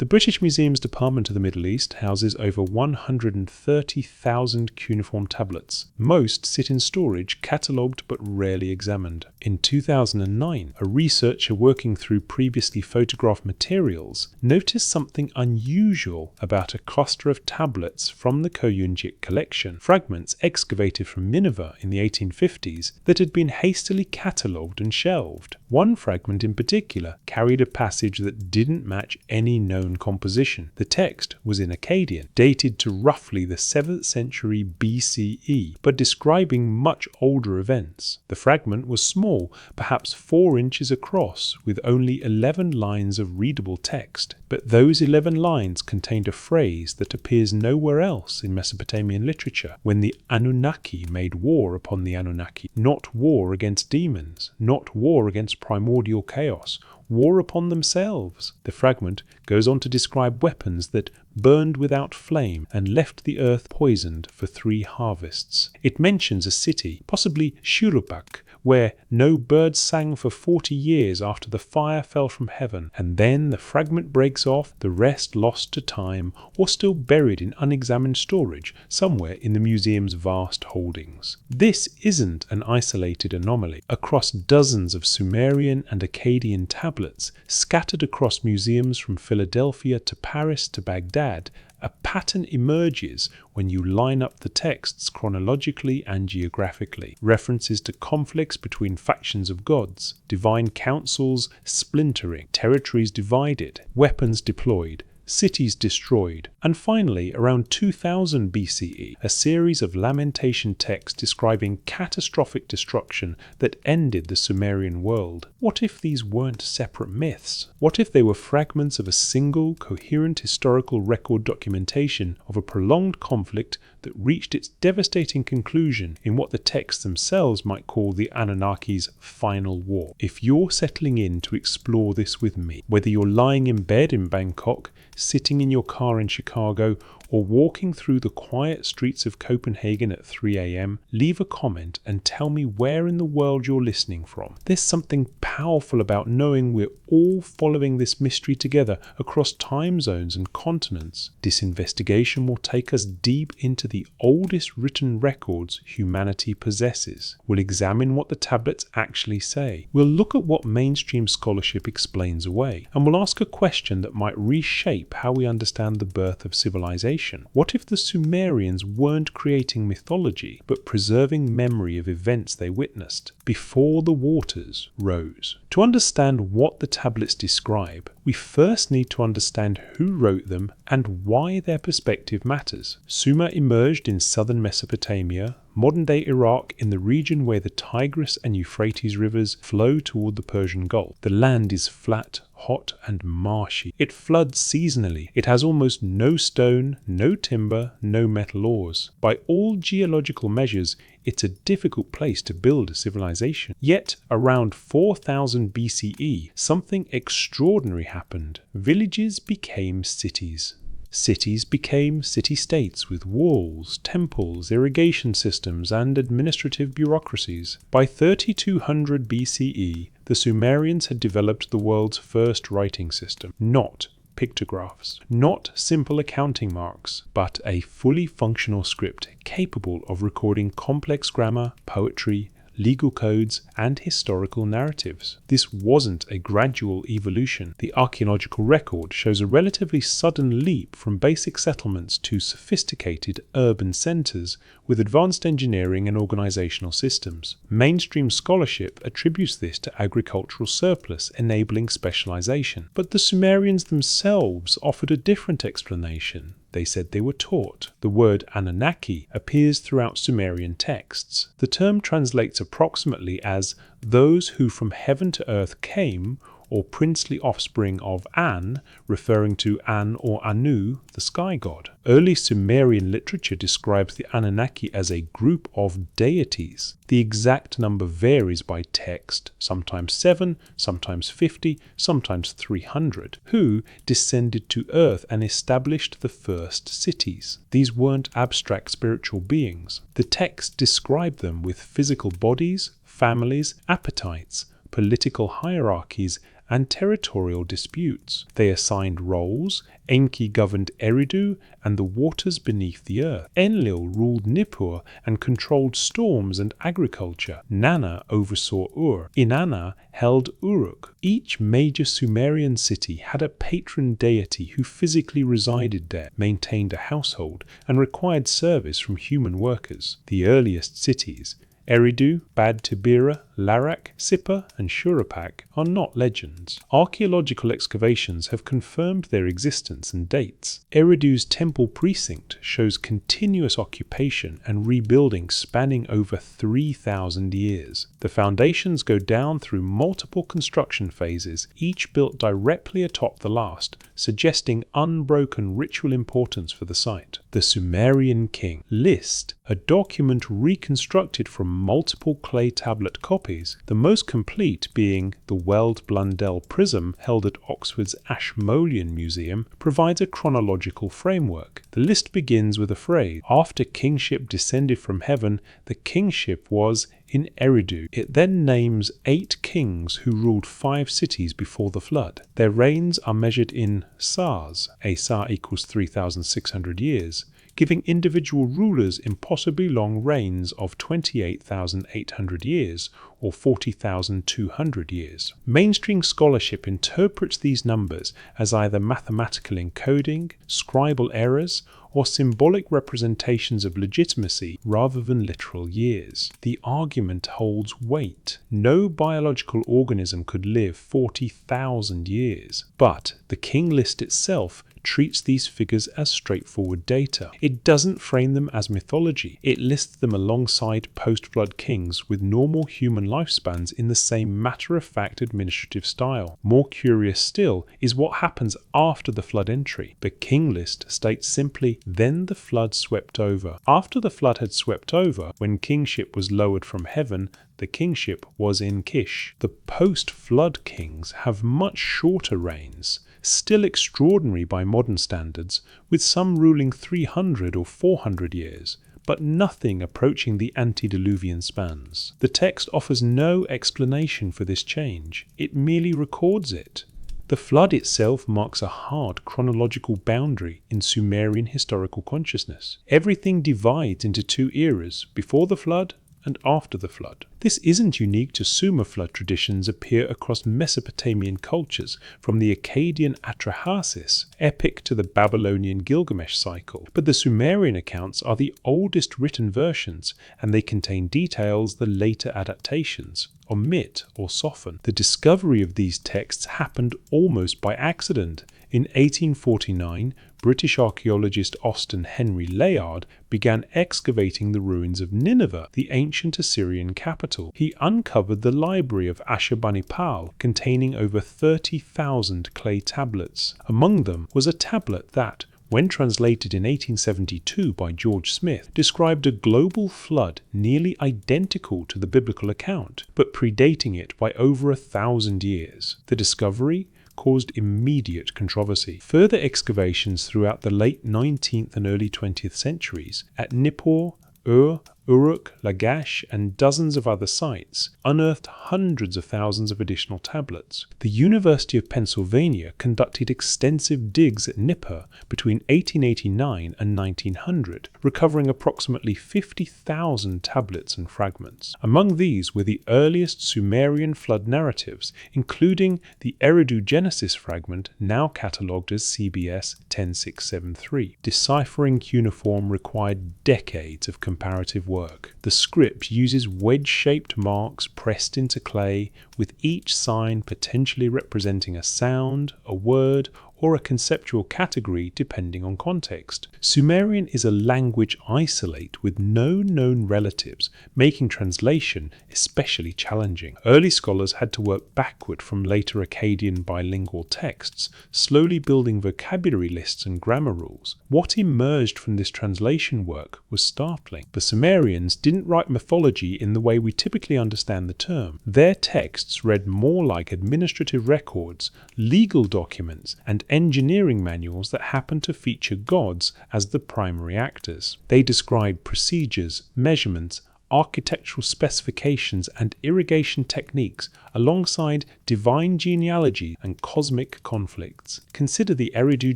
The British Museum's Department of the Middle East houses over 130,000 cuneiform tablets. Most sit in storage, catalogued but rarely examined. In 2009, a researcher working through previously photographed materials noticed something unusual about a cluster of tablets from the Koyunjik collection, fragments excavated from Nineveh in the 1850s that had been hastily catalogued and shelved. One fragment in particular carried a passage that didn't match any known composition. The text was in Akkadian, dated to roughly the 7th century BCE, but describing much older events. The fragment was small, perhaps 4 inches across, with only 11 lines of readable text. But those 11 lines contained a phrase that appears nowhere else in Mesopotamian literature: when the Anunnaki made war upon the Anunnaki. Not war against demons, not war against primordial chaos, war upon themselves. The fragment goes on to describe weapons that burned without flame and left the earth poisoned for 3 harvests. It mentions a city, possibly Shuruppak, where no birds sang for 40 years after the fire fell from heaven, and then the fragment breaks off, the rest lost to time or still buried in unexamined storage somewhere in the museum's vast holdings. This isn't an isolated anomaly. Across dozens of Sumerian and Akkadian tablets scattered across museums from Philadelphia to Paris to Baghdad, a pattern emerges when you line up the texts chronologically and geographically. References to conflicts between factions of gods, divine councils splintering, territories divided, weapons deployed, cities destroyed, and finally, around 2000 BCE, a series of lamentation texts describing catastrophic destruction that ended the Sumerian world. What if these weren't separate myths? What if they were fragments of a single, coherent historical record documentation of a prolonged conflict that reached its devastating conclusion in what the texts themselves might call the Anunnaki's final war? If you're settling in to explore this with me, whether you're lying in bed in Bangkok, sitting in your car in Chicago, or walking through the quiet streets of Copenhagen at 3 a.m, leave a comment and tell me where in the world you're listening from. There's something powerful about knowing we're all following this mystery together across time zones and continents. This investigation will take us deep into the oldest written records humanity possesses. We'll examine what the tablets actually say. We'll look at what mainstream scholarship explains away. And we'll ask a question that might reshape how we understand the birth of civilization. What if the Sumerians weren't creating mythology, but preserving memory of events they witnessed before the waters rose? To understand what the tablets describe, we first need to understand who wrote them and why their perspective matters. Sumer emerged in southern Mesopotamia, modern-day Iraq, in the region where the Tigris and Euphrates rivers flow toward the Persian Gulf. The land is flat, hot and marshy. It floods seasonally. It has almost no stone, no timber, no metal ores. By all geological measures, it's a difficult place to build a civilization. Yet, around 4000 BCE, something extraordinary happened. Villages became cities. Cities became city-states with walls, temples, irrigation systems, and administrative bureaucracies. By 3200 BCE, the Sumerians had developed the world's first writing system, not pictographs, not simple accounting marks, but a fully functional script capable of recording complex grammar, poetry, legal codes, and historical narratives. This wasn't a gradual evolution. The archaeological record shows a relatively sudden leap from basic settlements to sophisticated urban centers with advanced engineering and organizational systems. Mainstream scholarship attributes this to agricultural surplus enabling specialization, but the Sumerians themselves offered a different explanation. They said they were taught. The word Anunnaki appears throughout Sumerian texts. The term translates approximately as those who from heaven to earth came, or princely offspring of An, referring to An or Anu, the sky god. Early Sumerian literature describes the Anunnaki as a group of deities. The exact number varies by text, sometimes 7, sometimes 50, sometimes 300, who descended to earth and established the first cities. These weren't abstract spiritual beings. The text described them with physical bodies, families, appetites, political hierarchies, and territorial disputes. They assigned roles. Enki governed Eridu and the waters beneath the earth. Enlil ruled Nippur and controlled storms and agriculture. Nanna oversaw Ur. Inanna held Uruk. Each major Sumerian city had a patron deity who physically resided there, maintained a household, and required service from human workers. The earliest cities, Eridu, Bad Tibira, Larak, Sippar, and Shuruppak, are not legends. Archaeological excavations have confirmed their existence and dates. Eridu's temple precinct shows continuous occupation and rebuilding spanning over 3,000 years. The foundations go down through multiple construction phases, each built directly atop the last, suggesting unbroken ritual importance for the site. The Sumerian King List, a document reconstructed from multiple clay tablet copies, the most complete being the Weld Blundell Prism held at Oxford's Ashmolean Museum, provides a chronological framework. The list begins with a phrase, "After kingship descended from heaven, the kingship was in Eridu." It then names 8 kings who ruled 5 cities before the flood. Their reigns are measured in sars, a sar equals 3,600 years, giving individual rulers impossibly long reigns of 28,800 years or 40,200 years. Mainstream scholarship interprets these numbers as either mathematical encoding, scribal errors, or symbolic representations of legitimacy rather than literal years. The argument holds weight. No biological organism could live 40,000 years, but the king list itself treats these figures as straightforward data. It doesn't frame them as mythology. It lists them alongside post-flood kings with normal human lifespans in the same matter-of-fact administrative style. More curious still is what happens after the flood entry. The king list states simply, "Then the flood swept over." After the flood had swept over, when kingship was lowered from heaven, the kingship was in Kish. The post-flood kings have much shorter reigns, still extraordinary by modern standards, with some ruling 300 or 400 years, but nothing approaching the antediluvian spans. The text offers no explanation for this change. It merely records it. The flood itself marks a hard chronological boundary in Sumerian historical consciousness. Everything divides into 2 eras, before the flood and after the flood. This isn't unique to Sumer flood traditions appear across Mesopotamian cultures, from the Akkadian Atrahasis epic to the Babylonian Gilgamesh cycle, but the Sumerian accounts are the oldest written versions, and they contain details the later adaptations omit or soften. The discovery of these texts happened almost by accident. In 1849, British archaeologist Austen Henry Layard began excavating the ruins of Nineveh, the ancient Assyrian capital. He uncovered the library of Ashurbanipal, containing over 30,000 clay tablets. Among them was a tablet that, when translated in 1872 by George Smith, described a global flood nearly identical to the biblical account, but predating it by over 1,000 years. The discovery caused immediate controversy. Further excavations throughout the late 19th and early 20th centuries at Nippur, Ur, Uruk, Lagash, and dozens of other sites unearthed hundreds of thousands of additional tablets. The University of Pennsylvania conducted extensive digs at Nippur between 1889 and 1900, recovering approximately 50,000 tablets and fragments. Among these were the earliest Sumerian flood narratives, including the Eridu Genesis fragment now catalogued as CBS 10673. Deciphering cuneiform required decades of comparative work. The script uses wedge-shaped marks pressed into clay, with each sign potentially representing a sound, a word, or a conceptual category depending on context. Sumerian is a language isolate with no known relatives, making translation especially challenging. Early scholars had to work backward from later Akkadian bilingual texts, slowly building vocabulary lists and grammar rules. What emerged from this translation work was startling. The Sumerians didn't write mythology in the way we typically understand the term. Their texts read more like administrative records, legal documents, and engineering manuals that happened to feature gods as the primary actors. They described procedures, measurements, architectural specifications and irrigation techniques alongside divine genealogy and cosmic conflicts. Consider the Eridu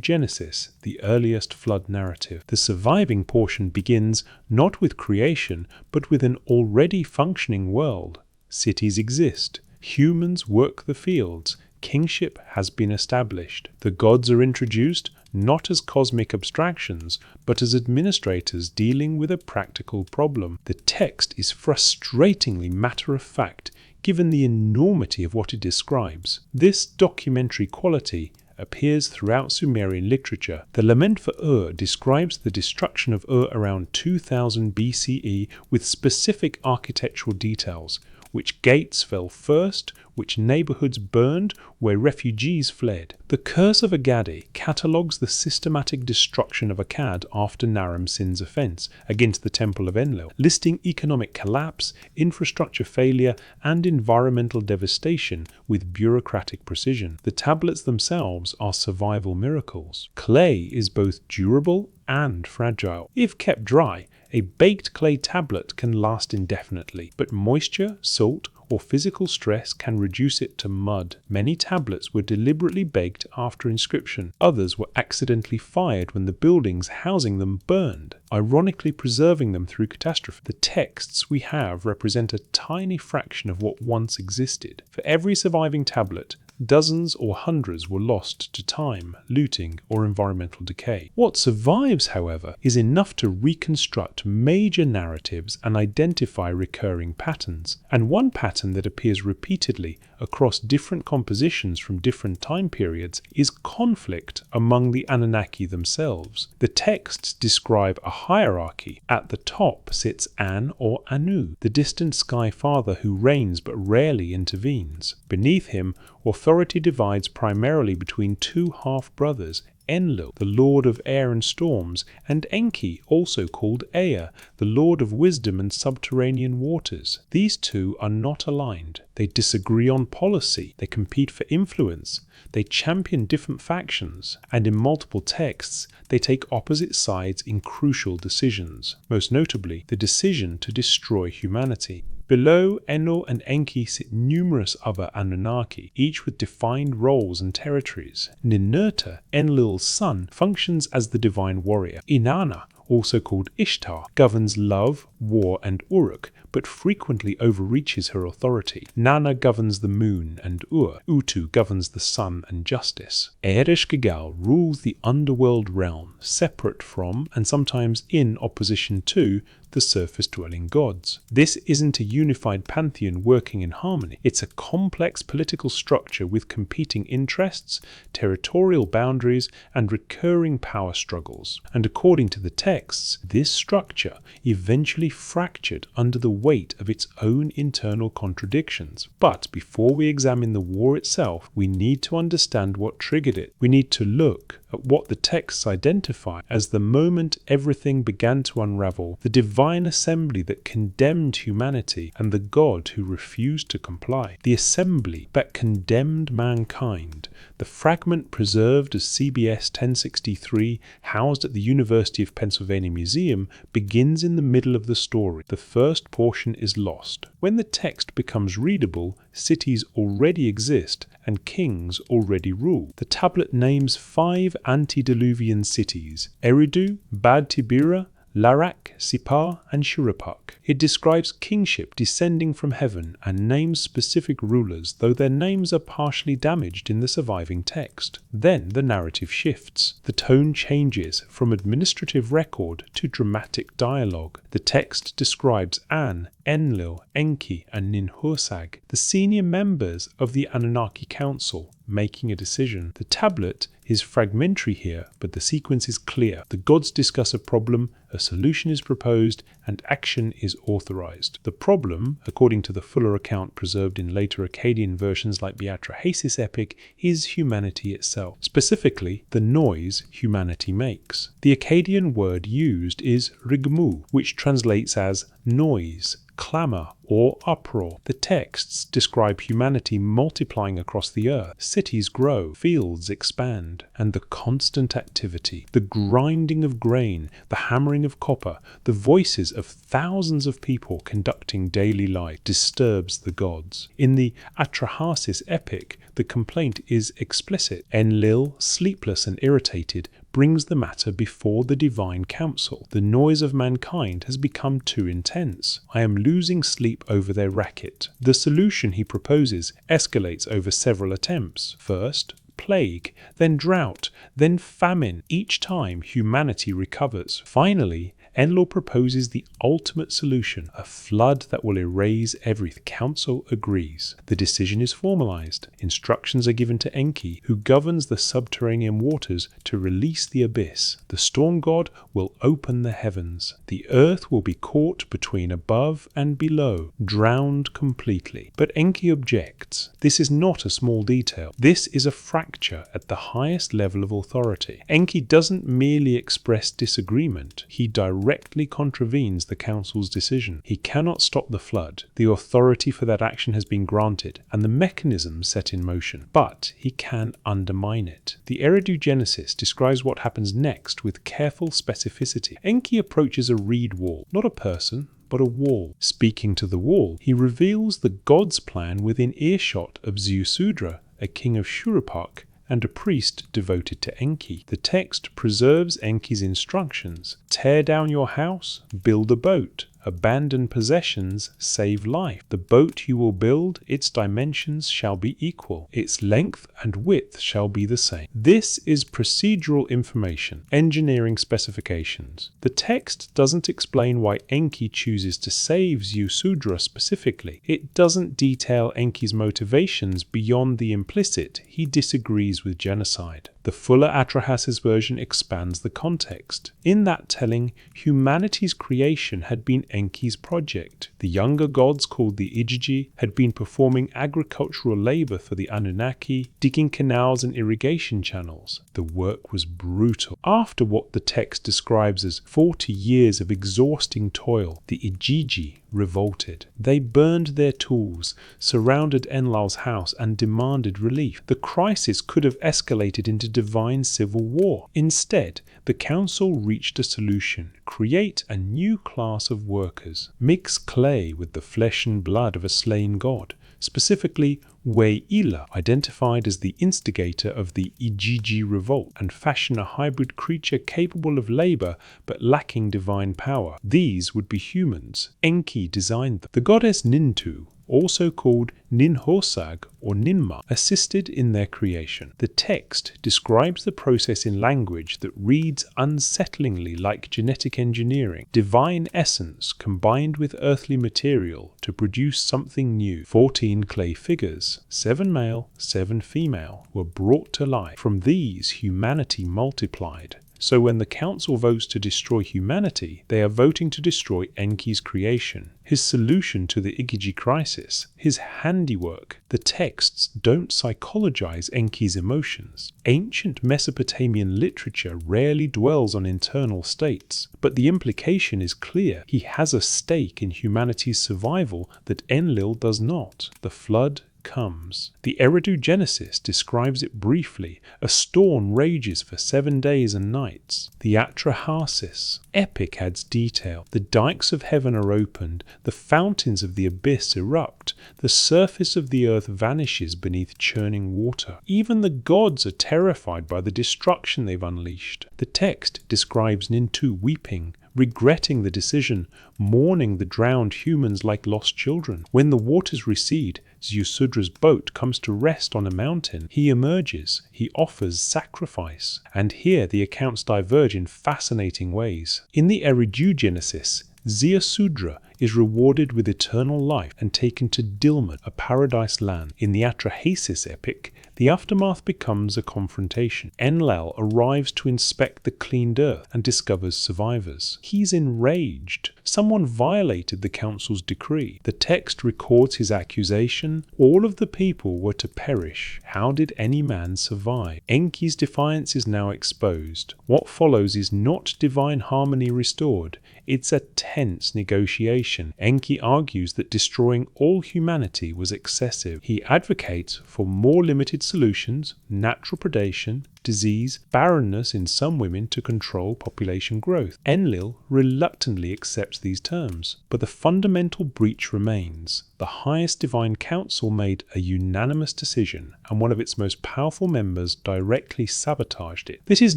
Genesis, the earliest flood narrative. The surviving portion begins not with creation, but with an already functioning world. Cities exist. Humans work the fields. Kingship has been established. The gods are introduced not as cosmic abstractions, but as administrators dealing with a practical problem. The text is frustratingly matter-of-fact, given the enormity of what it describes. This documentary quality appears throughout Sumerian literature. The Lament for Ur describes the destruction of Ur around 2000 BCE with specific architectural details. Which gates fell first, which neighborhoods burned, where refugees fled. The Curse of Agadi catalogues the systematic destruction of Akkad after Naram-Sin's offense against the Temple of Enlil, listing economic collapse, infrastructure failure, and environmental devastation with bureaucratic precision. The tablets themselves are survival miracles. Clay is both durable and fragile. If kept dry, a baked clay tablet can last indefinitely, but moisture, salt, or physical stress can reduce it to mud. Many tablets were deliberately baked after inscription. Others were accidentally fired when the buildings housing them burned, ironically preserving them through catastrophe. The texts we have represent a tiny fraction of what once existed. For every surviving tablet, dozens or hundreds were lost to time, looting, or environmental decay. What survives, however, is enough to reconstruct major narratives and identify recurring patterns. And one pattern that appears repeatedly across different compositions from different time periods is conflict among the Anunnaki themselves. The texts describe a hierarchy. At the top sits An or Anu, the distant sky father who reigns but rarely intervenes. Beneath him, authority divides primarily between two half-brothers, Enlil, the lord of air and storms, and Enki, also called Ea, the lord of wisdom and subterranean waters. These two are not aligned. They disagree on policy. They compete for influence. They champion different factions. And in multiple texts, they take opposite sides in crucial decisions, most notably the decision to destroy humanity. Below Enlil and Enki sit numerous other Anunnaki, each with defined roles and territories. Ninurta, Enlil's son, functions as the divine warrior. Inanna, also called Ishtar, governs love, war, and Uruk, but frequently overreaches her authority. Nana governs the moon and Utu governs the sun and justice. Ereshkigal rules the underworld realm, separate from, and sometimes in opposition to, the surface-dwelling gods. This isn't a unified pantheon working in harmony. It's a complex political structure with competing interests, territorial boundaries, and recurring power struggles. And according to the texts, this structure eventually fractured under the weight of its own internal contradictions. But before we examine the war itself, we need to understand what triggered it. We need to look at what the texts identify as the moment everything began to unravel, the divine assembly that condemned humanity and the God who refused to comply. The assembly that condemned mankind, the fragment preserved as CBS 1063, housed at the University of Pennsylvania Museum, begins in the middle of the story. The first portion is lost. When the text becomes readable, cities already exist and kings already rule. The tablet names 5 antediluvian cities: Eridu, Bad Tibira, Larak, Sipar, and Shuruppak. It describes kingship descending from heaven and names specific rulers, though their names are partially damaged in the surviving text. Then the narrative shifts. The tone changes from administrative record to dramatic dialogue. The text describes An, Enlil, Enki, and Ninhursag, the senior members of the Anunnaki Council, making a decision. The tablet is fragmentary here, but the sequence is clear. The gods discuss a problem, a solution is proposed, and action is authorized. The problem, according to the fuller account preserved in later Akkadian versions like the Atrahasis epic, is humanity itself. Specifically, the noise humanity makes. The Akkadian word used is rigmu, which translates as noise, clamour, or uproar. The texts describe humanity multiplying across the earth. Cities grow, fields expand, and the constant activity, the grinding of grain, the hammering of copper, the voices of thousands of people conducting daily life disturbs the gods. In the Atrahasis epic, the complaint is explicit. Enlil, sleepless and irritated, brings the matter before the divine council. The noise of mankind has become too intense. I am losing sleep over their racket. The solution he proposes escalates over several attempts. First, plague, then drought, then famine. Each time, humanity recovers. Finally, Enlil proposes the ultimate solution, a flood that will erase everything. The council agrees. The decision is formalized. Instructions are given to Enki, who governs the subterranean waters, to release the abyss. The storm god will open the heavens. The earth will be caught between above and below, drowned completely. But Enki objects. This is not a small detail. This is a fracture at the highest level of authority. Enki doesn't merely express disagreement. He directly contravenes the council's decision. He cannot stop the flood. The authority for that action has been granted, and the mechanism set in motion. But he can undermine it. The Eridu Genesis describes what happens next with careful specificity. Enki approaches a reed wall, not a person, but a wall. Speaking to the wall, he reveals the god's plan within earshot of Ziusudra, a king of Shuruppak, and a priest devoted to Enki. The text preserves Enki's instructions. Tear down your house, build a boat. Abandon possessions, save life. The boat you will build, its dimensions shall be equal. Its length and width shall be the same. This is procedural information, engineering specifications. The text doesn't explain why Enki chooses to save Ziusudra specifically. It doesn't detail Enki's motivations beyond the implicit. He disagrees with genocide. The fuller Atrahasis version expands the context. In that telling, humanity's creation had been Enki's project. The younger gods, called the Ijiji, had been performing agricultural labor for the Anunnaki, digging canals and irrigation channels. The work was brutal. After what the text describes as 40 years of exhausting toil, the Ijiji revolted. They burned their tools, surrounded Enlil's house, and demanded relief. The crisis could have escalated into divine civil war. Instead, the council reached a solution: create a new class of workers. Mix clay with the flesh and blood of a slain god, specifically We'ila, identified as the instigator of the Ijiji revolt, and fashion a hybrid creature capable of labor but lacking divine power. These would be humans. Enki designed them. The goddess Nintu, also called Ninhosag or Ninma, assisted in their creation. The text describes the process in language that reads unsettlingly like genetic engineering, divine essence combined with earthly material to produce something new. 14 clay figures, 7 male, 7 female, were brought to life. From these, humanity multiplied. So when the council votes to destroy humanity, they are voting to destroy Enki's creation, his solution to the Igigi crisis, his handiwork. The texts don't psychologize Enki's emotions. Ancient Mesopotamian literature rarely dwells on internal states, but the implication is clear. He has a stake in humanity's survival that Enlil does not. The flood comes. The Eridu Genesis describes it briefly. A storm rages for 7 days and nights. The Atrahasis epic adds detail. The dikes of heaven are opened. The fountains of the abyss erupt. The surface of the earth vanishes beneath churning water. Even the gods are terrified by the destruction they've unleashed. The text describes Nintu weeping, regretting the decision, mourning the drowned humans like lost children. When the waters recede, Ziusudra's boat comes to rest on a mountain. He emerges. He offers sacrifice. And here the accounts diverge in fascinating ways. In the Eridu Genesis, Ziusudra is rewarded with eternal life and taken to Dilmun, a paradise land. In the Atrahasis epic, The aftermath becomes a confrontation. Enlil arrives to inspect the cleaned earth and discovers survivors. He's enraged. Someone violated the council's decree. The text records his accusation. All of the people were to perish. How did any man survive? Enki's defiance is now exposed. What follows is not divine harmony restored. It's a tense negotiation. Enki argues that destroying all humanity was excessive. He advocates for more limited solutions, natural predation, disease, barrenness in some women to control population growth. Enlil reluctantly accepts these terms, but the fundamental breach remains. The highest divine council made a unanimous decision, and one of its most powerful members directly sabotaged it. This is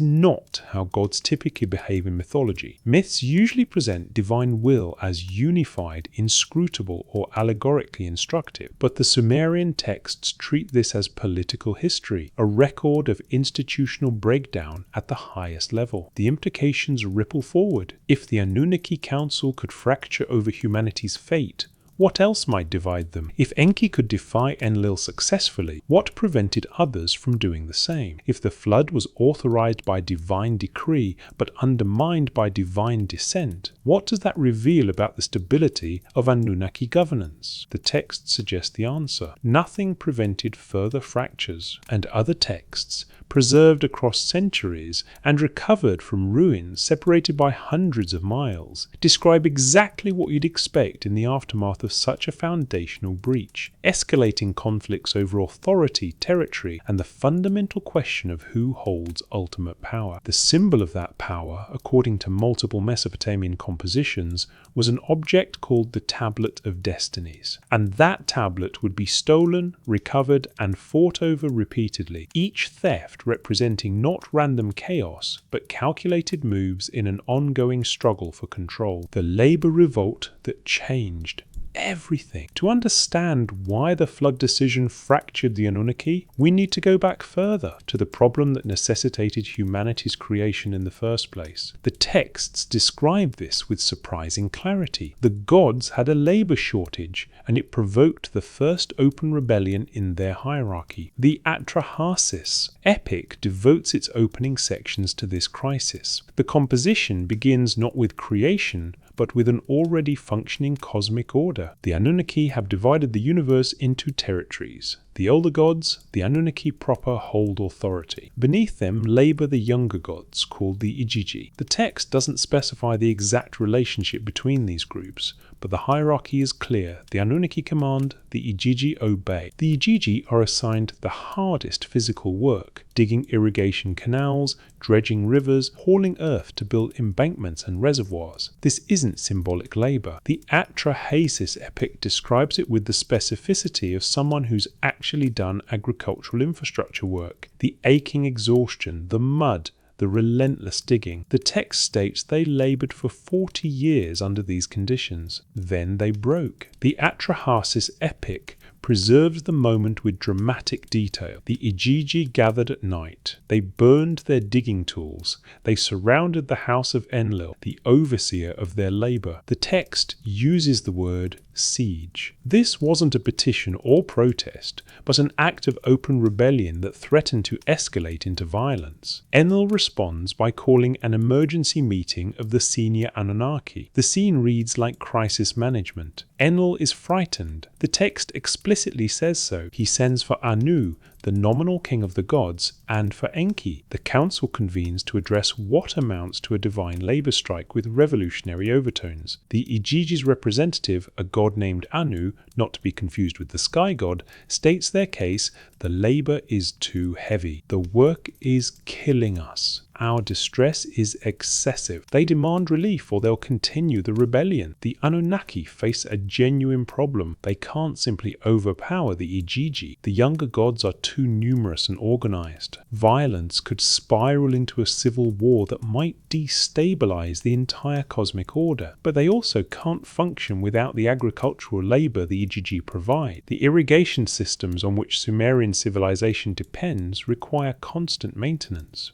not how gods typically behave in mythology. Myths usually present divine will as unified, inscrutable, or allegorically instructive, but the Sumerian texts treat this as political history, a record of institutional breakdown at the highest level. The implications ripple forward. If the Anunnaki Council could fracture over humanity's fate, what else might divide them? If Enki could defy Enlil successfully, what prevented others from doing the same? If the flood was authorized by divine decree but undermined by divine dissent, what does that reveal about the stability of Anunnaki governance? The text suggests the answer. Nothing prevented further fractures, and other texts, preserved across centuries and recovered from ruins separated by hundreds of miles, describe exactly what you'd expect in the aftermath of such a foundational breach: escalating conflicts over authority, territory, and the fundamental question of who holds ultimate power. The symbol of that power, according to multiple Mesopotamian compositions, was an object called the Tablet of Destinies, and that tablet would be stolen, recovered, and fought over repeatedly, each theft representing not random chaos, but calculated moves in an ongoing struggle for control. The labor revolt that changed everything. To understand why the flood decision fractured the Anunnaki, we need to go back further to the problem that necessitated humanity's creation in the first place. The texts describe this with surprising clarity. The gods had a labor shortage, and it provoked the first open rebellion in their hierarchy. The Atrahasis epic devotes its opening sections to this crisis. The composition begins not with creation, but with an already functioning cosmic order. The Anunnaki have divided the universe into territories. The older gods, the Anunnaki proper, hold authority. Beneath them labor the younger gods, called the Igigi. The text doesn't specify the exact relationship between these groups, but the hierarchy is clear. The Anunnaki command, the Igigi obey. The Igigi are assigned the hardest physical work: digging irrigation canals, dredging rivers, hauling earth to build embankments and reservoirs. This isn't symbolic labor. The Atrahasis epic describes it with the specificity of someone who's actually done agricultural infrastructure work. The aching exhaustion, the mud, the relentless digging. The text states they labored for 40 years under these conditions. Then they broke. The Atrahasis epic preserves the moment with dramatic detail. The Igigi gathered at night. They burned their digging tools. They surrounded the house of Enlil, the overseer of their labor. The text uses the word siege. This wasn't a petition or protest, but an act of open rebellion that threatened to escalate into violence. Enlil responds by calling an emergency meeting of the senior Anunnaki. The scene reads like crisis management. Enlil is frightened. The text explicitly says so. He sends for Anu, the nominal king of the gods, and for Enki. The council convenes to address what amounts to a divine labor strike with revolutionary overtones. The Igigi's representative, a god named Anu, not to be confused with the sky god, states their case: the labor is too heavy. The work is killing us. Our distress is excessive. They demand relief or they'll continue the rebellion. The Anunnaki face a genuine problem. They can't simply overpower the Igigi. The younger gods are too numerous and organized. Violence could spiral into a civil war that might destabilize the entire cosmic order. But they also can't function without the agricultural labor the Igigi provide. The irrigation systems on which Sumerian civilization depends require constant maintenance.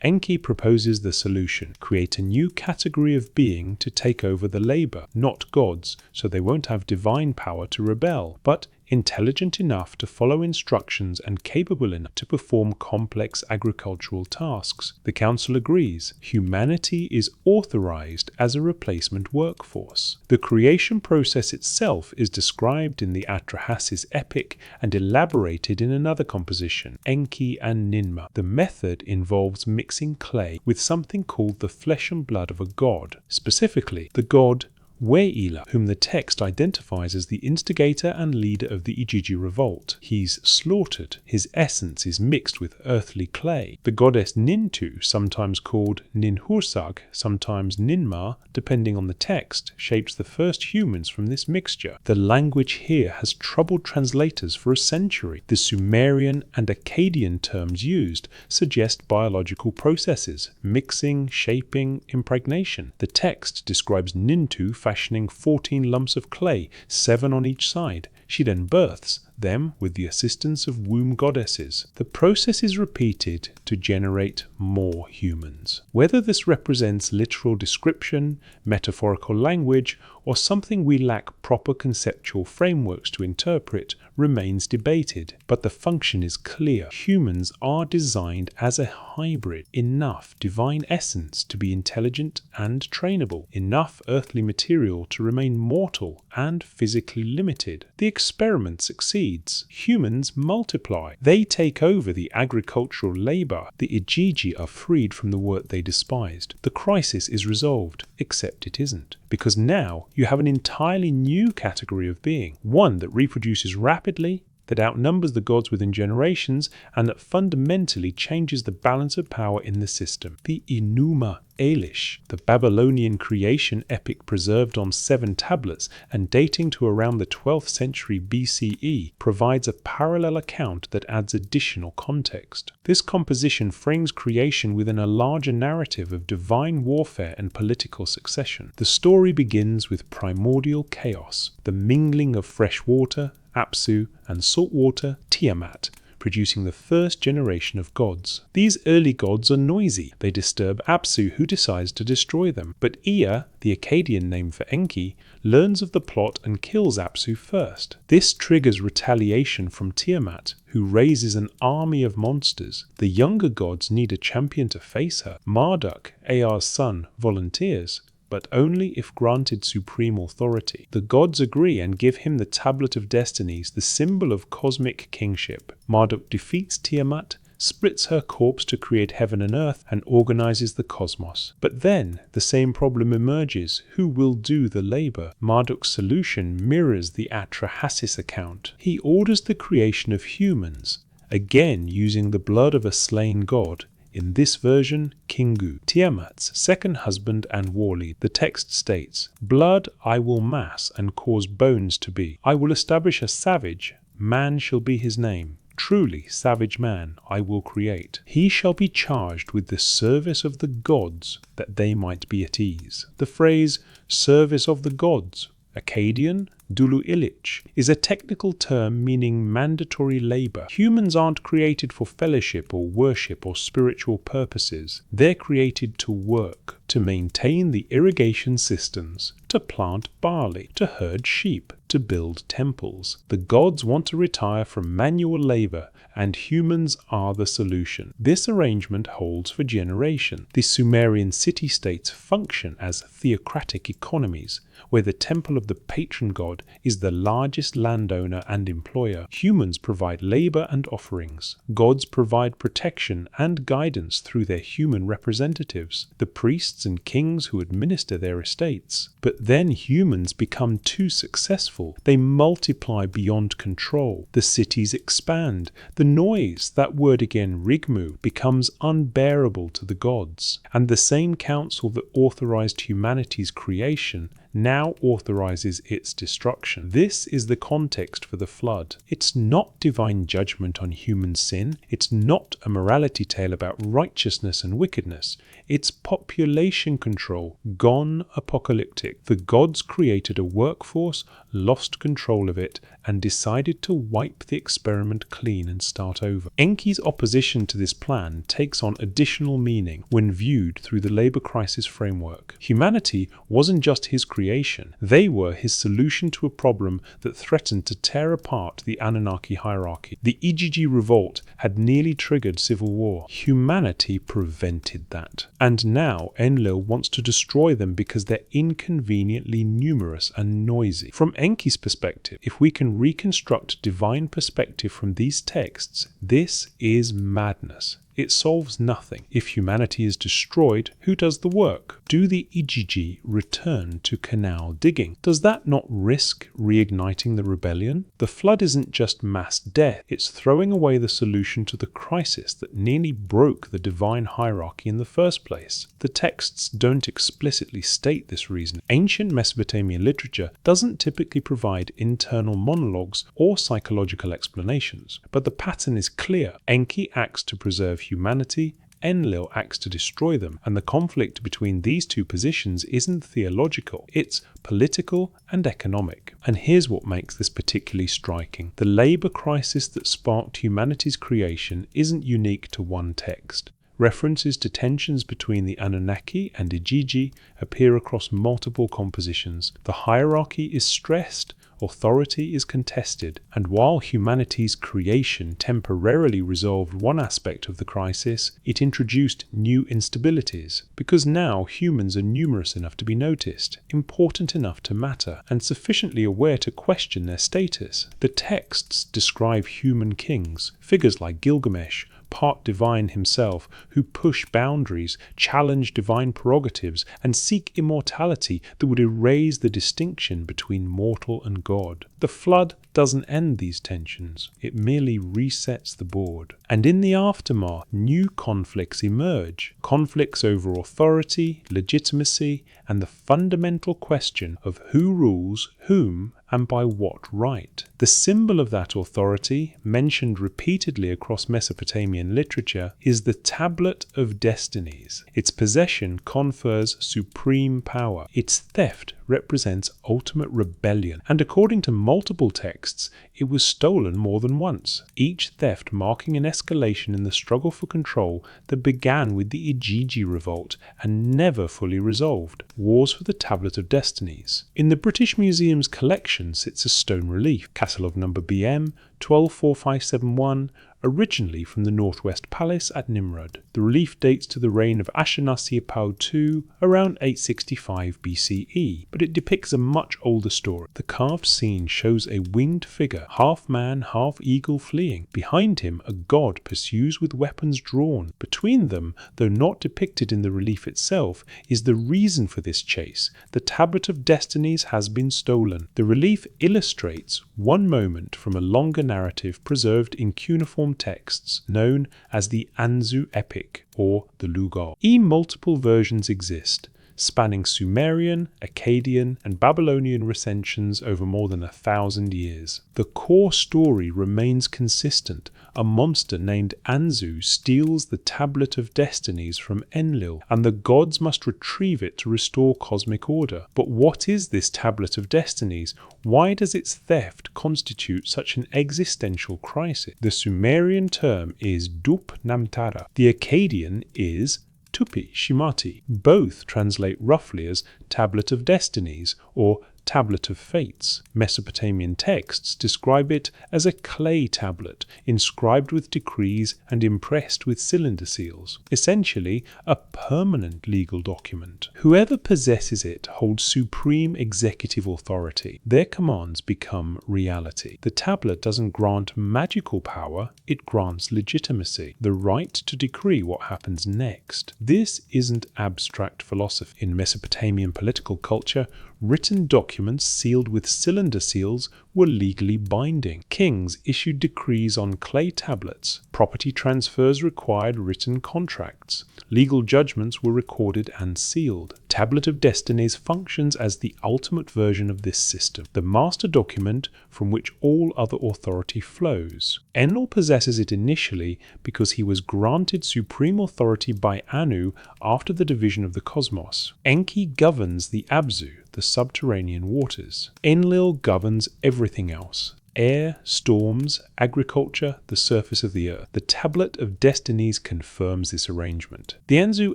Enki proposes the solution: create a new category of being to take over the labor, not gods, so they won't have divine power to rebel, but intelligent enough to follow instructions and capable enough to perform complex agricultural tasks. The council agrees. Humanity is authorized as a replacement workforce. The creation process itself is described in the Atrahasis epic and elaborated in another composition, Enki and Enlil. The method involves mixing clay with something called the flesh and blood of a god, specifically the god We'ila, whom the text identifies as the instigator and leader of the Ijiji revolt. He's slaughtered. His essence is mixed with earthly clay. The goddess Nintu, sometimes called Ninhursag, sometimes Ninmah, depending on the text, shapes the first humans from this mixture. The language here has troubled translators for a century. The Sumerian and Akkadian terms used suggest biological processes, mixing, shaping, impregnation. The text describes Nintu fashioning 14 lumps of clay, 7 on each side. She then births them with the assistance of womb goddesses. The process is repeated to generate more humans. Whether this represents literal description, metaphorical language, or something we lack proper conceptual frameworks to interpret remains debated, but the function is clear. Humans are designed as a hybrid, enough divine essence to be intelligent and trainable, enough earthly material to remain mortal and physically limited. The experiment succeeds. Humans multiply. They take over the agricultural labor. The Ijiji are freed from the work they despised. The crisis is resolved, except it isn't, because now you have an entirely new category of being, one that reproduces rapidly, that outnumbers the gods within generations, and that fundamentally changes the balance of power in the system. The Enuma Elish, the Babylonian creation epic preserved on 7 tablets and dating to around the 12th century BCE, provides a parallel account that adds additional context. This composition frames creation within a larger narrative of divine warfare and political succession. The story begins with primordial chaos, the mingling of fresh water, Apsu, and salt water, Tiamat, producing the first generation of gods. These early gods are noisy. They disturb Apsu, who decides to destroy them. But Ea, the Akkadian name for Enki, learns of the plot and kills Apsu first. This triggers retaliation from Tiamat, who raises an army of monsters. The younger gods need a champion to face her. Marduk, Ea's son, volunteers, but only if granted supreme authority. The gods agree and give him the Tablet of Destinies, the symbol of cosmic kingship. Marduk defeats Tiamat, splits her corpse to create heaven and earth, and organizes the cosmos. But then, the same problem emerges. Who will do the labor? Marduk's solution mirrors the Atrahasis account. He orders the creation of humans, again using the blood of a slain god. In this version, Kingu, Tiamat's second husband and war leader. The text states, "Blood I will mass and cause bones to be. I will establish a savage, man shall be his name. Truly, savage man I will create. He shall be charged with the service of the gods, that they might be at ease." The phrase, service of the gods, Akkadian, Dulu Ilich, is a technical term meaning mandatory labor. Humans aren't created for fellowship or worship or spiritual purposes. They're created to work, to maintain the irrigation systems, to plant barley, to herd sheep, to build temples. The gods want to retire from manual labor, and humans are the solution. This arrangement holds for generations. The Sumerian city-states function as theocratic economies, where the temple of the patron god is the largest landowner and employer. Humans provide labor and offerings. Gods provide protection and guidance through their human representatives, the priests and kings who administer their estates. But then humans become too successful. They multiply beyond control. The cities expand. The noise, that word again, rigmu, becomes unbearable to the gods. And the same council that authorized humanity's creation now authorizes its destruction. This is the context for the flood. It's not divine judgment on human sin. It's not a morality tale about righteousness and wickedness. It's population control, gone apocalyptic. The gods created a workforce, lost control of it, and decided to wipe the experiment clean and start over. Enki's opposition to this plan takes on additional meaning when viewed through the labor crisis framework. Humanity wasn't just his creation, creation. They were his solution to a problem that threatened to tear apart the Anunnaki hierarchy. The EGG revolt had nearly triggered civil war. Humanity prevented that. And now Enlil wants to destroy them because they're inconveniently numerous and noisy. From Enki's perspective, if we can reconstruct divine perspective from these texts, this is madness. It solves nothing. If humanity is destroyed, who does the work? Do the EGG return to canal digging? Does that not risk reigniting the rebellion? The flood isn't just mass death, it's throwing away the solution to the crisis that nearly broke the divine hierarchy in the first place. The texts don't explicitly state this reason. Ancient Mesopotamian literature doesn't typically provide internal monologues or psychological explanations, but the pattern is clear. Enki acts to preserve humanity, Enlil acts to destroy them, and the conflict between these two positions isn't theological, it's political and economic. And here's what makes this particularly striking. The labor crisis that sparked humanity's creation isn't unique to one text. References to tensions between the Anunnaki and EGG appear across multiple compositions. The hierarchy is stressed, authority is contested, and while humanity's creation temporarily resolved one aspect of the crisis, it introduced new instabilities, because now humans are numerous enough to be noticed, important enough to matter, and sufficiently aware to question their status. The texts describe human kings, figures like Gilgamesh, part divine himself, who push boundaries, challenge divine prerogatives, and seek immortality that would erase the distinction between mortal and God. The flood doesn't end these tensions, it merely resets the board. And in the aftermath, new conflicts emerge. Conflicts over authority, legitimacy, and the fundamental question of who rules whom and by what right. The symbol of that authority, mentioned repeatedly across Mesopotamian literature, is the Tablet of Destinies. Its possession confers supreme power. Its theft represents ultimate rebellion, and according to multiple texts, it was stolen more than once, each theft marking an escalation in the struggle for control that began with the EGG revolt and never fully resolved. Wars for the Tablet of Destinies. In the British Museum's collection sits a stone relief, catalogue number BM 124571, originally from the Northwest Palace at Nimrud. The relief dates to the reign of Ashurnasirpal II around 865 BCE, but it depicts a much older story. The carved scene shows a winged figure, half man, half eagle, fleeing. Behind him, a god pursues with weapons drawn. Between them, though not depicted in the relief itself, is the reason for this chase. The Tablet of Destinies has been stolen. The relief illustrates one moment from a longer narrative preserved in cuneiform texts known as the Anzu epic or the Lugal. Multiple versions exist, spanning Sumerian, Akkadian, and Babylonian recensions over more than 1,000 years. The core story remains consistent. A monster named Anzu steals the Tablet of Destinies from Enlil, and the gods must retrieve it to restore cosmic order. But what is this Tablet of Destinies? Why does its theft constitute such an existential crisis? The Sumerian term is Dup Namtara. The Akkadian is Tupi Shimati. Both translate roughly as Tablet of Destinies or Tablet of Fates. Mesopotamian texts describe it as a clay tablet, inscribed with decrees and impressed with cylinder seals. Essentially, a permanent legal document. Whoever possesses it holds supreme executive authority. Their commands become reality. The tablet doesn't grant magical power, it grants legitimacy, the right to decree what happens next. This isn't abstract philosophy. In Mesopotamian political culture, written documents sealed with cylinder seals were legally binding. Kings issued decrees on clay tablets. Property transfers required written contracts. Legal judgments were recorded and sealed. Tablet of Destinies functions as the ultimate version of this system, the master document from which all other authority flows. Enlil possesses it initially because he was granted supreme authority by Anu after the division of the cosmos. Enki governs the Abzu, the subterranean waters. Enlil governs everything else. air, storms, agriculture, the surface of the earth. The Tablet of Destinies confirms this arrangement. The Anzu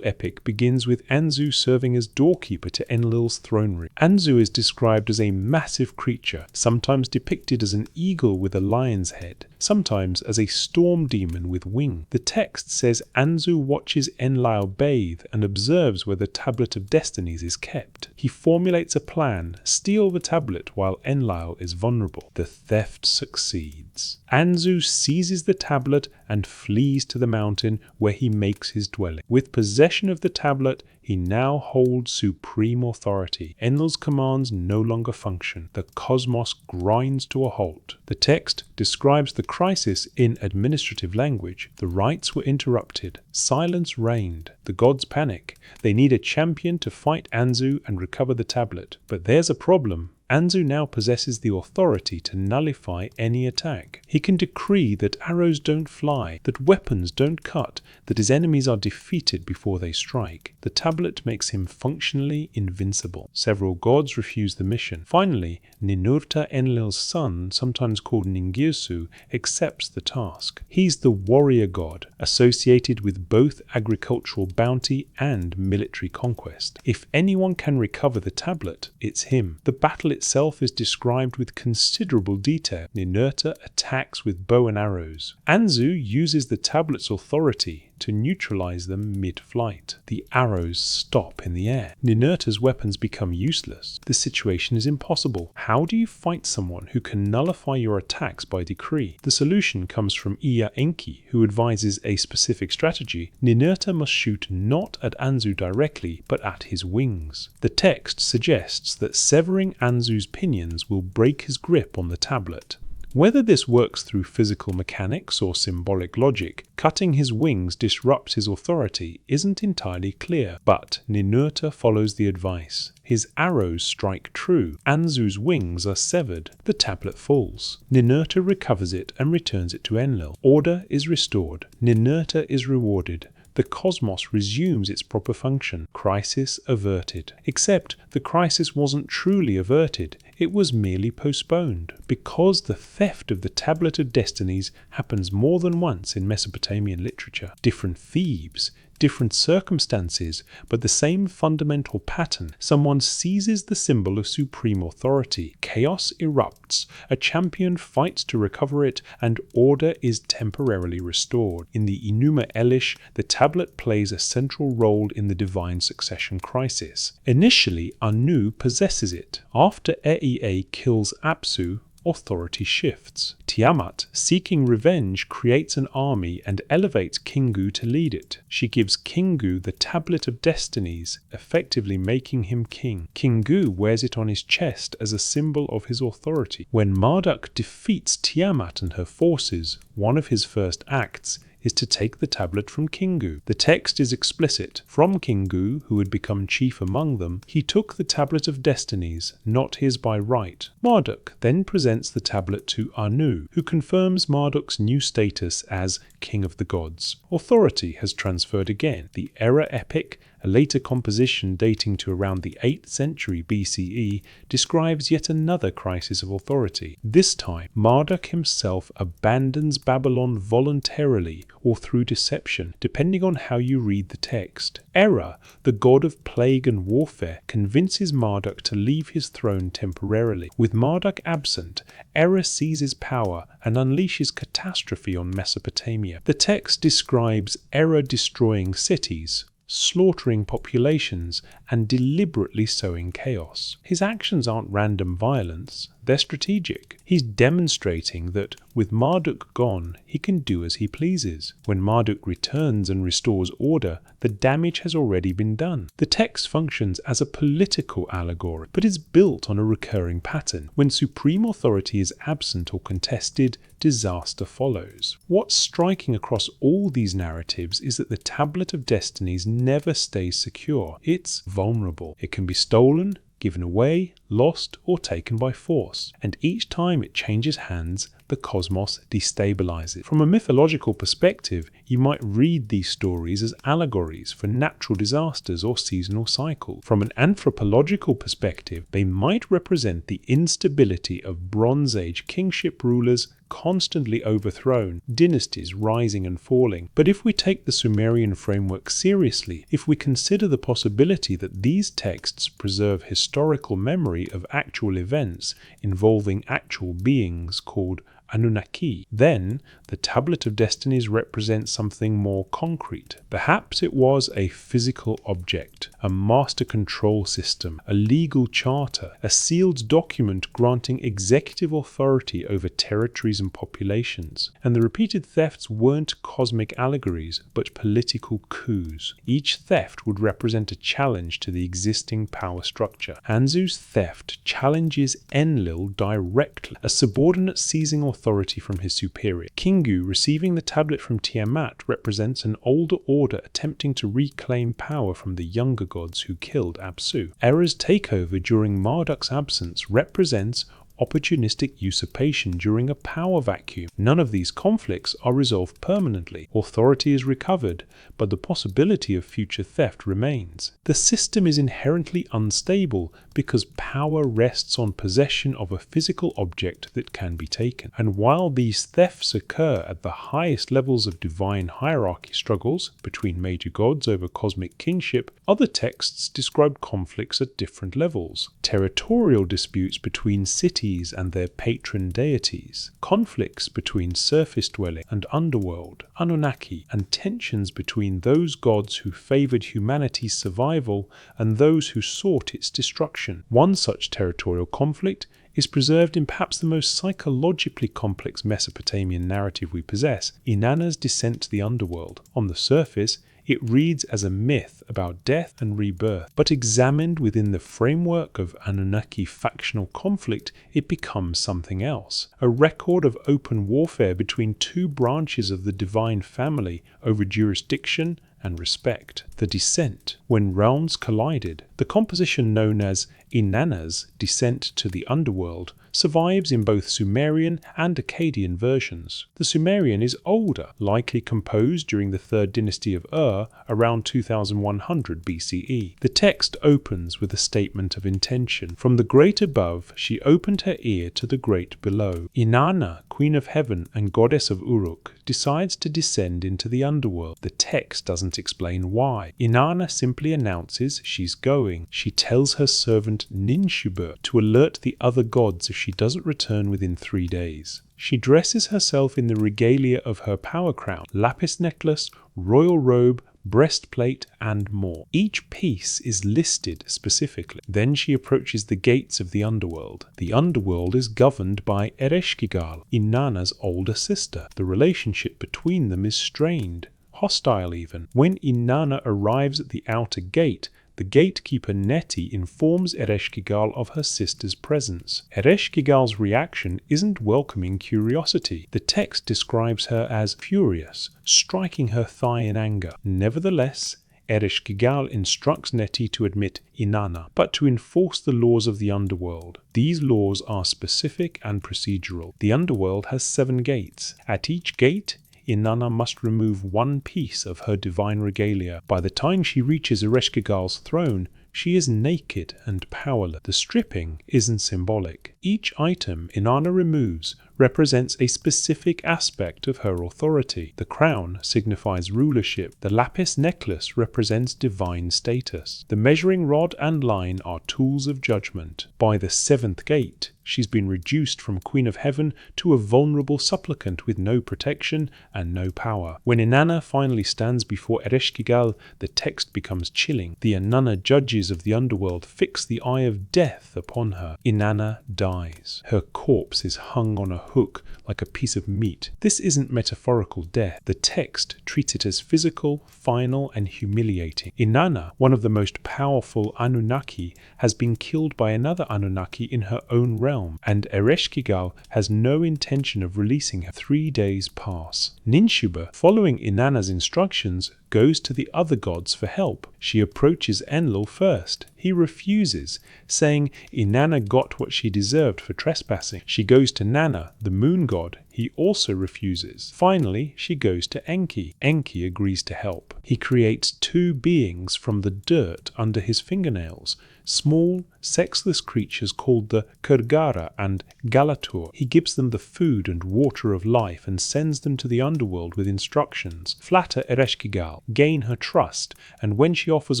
epic begins with Anzu serving as doorkeeper to Enlil's throne room. Anzu is described as a massive creature, sometimes depicted as an eagle with a lion's head, sometimes as a storm demon with wings. The text says Anzu watches Enlil bathe and observes where the Tablet of Destinies is kept. He formulates a plan: steal the tablet while Enlil is vulnerable. The theft succeeds. Anzu seizes the tablet and flees to the mountain where he makes his dwelling. With possession of the tablet, he now holds supreme authority. Enlil's commands no longer function. The cosmos grinds to a halt. The text describes the crisis in administrative language. The rites were interrupted. Silence reigned. The gods panic. They need a champion to fight Anzu and recover the tablet. But there's a problem. Anzu now possesses the authority to nullify any attack. He can decree that arrows don't fly, that weapons don't cut, that his enemies are defeated before they strike. The tablet makes him functionally invincible. Several gods refuse the mission. Finally, Ninurta, Enlil's son, sometimes called Ningirsu, accepts the task. He's the warrior god, associated with both agricultural bounty and military conquest. If anyone can recover the tablet, it's him. The battle itself is described with considerable detail. Ninurta attacks with bow and arrows. Anzu uses the tablet's authority to neutralize them mid-flight. The arrows stop in the air. Ninurta's weapons become useless. The situation is impossible. How do you fight someone who can nullify your attacks by decree? The solution comes from Enki, who advises a specific strategy. Ninurta must shoot not at Anzu directly, but at his wings. The text suggests that severing Anzu's pinions will break his grip on the tablet. Whether this works through physical mechanics or symbolic logic, cutting his wings disrupts his authority isn't entirely clear, but Ninurta follows the advice. His arrows strike true. Anzu's wings are severed. The tablet falls. Ninurta recovers it and returns it to Enlil. Order is restored. Ninurta is rewarded. The cosmos resumes its proper function. Crisis averted. Except the crisis wasn't truly averted. It was merely postponed. Because the theft of the Tablet of Destinies happens more than once in Mesopotamian literature. Different thieves, different circumstances, but the same fundamental pattern. Someone seizes the symbol of supreme authority. Chaos erupts. A champion fights to recover it, and order is temporarily restored. In the Enuma Elish, the tablet plays a central role in the divine succession crisis. Initially, Anu possesses it. After Ea kills Apsu, authority shifts. Tiamat, seeking revenge, creates an army and elevates Kingu to lead it. She gives Kingu the Tablet of Destinies, effectively making him king. Kingu wears it on his chest as a symbol of his authority. When Marduk defeats Tiamat and her forces, one of his first acts is to take the tablet from Kingu. The text is explicit. From Kingu, who had become chief among them, he took the Tablet of Destinies, not his by right. Marduk then presents the tablet to Anu, who confirms Marduk's new status as King of the Gods. Authority has transferred again. The Era epic, a later composition dating to around the 8th century BCE, describes yet another crisis of authority. This time, Marduk himself abandons Babylon voluntarily or through deception, depending on how you read the text. Era, the god of plague and warfare, convinces Marduk to leave his throne temporarily. With Marduk absent, Era seizes power and unleashes catastrophe on Mesopotamia. The text describes Era destroying cities, slaughtering populations, and deliberately sowing chaos. His actions aren't random violence, they're strategic. He's demonstrating that with Marduk gone, he can do as he pleases. When Marduk returns and restores order, the damage has already been done. The text functions as a political allegory, but is built on a recurring pattern. When supreme authority is absent or contested, disaster follows. What's striking across all these narratives is that the Tablet of Destinies never stays secure. It's vulnerable. It can be stolen, given away, lost, or taken by force. And each time it changes hands, the cosmos destabilizes. From a mythological perspective, you might read these stories as allegories for natural disasters or seasonal cycles. From an anthropological perspective, they might represent the instability of Bronze Age kingship rulers constantly overthrown, dynasties rising and falling. But if we take the Sumerian framework seriously, if we consider the possibility that these texts preserve historical memory of actual events involving actual beings called Anunnaki, then the Tablet of Destinies represents something more concrete. Perhaps it was a physical object, a master control system, a legal charter, a sealed document granting executive authority over territories and populations. And the repeated thefts weren't cosmic allegories, but political coups. Each theft would represent a challenge to the existing power structure. Anzu's theft challenges Enlil directly, a subordinate seizing authority from his superior. Kingu receiving the tablet from Tiamat represents an older order attempting to reclaim power from the younger gods who killed Apsu. Era's takeover during Marduk's absence represents opportunistic usurpation during a power vacuum. None of these conflicts are resolved permanently. Authority is recovered, but the possibility of future theft remains. The system is inherently unstable because power rests on possession of a physical object that can be taken. And while these thefts occur at the highest levels of divine hierarchy struggles between major gods over cosmic kingship, other texts describe conflicts at different levels. Territorial disputes between cities and their patron deities, conflicts between surface-dwelling and underworld, Anunnaki, and tensions between those gods who favored humanity's survival and those who sought its destruction. One such territorial conflict is preserved in perhaps the most psychologically complex Mesopotamian narrative we possess, Inanna's descent to the underworld. On the surface, it reads as a myth about death and rebirth, but examined within the framework of Anunnaki factional conflict, it becomes something else. A record of open warfare between two branches of the divine family over jurisdiction and respect. The descent. When realms collided, the composition known as Inanna's Descent to the Underworld survives in both Sumerian and Akkadian versions. The Sumerian is older, likely composed during the 3rd dynasty of Ur around 2100 BCE. The text opens with a statement of intention. From the great above, she opened her ear to the great below. Inanna, queen of heaven and goddess of Uruk, decides to descend into the underworld. The text doesn't explain why. Inanna simply announces she's going. She tells her servant Ninshubur to alert the other gods if she doesn't return within 3 days. She dresses herself in the regalia of her power crown, lapis necklace, royal robe, breastplate, and more. Each piece is listed specifically. Then she approaches the gates of the underworld. The underworld is governed by Ereshkigal, Inanna's older sister. The relationship between them is strained, hostile even. When Inanna arrives at the outer gate, the gatekeeper Neti informs Ereshkigal of her sister's presence. Ereshkigal's reaction isn't welcoming curiosity. The text describes her as furious, striking her thigh in anger. Nevertheless, Ereshkigal instructs Neti to admit Inanna, but to enforce the laws of the underworld. These laws are specific and procedural. The underworld has 7 gates. At each gate, Inanna must remove one piece of her divine regalia. By the time she reaches Ereshkigal's throne, she is naked and powerless. The stripping isn't symbolic. Each item Inanna removes represents a specific aspect of her authority. The crown signifies rulership. The lapis necklace represents divine status. The measuring rod and line are tools of judgment. By the 7th gate, she's been reduced from Queen of Heaven to a vulnerable supplicant with no protection and no power. When Inanna finally stands before Ereshkigal, the text becomes chilling. The Inanna judges of the underworld fix the eye of death upon her. Inanna dies. Her corpse is hung on a hook like a piece of meat. This isn't metaphorical death. The text treats it as physical, final, and humiliating. Inanna, one of the most powerful Anunnaki, has been killed by another Anunnaki in her own realm, and Ereshkigal has no intention of releasing her. 3 days pass. Ninshubur, following Inanna's instructions, goes to the other gods for help. She approaches Enlil first. He refuses, saying Inanna got what she deserved for trespassing. She goes to Nanna, the moon god. He also refuses. Finally, she goes to Enki. Enki agrees to help. He creates two beings from the dirt under his fingernails, small, sexless creatures called the Kurgara and Galatur. He gives them the food and water of life and sends them to the underworld with instructions. Flatter Ereshkigal, gain her trust, and when she offers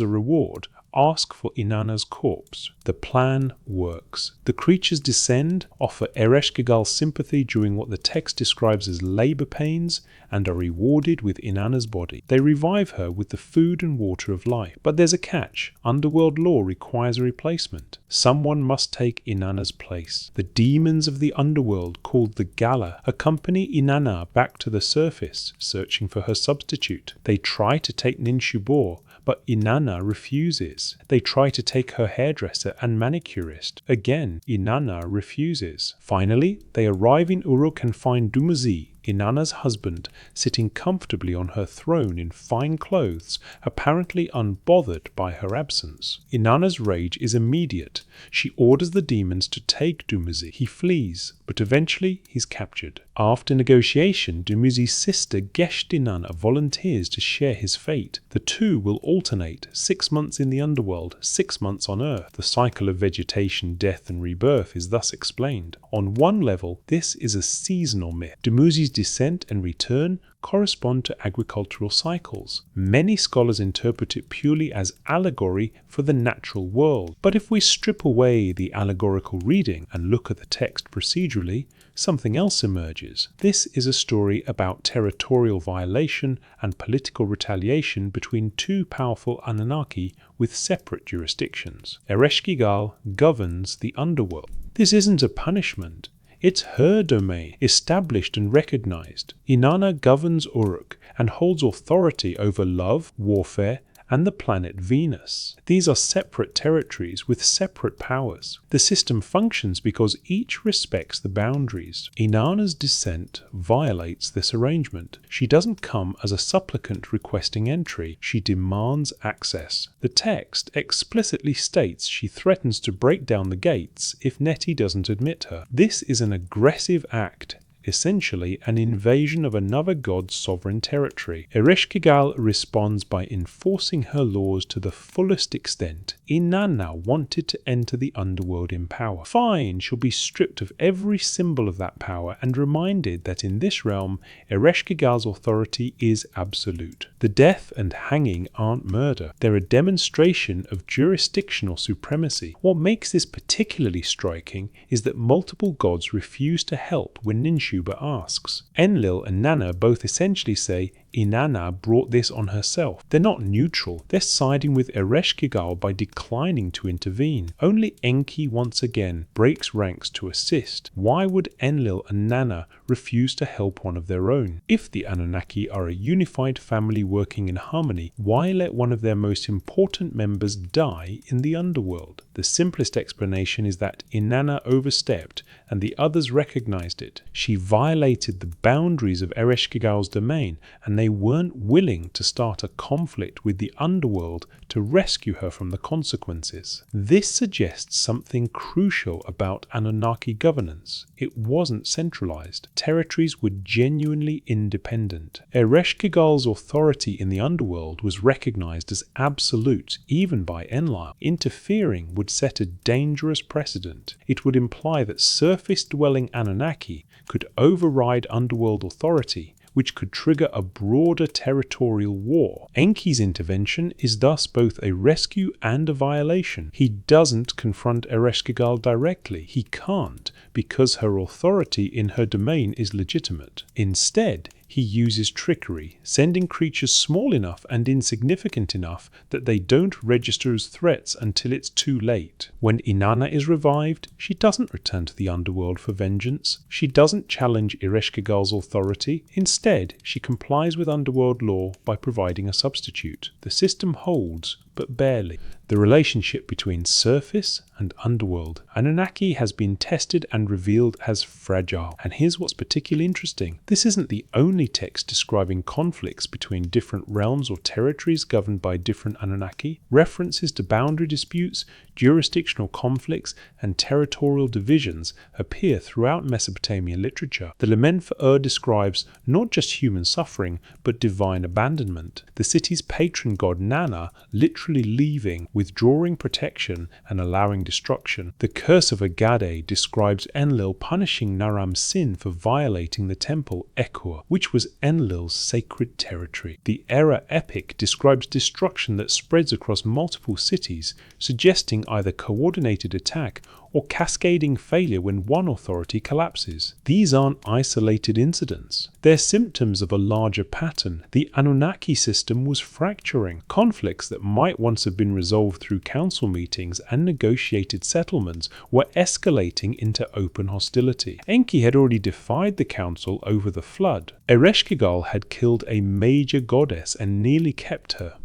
a reward, ask for Inanna's corpse. The plan works. The creatures descend, offer Ereshkigal sympathy during what the text describes as labor pains, and are rewarded with Inanna's body. They revive her with the food and water of life. But there's a catch. Underworld law requires a replacement. Someone must take Inanna's place. The demons of the underworld, called the Gala, accompany Inanna back to the surface, searching for her substitute. They try to take Ninshubor, but Inanna refuses. They try to take her hairdresser and manicurist. Again, Inanna refuses. Finally, they arrive in Uruk and find Dumuzi, Inanna's husband, sitting comfortably on her throne in fine clothes, apparently unbothered by her absence. Inanna's rage is immediate. She orders the demons to take Dumuzi. He flees, but eventually he's captured. After negotiation, Dumuzi's sister Gesht Inanna volunteers to share his fate. The two will alternate, 6 months in the underworld, 6 months on Earth. The cycle of vegetation, death and rebirth is thus explained. On one level, this is a seasonal myth. Dumuzi's descent and return correspond to agricultural cycles. Many scholars interpret it purely as allegory for the natural world. But if we strip away the allegorical reading and look at the text procedurally, something else emerges. This is a story about territorial violation and political retaliation between two powerful Anunnaki with separate jurisdictions. Ereshkigal governs the underworld. This isn't a punishment. It's her domain, established and recognized. Inanna governs Uruk and holds authority over love, warfare, and the planet Venus. These are separate territories with separate powers. The system functions because each respects the boundaries. Inanna's descent violates this arrangement. She doesn't come as a supplicant requesting entry. She demands access. The text explicitly states she threatens to break down the gates if Neti doesn't admit her. This is an aggressive act, essentially an invasion of another god's sovereign territory. Ereshkigal responds by enforcing her laws to the fullest extent. Inanna wanted to enter the underworld in power. Fine, she'll be stripped of every symbol of that power and reminded that in this realm, Ereshkigal's authority is absolute. The death and hanging aren't murder. They're a demonstration of jurisdictional supremacy. What makes this particularly striking is that multiple gods refuse to help when Ninshuba asks. Enlil and Nanna both essentially say Inanna brought this on herself. They're not neutral. They're siding with Ereshkigal by declining to intervene. Only Enki once again breaks ranks to assist. Why would Enlil and Nanna refuse to help one of their own? If the Anunnaki are a unified family working in harmony, why let one of their most important members die in the underworld? The simplest explanation is that Inanna overstepped and the others recognized it. She violated the boundaries of Ereshkigal's domain, and they weren't willing to start a conflict with the underworld to rescue her from the consequences. This suggests something crucial about Anunnaki governance. It wasn't centralized. Territories were genuinely independent. Ereshkigal's authority in the underworld was recognized as absolute, even by Enlil. Interfering would set a dangerous precedent. It would imply that surface-dwelling Anunnaki could override underworld authority, which could trigger a broader territorial war. Enki's intervention is thus both a rescue and a violation. He doesn't confront Ereshkigal directly. He can't, because her authority in her domain is legitimate. Instead, he uses trickery, sending creatures small enough and insignificant enough that they don't register as threats until it's too late. When Inanna is revived, she doesn't return to the underworld for vengeance. She doesn't challenge Ereshkigal's authority. Instead, she complies with underworld law by providing a substitute. The system holds, but barely. The relationship between surface and underworld. Anunnaki has been tested and revealed as fragile. And here's what's particularly interesting. This isn't the only text describing conflicts between different realms or territories governed by different Anunnaki. References to boundary disputes, jurisdictional conflicts, and territorial divisions appear throughout Mesopotamian literature. The lament for Ur describes not just human suffering, but divine abandonment. The city's patron god Nana literally leaving, withdrawing protection and allowing destruction. The curse of Agade describes Enlil punishing Naram's sin for violating the temple Ekur, which was Enlil's sacred territory. The Era epic describes destruction that spreads across multiple cities, suggesting either coordinated attack or cascading failure when one authority collapses. These aren't isolated incidents. They're symptoms of a larger pattern. The Anunnaki system was fracturing. Conflicts that might once have been resolved through council meetings and negotiated settlements were escalating into open hostility. Enki had already defied the council over the flood. Ereshkigal had killed a major goddess and nearly kept her.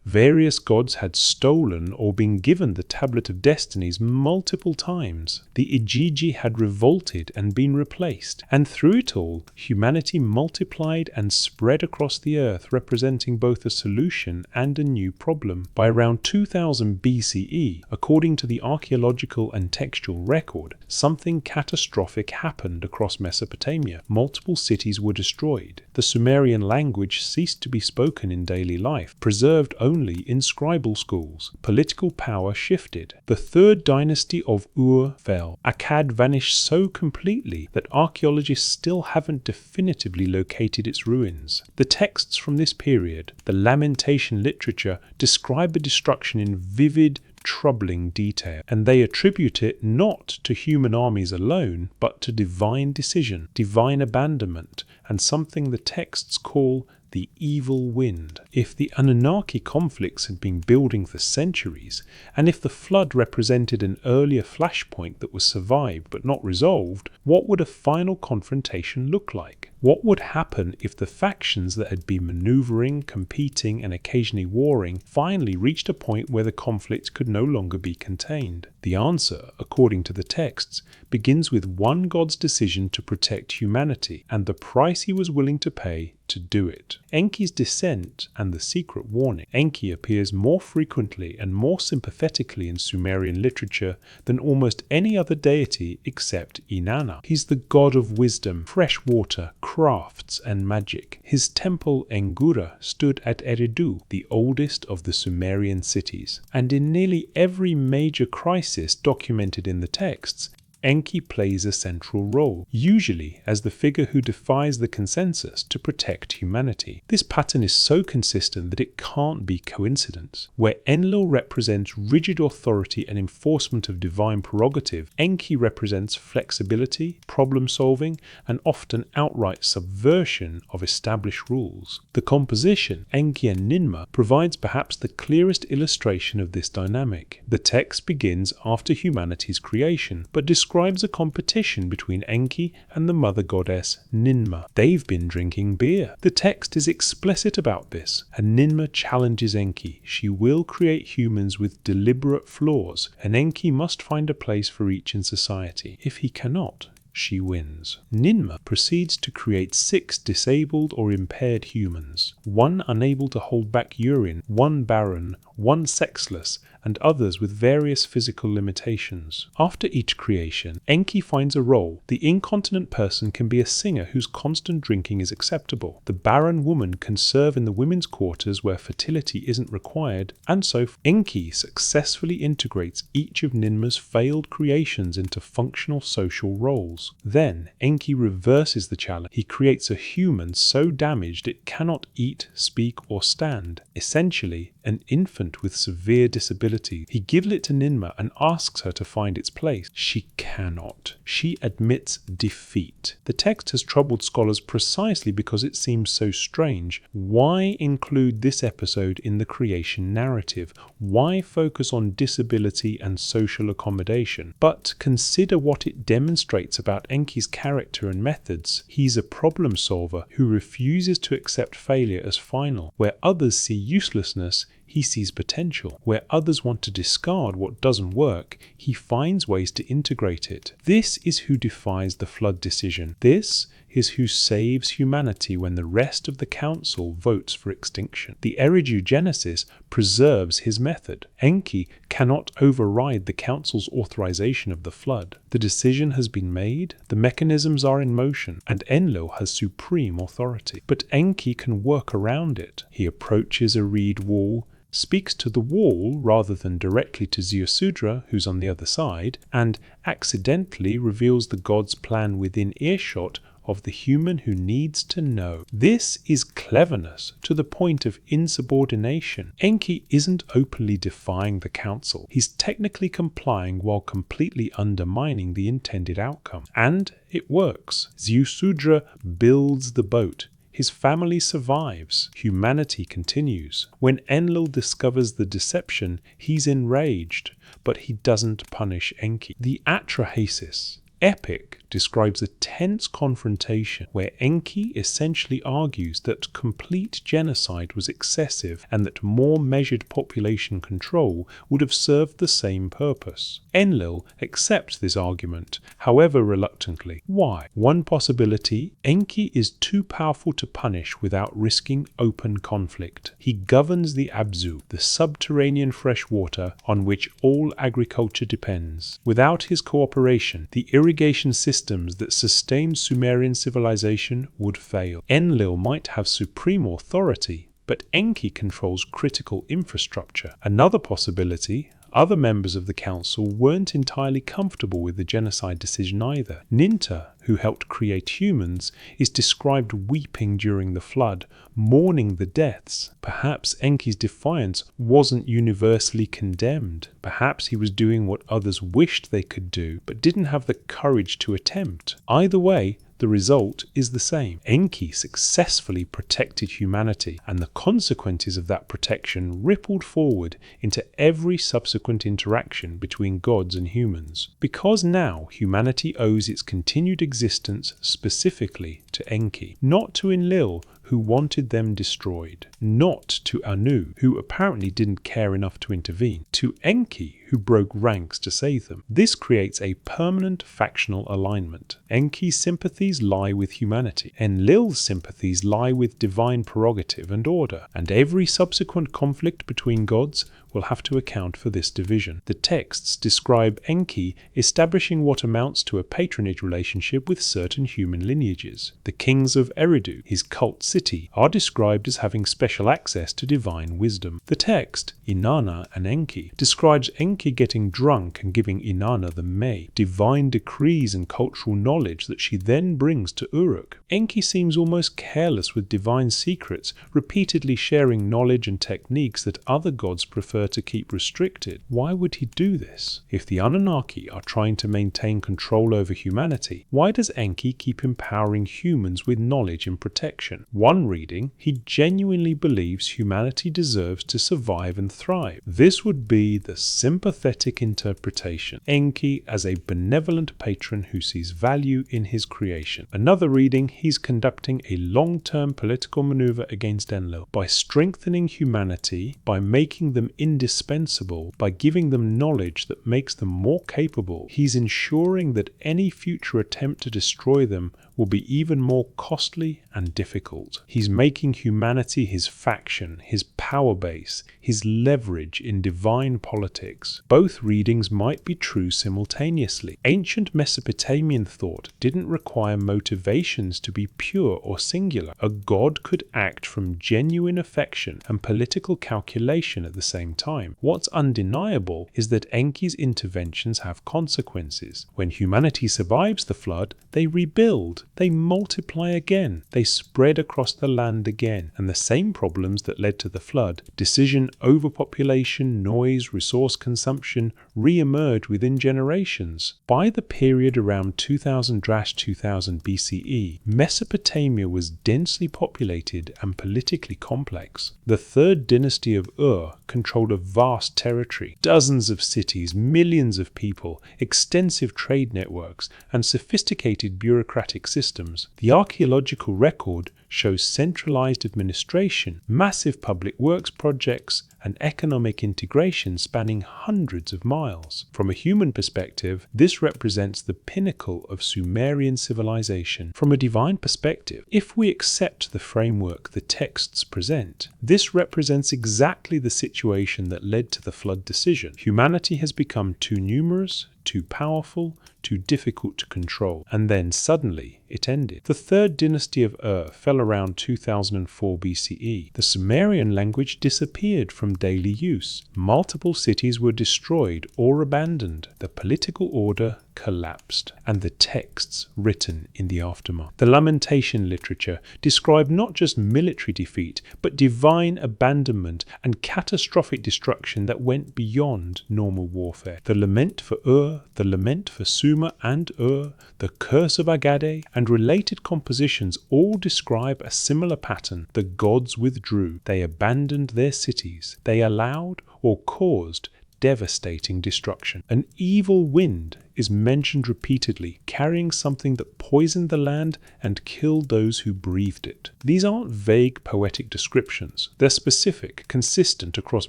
Various gods had stolen or been given the Tablet of Destinies multiple times. The Igigi had revolted and been replaced, and through it all, humanity multiplied and spread across the earth, representing both a solution and a new problem. By around 2000 BCE, according to the archaeological and textual record, something catastrophic happened across Mesopotamia. Multiple cities were destroyed. The Sumerian language ceased to be spoken in daily life, preserved only in scribal schools. Political power shifted. The third dynasty of Ur fell. Akkad vanished so completely that archaeologists still haven't definitively located its ruins. The texts from this period, the lamentation literature, describe the destruction in vivid, troubling detail, and they attribute it not to human armies alone, but to divine decision, divine abandonment, and something the texts call the evil wind. If the Anunnaki conflicts had been building for centuries, and if the flood represented an earlier flashpoint that was survived but not resolved, what would a final confrontation look like? What would happen if the factions that had been maneuvering, competing, and occasionally warring finally reached a point where the conflict could no longer be contained? The answer, according to the texts, begins with one god's decision to protect humanity and the price he was willing to pay to do it. Enki's descent and the secret warning. Enki appears more frequently and more sympathetically in Sumerian literature than almost any other deity except Inanna. He's the god of wisdom, fresh water, crafts, and magic. His temple Engura stood at Eridu, the oldest of the Sumerian cities. And in nearly every major crisis documented in the texts, Enki plays a central role, usually as the figure who defies the consensus to protect humanity. This pattern is so consistent that it can't be coincidence. Where Enlil represents rigid authority and enforcement of divine prerogative, Enki represents flexibility, problem solving, and often outright subversion of established rules. The composition, Enki and Ninmah, provides perhaps the clearest illustration of this dynamic. The text begins after humanity's creation, but describes a competition between Enki and the mother goddess Ninmah. They've been drinking beer. The text is explicit about this, and Ninmah challenges Enki. She will create humans with deliberate flaws, and Enki must find a place for each in society. If he cannot, she wins. Ninmah proceeds to create 6 disabled or impaired humans, 1 unable to hold back urine, 1 barren, 1 sexless, and others with various physical limitations. After each creation, Enki finds a role. The incontinent person can be a singer whose constant drinking is acceptable. The barren woman can serve in the women's quarters where fertility isn't required, and so Enki successfully integrates each of Ninmah's failed creations into functional social roles. Then, Enki reverses the challenge. He creates a human so damaged it cannot eat, speak, or stand. Essentially, an infant with severe disability. He gives it to Ninmah and asks her to find its place. She cannot. She admits defeat. The text has troubled scholars precisely because it seems so strange. Why include this episode in the creation narrative? Why focus on disability and social accommodation? But consider what it demonstrates about Enki's character and methods. He's a problem solver who refuses to accept failure as final. Where others see uselessness, he sees potential. Where others want to discard what doesn't work, he finds ways to integrate it. This is who defies the flood decision. This is who saves humanity when the rest of the council votes for extinction. The Erigeugenesis preserves his method. Enki cannot override the council's authorization of the flood. The decision has been made, the mechanisms are in motion, and Enlil has supreme authority. But Enki can work around it. He approaches a reed wall, speaks to the wall rather than directly to Ziusudra, who's on the other side, and accidentally reveals the god's plan within earshot of the human who needs to know. This is cleverness to the point of insubordination. Enki isn't openly defying the council. He's technically complying while completely undermining the intended outcome. And it works. Ziusudra builds the boat. His family survives. Humanity continues. When Enlil discovers the deception, he's enraged, but he doesn't punish Enki. The Atrahasis epic describes a tense confrontation where Enki essentially argues that complete genocide was excessive and that more measured population control would have served the same purpose. Enlil accepts this argument, however reluctantly. Why? One possibility: Enki is too powerful to punish without risking open conflict. He governs the Abzu, the subterranean fresh water on which all agriculture depends. Without his cooperation, the irrigation systems that sustained Sumerian civilization would fail. Enlil might have supreme authority, but Enki controls critical infrastructure. Another possibility: other members of the council weren't entirely comfortable with the genocide decision either. Ninta, who helped create humans, is described weeping during the flood, mourning the deaths. Perhaps Enki's defiance wasn't universally condemned. Perhaps he was doing what others wished they could do, but didn't have the courage to attempt. Either way, the result is the same. Enki successfully protected humanity, and the consequences of that protection rippled forward into every subsequent interaction between gods and humans. Because now humanity owes its continued existence specifically to Enki, not to Enlil, who wanted them destroyed, not to Anu, who apparently didn't care enough to intervene, to Enki, who broke ranks to save them. This creates a permanent factional alignment. Enki's sympathies lie with humanity. Enlil's sympathies lie with divine prerogative and order, and every subsequent conflict between gods will have to account for this division. The texts describe Enki establishing what amounts to a patronage relationship with certain human lineages. The kings of Eridu, his cult city, are described as having special access to divine wisdom. The text, Inanna and Enki, describes Enki getting drunk and giving Inanna the May, divine decrees and cultural knowledge that she then brings to Uruk. Enki seems almost careless with divine secrets, repeatedly sharing knowledge and techniques that other gods prefer to keep restricted. Why would he do this? If the Anunnaki are trying to maintain control over humanity, why does Enki keep empowering humans with knowledge and protection? One reading, he genuinely believes humanity deserves to survive and thrive. This would be the sympathetic interpretation. Enki as a benevolent patron who sees value in his creation. Another reading, he's conducting a long-term political maneuver against Enlil by strengthening humanity, by making them indispensable, by giving them knowledge that makes them more capable. He's ensuring that any future attempt to destroy them will be even more costly and difficult. He's making humanity his faction, his power base, his leverage in divine politics. Both readings might be true simultaneously. Ancient Mesopotamian thought didn't require motivations to be pure or singular. A god could act from genuine affection and political calculation at the same time. What's undeniable is that Enki's interventions have consequences. When humanity survives the flood, they rebuild. They multiply again. They spread across the land again. And the same problems that led to the flood, decision, overpopulation, noise, resource consumption, re-emerge within generations. By the period around 2000-2000 BCE, Mesopotamia was densely populated and politically complex. The third dynasty of Ur controlled a vast territory, dozens of cities, millions of people, extensive trade networks, and sophisticated bureaucratic systems. The archaeological record shows centralized administration, massive public works projects, and economic integration spanning hundreds of miles. From a human perspective, this represents the pinnacle of Sumerian civilization. From a divine perspective, if we accept the framework the texts present, this represents exactly the situation that led to the flood decision. Humanity has become too numerous, too powerful, too difficult to control, and then suddenly it ended. The third dynasty of Ur fell around 2004 BCE. The Sumerian language disappeared from daily use. Multiple cities were destroyed or abandoned. The political order collapsed, and the texts written in the aftermath. The lamentation literature described not just military defeat, but divine abandonment and catastrophic destruction that went beyond normal warfare. The lament for Ur, the lament for Sumer and Ur, the curse of Agade, and related compositions all describe a similar pattern. The gods withdrew. They abandoned their cities. They allowed or caused devastating destruction. An evil wind is mentioned repeatedly, carrying something that poisoned the land and killed those who breathed it. These aren't vague poetic descriptions. They're specific, consistent across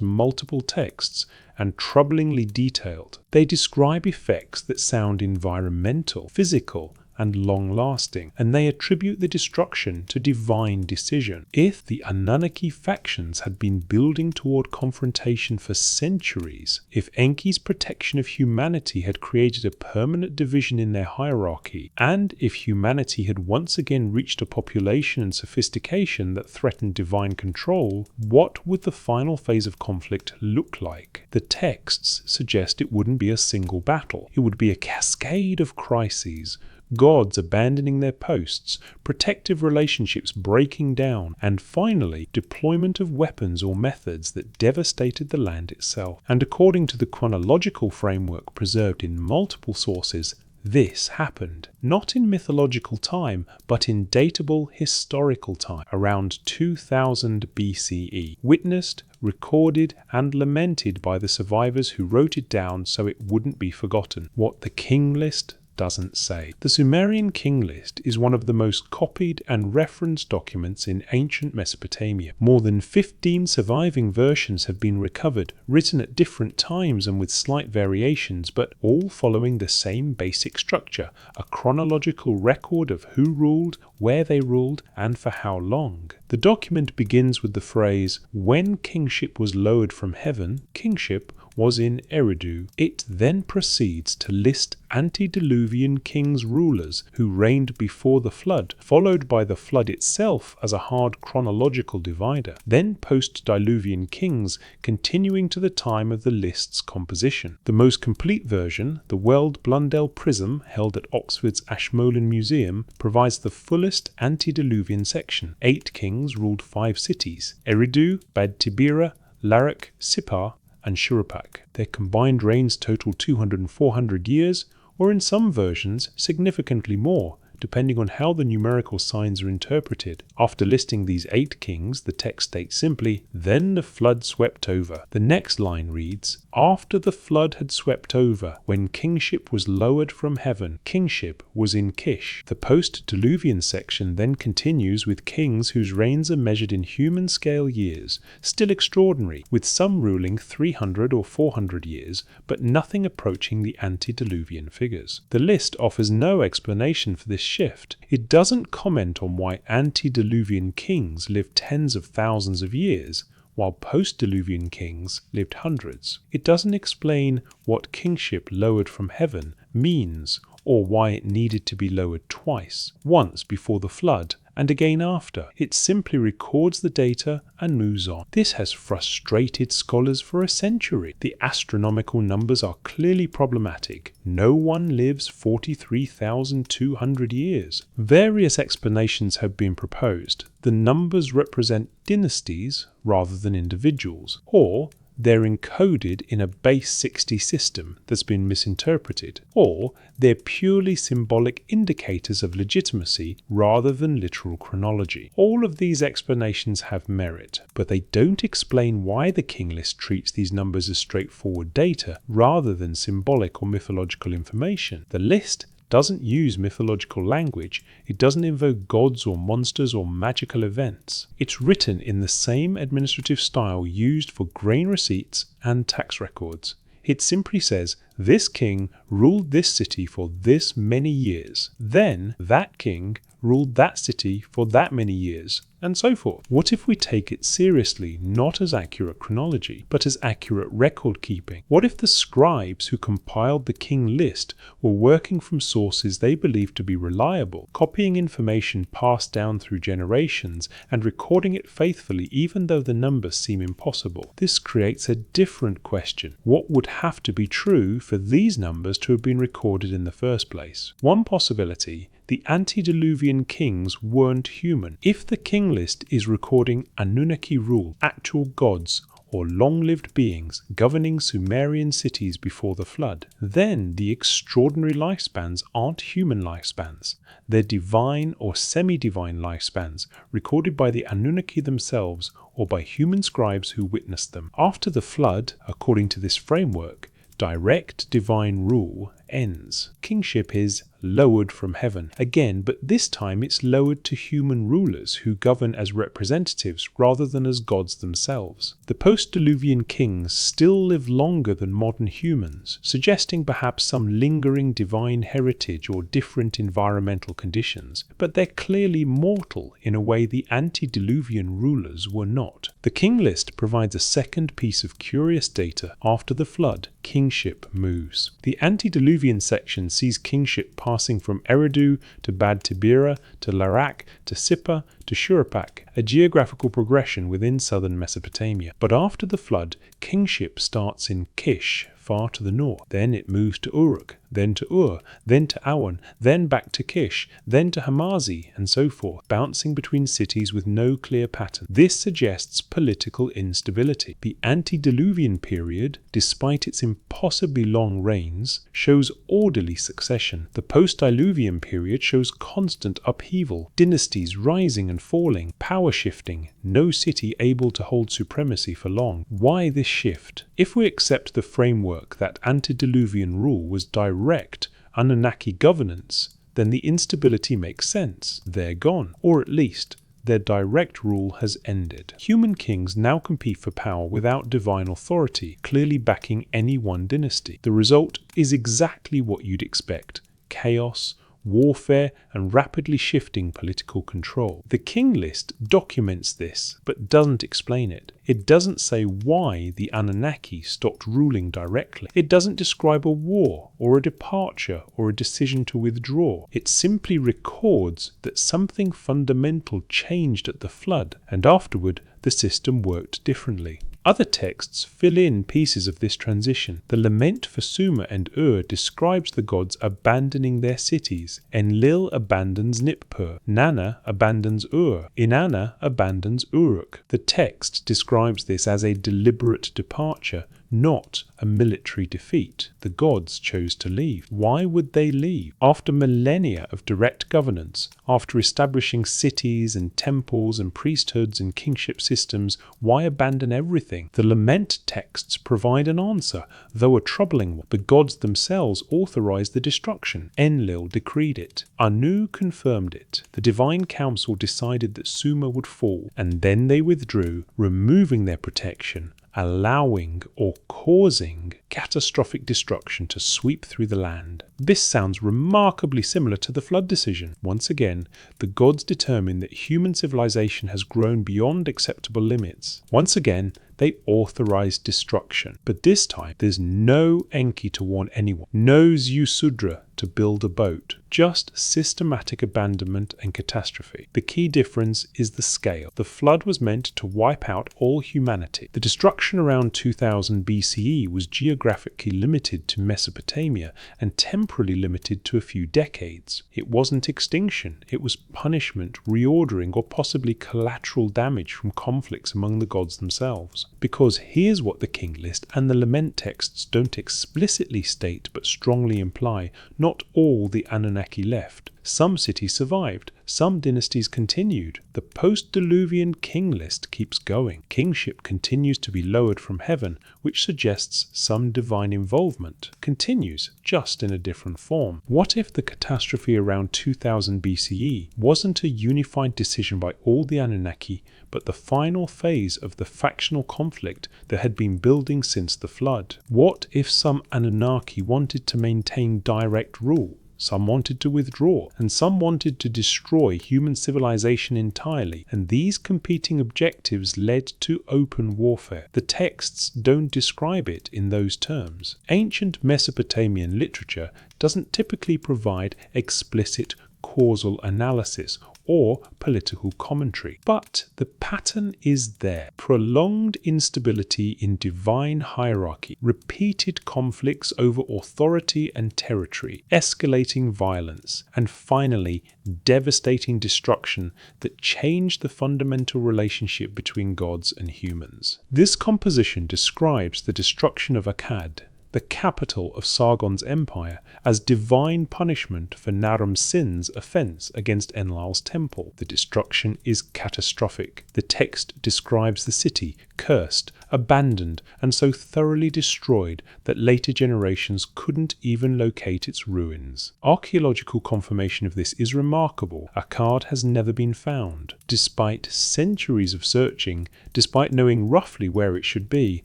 multiple texts, and troublingly detailed. They describe effects that sound environmental, physical, and long-lasting, and they attribute the destruction to divine decision. If the Anunnaki factions had been building toward confrontation for centuries, if Enki's protection of humanity had created a permanent division in their hierarchy, and if humanity had once again reached a population and sophistication that threatened divine control, what would the final phase of conflict look like? The texts suggest it wouldn't be a single battle. It would be a cascade of crises, gods abandoning their posts, protective relationships breaking down, and finally, deployment of weapons or methods that devastated the land itself. And according to the chronological framework preserved in multiple sources, this happened, not in mythological time, but in datable historical time, around 2000 BCE, witnessed, recorded, and lamented by the survivors who wrote it down so it wouldn't be forgotten. What the king list doesn't say. The Sumerian king list is one of the most copied and referenced documents in ancient Mesopotamia. More than 15 surviving versions have been recovered, written at different times and with slight variations, but all following the same basic structure, a chronological record of who ruled, where they ruled, and for how long. The document begins with the phrase, "When kingship was lowered from heaven, kingship was in Eridu." It then proceeds to list antediluvian kings rulers who reigned before the flood, followed by the flood itself as a hard chronological divider, then post-diluvian kings continuing to the time of the list's composition. The most complete version, the World Blundell Prism held at Oxford's Ashmolean Museum, provides the fullest antediluvian section. 8 kings ruled 5 cities: Eridu, Bad Tibira, Larak, Sippar, and Shuruppak. Their combined reigns total 200 and 400 years, or in some versions significantly more, depending on how the numerical signs are interpreted. After listing these 8 kings, the text states simply, "Then the flood swept over." The next line reads, "After the flood had swept over, when kingship was lowered from heaven, kingship was in Kish." The post-diluvian section then continues with kings whose reigns are measured in human scale years, still extraordinary, with some ruling 300 or 400 years, but nothing approaching the antediluvian figures. The list offers no explanation for this shift. It doesn't comment on why antediluvian kings lived tens of thousands of years, while post-diluvian kings lived hundreds. It doesn't explain what kingship lowered from heaven means, or why it needed to be lowered twice, once before the flood and again after. It simply records the data and moves on. This has frustrated scholars for a century. The astronomical numbers are clearly problematic. No one lives 43,200 years. Various explanations have been proposed. The numbers represent dynasties rather than individuals, or they're encoded in a base 60 system that's been misinterpreted, or they're purely symbolic indicators of legitimacy rather than literal chronology. All of these explanations have merit, but they don't explain why the king list treats these numbers as straightforward data rather than symbolic or mythological information. The list doesn't use mythological language, it doesn't invoke gods or monsters or magical events. It's written in the same administrative style used for grain receipts and tax records. It simply says, this king ruled this city for this many years. Then that king ruled that city for that many years, and so forth. What if we take it seriously, not as accurate chronology, but as accurate record keeping? What if the scribes who compiled the king list were working from sources they believed to be reliable, copying information passed down through generations and recording it faithfully even though the numbers seem impossible? This creates a different question. What would have to be true for these numbers to have been recorded in the first place? One possibility: the antediluvian kings weren't human. If the king list is recording Anunnaki rule, actual gods or long-lived beings governing Sumerian cities before the flood, then the extraordinary lifespans aren't human lifespans. They're divine or semi-divine lifespans recorded by the Anunnaki themselves or by human scribes who witnessed them. After the flood, according to this framework, direct divine rule ends. Kingship is lowered from heaven again, but this time it's lowered to human rulers who govern as representatives rather than as gods themselves. The post-Diluvian kings still live longer than modern humans, suggesting perhaps some lingering divine heritage or different environmental conditions, but they're clearly mortal in a way the antediluvian rulers were not. The king list provides a second piece of curious data. After the flood, kingship moves. The antediluvian section sees kingship passing from Eridu to Bad Tibira to Larak to Sippar to Shuruppak, a geographical progression within southern Mesopotamia. But after the flood, kingship starts in Kish, far to the north. Then it moves to Uruk, then to Ur, then to Awan, then back to Kish, then to Hamazi, and so forth, bouncing between cities with no clear pattern. This suggests political instability. The antediluvian period, despite its impossibly long reigns, shows orderly succession. The post-diluvian period shows constant upheaval, dynasties rising and falling, power shifting, no city able to hold supremacy for long. Why this shift? If we accept the framework that antediluvian rule was direct Anunnaki governance, then the instability makes sense. They're gone, or at least their direct rule has ended. Human kings now compete for power without divine authority, clearly backing any one dynasty. The result is exactly what you'd expect: chaos, warfare, and rapidly shifting political control. The king list documents this, but doesn't explain it. It doesn't say why the Anunnaki stopped ruling directly. It doesn't describe a war, or a departure, or a decision to withdraw. It simply records that something fundamental changed at the flood, and afterward the system worked differently. Other texts fill in pieces of this transition. The lament for Sumer and Ur describes the gods abandoning their cities. Enlil abandons Nippur. Nanna abandons Ur. Inanna abandons Uruk. The text describes this as a deliberate departure, not a military defeat. The gods chose to leave. Why would they leave? After millennia of direct governance, after establishing cities and temples and priesthoods and kingship systems, why abandon everything? The lament texts provide an answer, though a troubling one. The gods themselves authorized the destruction. Enlil decreed it. Anu confirmed it. The divine council decided that Sumer would fall, and then they withdrew, removing their protection, allowing or causing catastrophic destruction to sweep through the land. This sounds remarkably similar to the flood decision. Once again, the gods determine that human civilization has grown beyond acceptable limits. Once again, they authorize destruction. But this time, there's no Enki to warn anyone, no Zeusudra to build a boat, just systematic abandonment and catastrophe. The key difference is the scale. The flood was meant to wipe out all humanity. The destruction around 2000 BCE was geographically limited to Mesopotamia and temporally limited to a few decades. It wasn't extinction, it was punishment, reordering, or possibly collateral damage from conflicts among the gods themselves. Because here's what the king list and the lament texts don't explicitly state but strongly imply: not all the Anunnaki left. Some cities survived, some dynasties continued. The post-Diluvian king list keeps going. Kingship continues to be lowered from heaven, which suggests some divine involvement. Continues, just in a different form. What if the catastrophe around 2000 BCE wasn't a unified decision by all the Anunnaki, but the final phase of the factional conflict that had been building since the flood? What if some Anunnaki wanted to maintain direct rule? Some wanted to withdraw, and some wanted to destroy human civilization entirely, and these competing objectives led to open warfare. The texts don't describe it in those terms. Ancient Mesopotamian literature doesn't typically provide explicit causal analysis or political commentary. But the pattern is there. Prolonged instability in divine hierarchy, repeated conflicts over authority and territory, escalating violence, and finally, devastating destruction that changed the fundamental relationship between gods and humans. This composition describes the destruction of Akkad, the capital of Sargon's empire, as divine punishment for Naram-Sin's offense against Enlil's temple. The destruction is catastrophic. The text describes the city cursed, abandoned, and so thoroughly destroyed that later generations couldn't even locate its ruins. Archaeological confirmation of this is remarkable. Akkad has never been found. Despite centuries of searching, despite knowing roughly where it should be,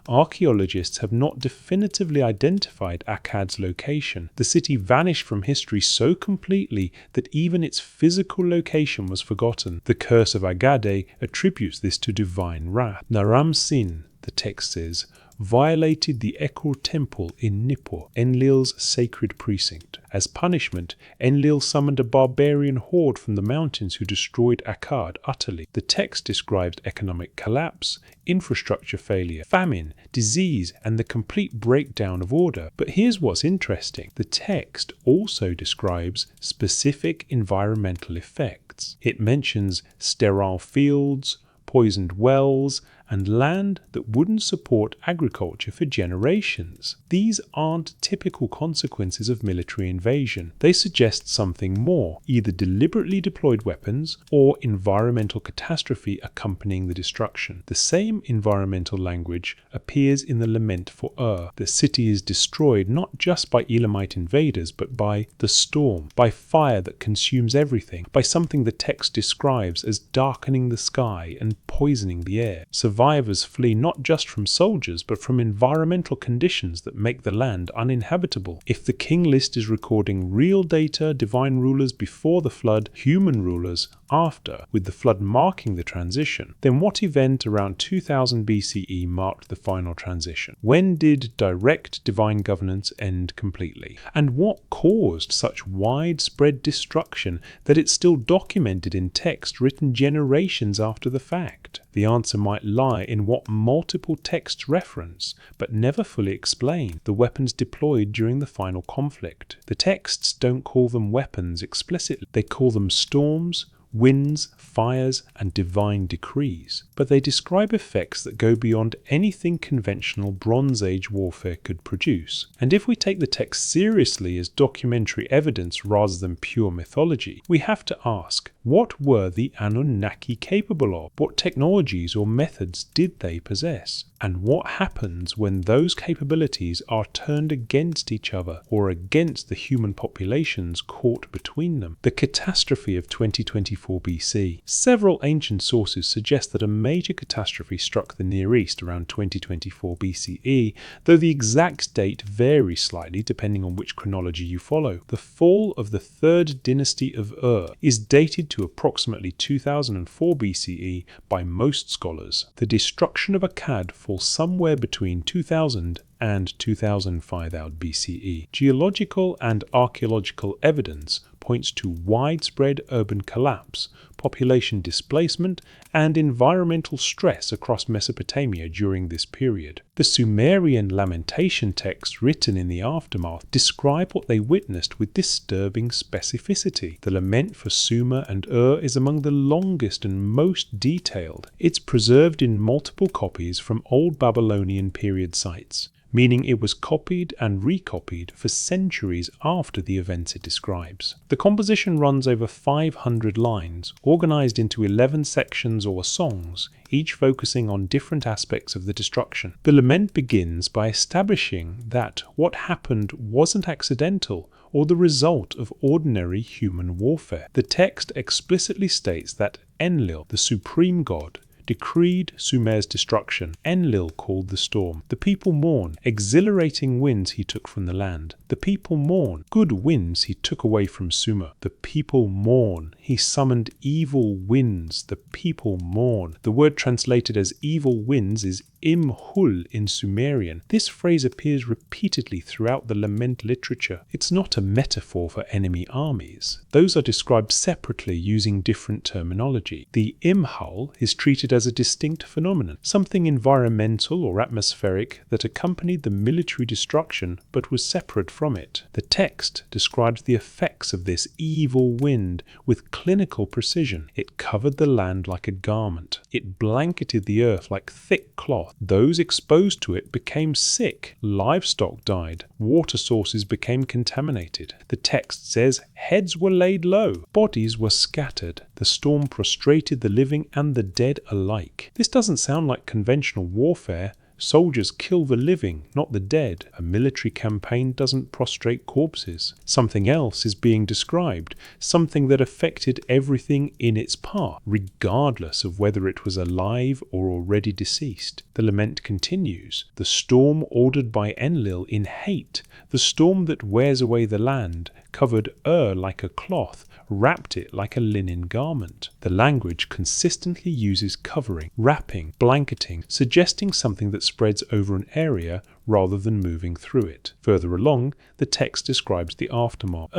archaeologists have not definitively identified Akkad's location. The city vanished from history so completely that even its physical location was forgotten. The curse of Agade attributes this to divine wrath. Naram-Sin, the text says, violated the Ekor temple in Nippur, Enlil's sacred precinct. As punishment, Enlil summoned a barbarian horde from the mountains who destroyed Akkad utterly. The text describes economic collapse, infrastructure failure, famine, disease, and the complete breakdown of order. But here's what's interesting. The text also describes specific environmental effects. It mentions sterile fields, poisoned wells, and land that wouldn't support agriculture for generations. These aren't typical consequences of military invasion. They suggest something more, either deliberately deployed weapons or environmental catastrophe accompanying the destruction. The same environmental language appears in the lament for Ur. The city is destroyed not just by Elamite invaders, but by the storm, by fire that consumes everything, by something the text describes as darkening the sky and poisoning the air. Survivors flee not just from soldiers, but from environmental conditions that make the land uninhabitable. If the king list is recording real data, divine rulers before the flood, human rulers after, with the flood marking the transition, then what event around 2000 BCE marked the final transition? When did direct divine governance end completely? And what caused such widespread destruction that it's still documented in text written generations after the fact? The answer might lie in what multiple texts reference, but never fully explain, the weapons deployed during the final conflict. The texts don't call them weapons explicitly. They call them storms, winds, fires, and divine decrees. But they describe effects that go beyond anything conventional Bronze Age warfare could produce. And if we take the text seriously as documentary evidence rather than pure mythology, we have to ask, what were the Anunnaki capable of? What technologies or methods did they possess? And what happens when those capabilities are turned against each other or against the human populations caught between them? The catastrophe of 2024 BC. Several ancient sources suggest that a major catastrophe struck the Near East around 2024 BCE, though the exact date varies slightly depending on which chronology you follow. The fall of the third dynasty of Ur is dated to approximately 2004 BCE by most scholars. The destruction of Akkad falls somewhere between 2000 and 2005 BCE. Geological and archaeological evidence points to widespread urban collapse, population displacement, and environmental stress across Mesopotamia during this period. The Sumerian lamentation texts written in the aftermath describe what they witnessed with disturbing specificity. The lament for Sumer and Ur is among the longest and most detailed. It's preserved in multiple copies from Old Babylonian period sites, meaning it was copied and recopied for centuries after the events it describes. The composition runs over 500 lines, organized into 11 sections or songs, each focusing on different aspects of the destruction. The lament begins by establishing that what happened wasn't accidental or the result of ordinary human warfare. The text explicitly states that Enlil, the supreme god, decreed Sumer's destruction. Enlil called the storm. The people mourn. Exhilarating winds he took from the land. The people mourn. Good winds he took away from Sumer. The people mourn. He summoned evil winds. The people mourn. The word translated as evil winds is imhul in Sumerian. This phrase appears repeatedly throughout the lament literature. It's not a metaphor for enemy armies. Those are described separately using different terminology. The imhul is treated as a distinct phenomenon, something environmental or atmospheric that accompanied the military destruction but was separate from it. The text describes the effects of this evil wind with clinical precision. It covered the land like a garment. It blanketed the earth like thick cloth. Those exposed to it became sick. Livestock died. Water sources became contaminated. The text says heads were laid low. Bodies were scattered. The storm prostrated the living and the dead alike. This doesn't sound like conventional warfare. Soldiers kill the living, not the dead. A military campaign doesn't prostrate corpses. Something else is being described, something that affected everything in its path, regardless of whether it was alive or already deceased. The lament continues. The storm ordered by Enlil in hate, the storm that wears away the land, covered like a cloth, wrapped it like a linen garment. The language consistently uses covering, wrapping, blanketing, suggesting something that spreads over an area rather than moving through it. Further along, the text describes the aftermath.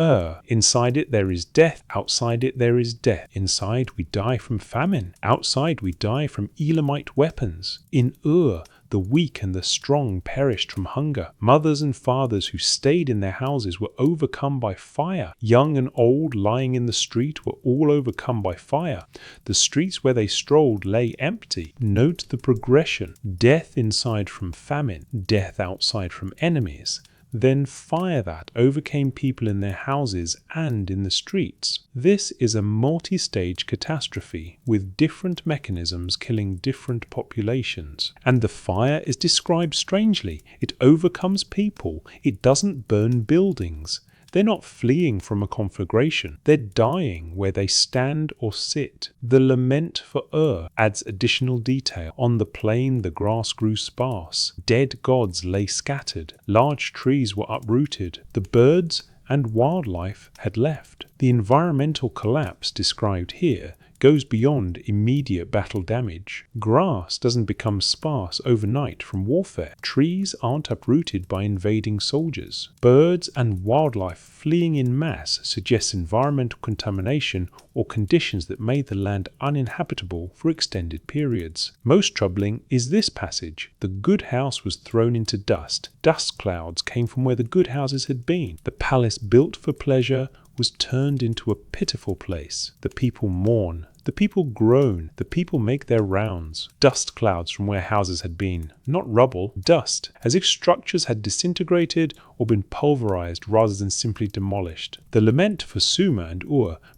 Inside it there is death, outside it there is death. Inside we die from famine, outside we die from Elamite weapons. In the weak and the strong perished from hunger. Mothers and fathers who stayed in their houses were overcome by fire. Young and old lying in the street were all overcome by fire. The streets where they strolled lay empty. Note the progression. Death inside from famine, death outside from enemies. Then fire that overcame people in their houses and in the streets. This is a multi-stage catastrophe with different mechanisms killing different populations. And the fire is described strangely. It overcomes people. It doesn't burn buildings. They're not fleeing from a conflagration. They're dying where they stand or sit. The lament for adds additional detail. On the plain the grass grew sparse. Dead gods lay scattered. Large trees were uprooted. The birds and wildlife had left. The environmental collapse described here goes beyond immediate battle damage. Grass doesn't become sparse overnight from warfare. Trees aren't uprooted by invading soldiers. Birds and wildlife fleeing in mass suggests environmental contamination or conditions that made the land uninhabitable for extended periods. Most troubling is this passage. The good house was thrown into dust. Dust clouds came from where the good houses had been. The palace built for pleasure was turned into a pitiful place. The people mourn. The people groan. The people make their rounds. Dust clouds from where houses had been. Not rubble, dust, as if structures had disintegrated or been pulverized rather than simply demolished. The lament for Sumer and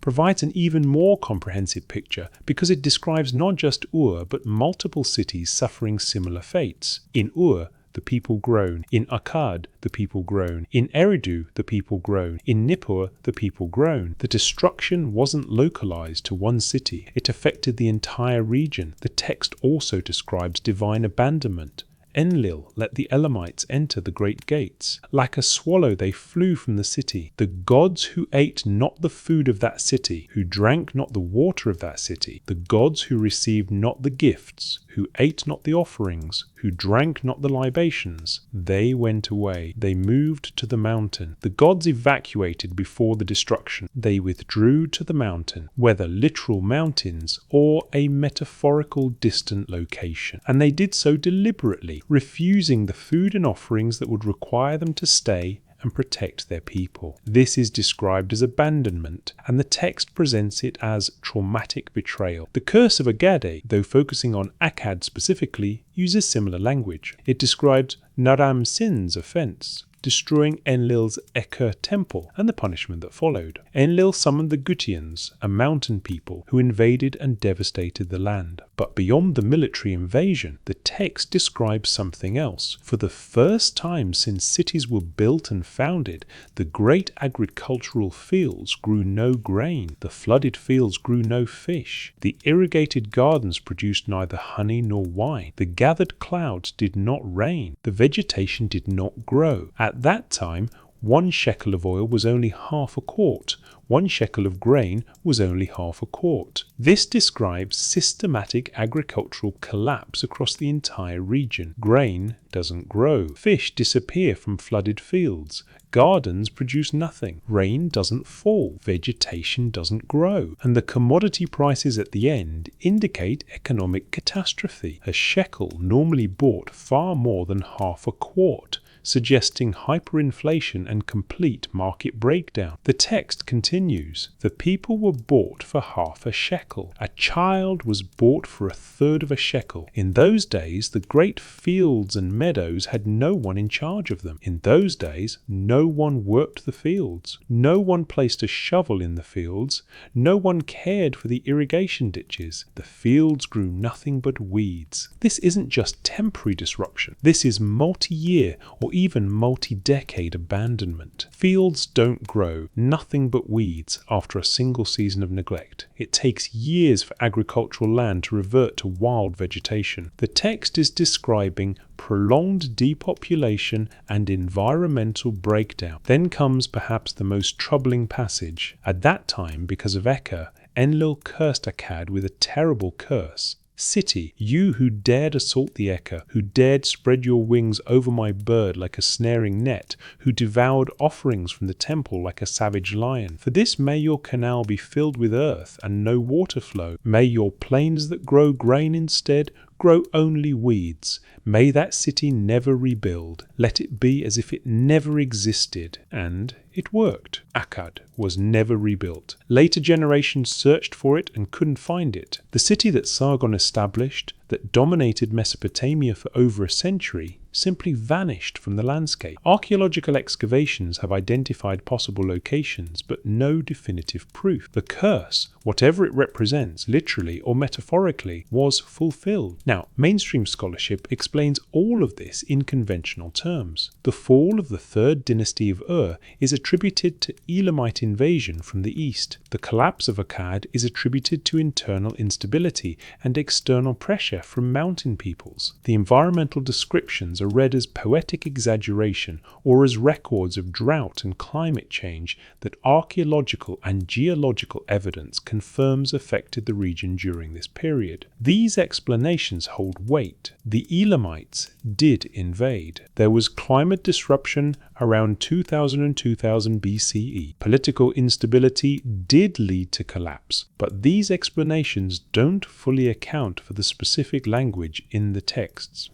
provides an even more comprehensive picture because it describes not just but multiple cities suffering similar fates. In the people groan. In Akkad, the people groan. In Eridu, the people groan. In Nippur, the people groan. The destruction wasn't localized to one city. It affected the entire region. The text also describes divine abandonment. Enlil let the Elamites enter the great gates. Like a swallow they flew from the city. The gods who ate not the food of that city, who drank not the water of that city, the gods who received not the gifts, who ate not the offerings, who drank not the libations, they went away. They moved to the mountain. The gods evacuated before the destruction. They withdrew to the mountain, whether literal mountains or a metaphorical distant location. And they did so deliberately, refusing the food and offerings that would require them to stay and protect their people. This is described as abandonment, and the text presents it as traumatic betrayal. The Curse of Agade, though focusing on Akkad specifically, uses similar language. It describes Naram Sin's offense. destroying Enlil's Eka temple and the punishment that followed. Enlil summoned the Gutians, a mountain people who invaded and devastated the land. But beyond the military invasion, the text describes something else. For the first time since cities were built and founded, the great agricultural fields grew no grain, the flooded fields grew no fish, the irrigated gardens produced neither honey nor wine, the gathered clouds did not rain, the vegetation did not grow. At that time, 1 shekel of oil was only half a quart. 1 shekel of grain was only half a quart. This describes systematic agricultural collapse across the entire region. Grain doesn't grow. Fish disappear from flooded fields. Gardens produce nothing. Rain doesn't fall. Vegetation doesn't grow. And the commodity prices at the end indicate economic catastrophe. A shekel normally bought far more than half a quart, suggesting hyperinflation and complete market breakdown. The text continues, the people were bought for half a shekel. A child was bought for 1/3 of a shekel. In those days, the great fields and meadows had no one in charge of them. In those days, no one worked the fields. No one placed a shovel in the fields. No one cared for the irrigation ditches. The fields grew nothing but weeds. This isn't just temporary disruption. This is multi-year or even multi-decade abandonment. Fields don't grow, nothing but weeds, after a single season of neglect. It takes years for agricultural land to revert to wild vegetation. The text is describing prolonged depopulation and environmental breakdown. Then comes perhaps the most troubling passage. At that time, because of Eka, Enlil cursed Akkad with a terrible curse. City, you who dared assault the Eka, who dared spread your wings over my bird like a snaring net, who devoured offerings from the temple like a savage lion. For this may your canal be filled with earth and no water flow. May your plains that grow grain instead grow only weeds. May that city never rebuild. Let it be as if it never existed. And it worked. Akkad was never rebuilt. Later generations searched for it and couldn't find it. The city that Sargon established, that dominated Mesopotamia for over a century, simply vanished from the landscape. Archaeological excavations have identified possible locations, but no definitive proof. The curse, whatever it represents, literally or metaphorically, was fulfilled. Now, mainstream scholarship explains all of this in conventional terms. The fall of the 3rd dynasty of Ur is attributed to Elamite invasion from the east. The collapse of Akkad is attributed to internal instability and external pressure from mountain peoples. The environmental descriptions are read as poetic exaggeration or as records of drought and climate change that archaeological and geological evidence confirms affected the region during this period. These explanations hold weight. The Elamites did invade. There was climate disruption around 2000 and 2000 BCE. Political instability did lead to collapse, but these explanations don't fully account for the specific language in the texts.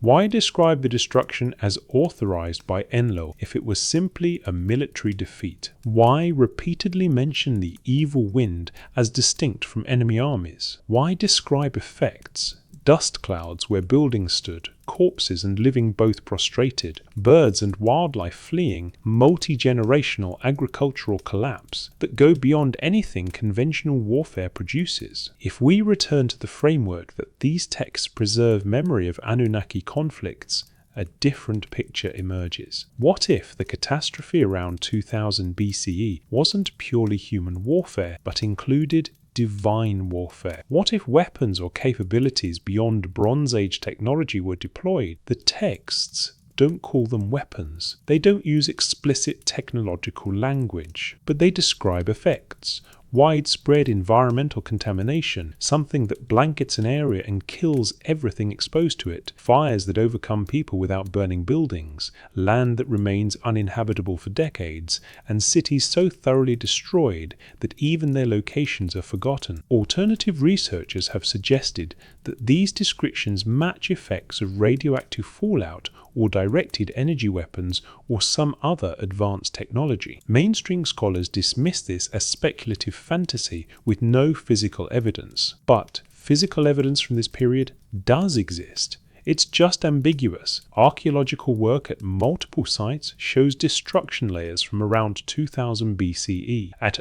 Why describe the destruction as authorized by Enlil if it was simply a military defeat? Why repeatedly mention the evil wind as distinct from enemy armies? Why describe effects? Dust clouds where buildings stood, corpses and living both prostrated, birds and wildlife fleeing, multi-generational agricultural collapse that go beyond anything conventional warfare produces. If we return to the framework that these texts preserve memory of Anunnaki conflicts, a different picture emerges. What if the catastrophe around 2000 BCE wasn't purely human warfare, but included divine warfare? What if weapons or capabilities beyond Bronze Age technology were deployed? The texts don't call them weapons. They don't use explicit technological language, but they describe effects. Widespread environmental contamination, something that blankets an area and kills everything exposed to it, fires that overcome people without burning buildings, land that remains uninhabitable for decades, and cities so thoroughly destroyed that even their locations are forgotten. Alternative researchers have suggested that these descriptions match effects of radioactive fallout or directed energy weapons or some other advanced technology. Mainstream scholars dismiss this as speculative fantasy with no physical evidence. But physical evidence from this period does exist. It's just ambiguous. Archaeological work at multiple sites shows destruction layers from around 2000 BCE. At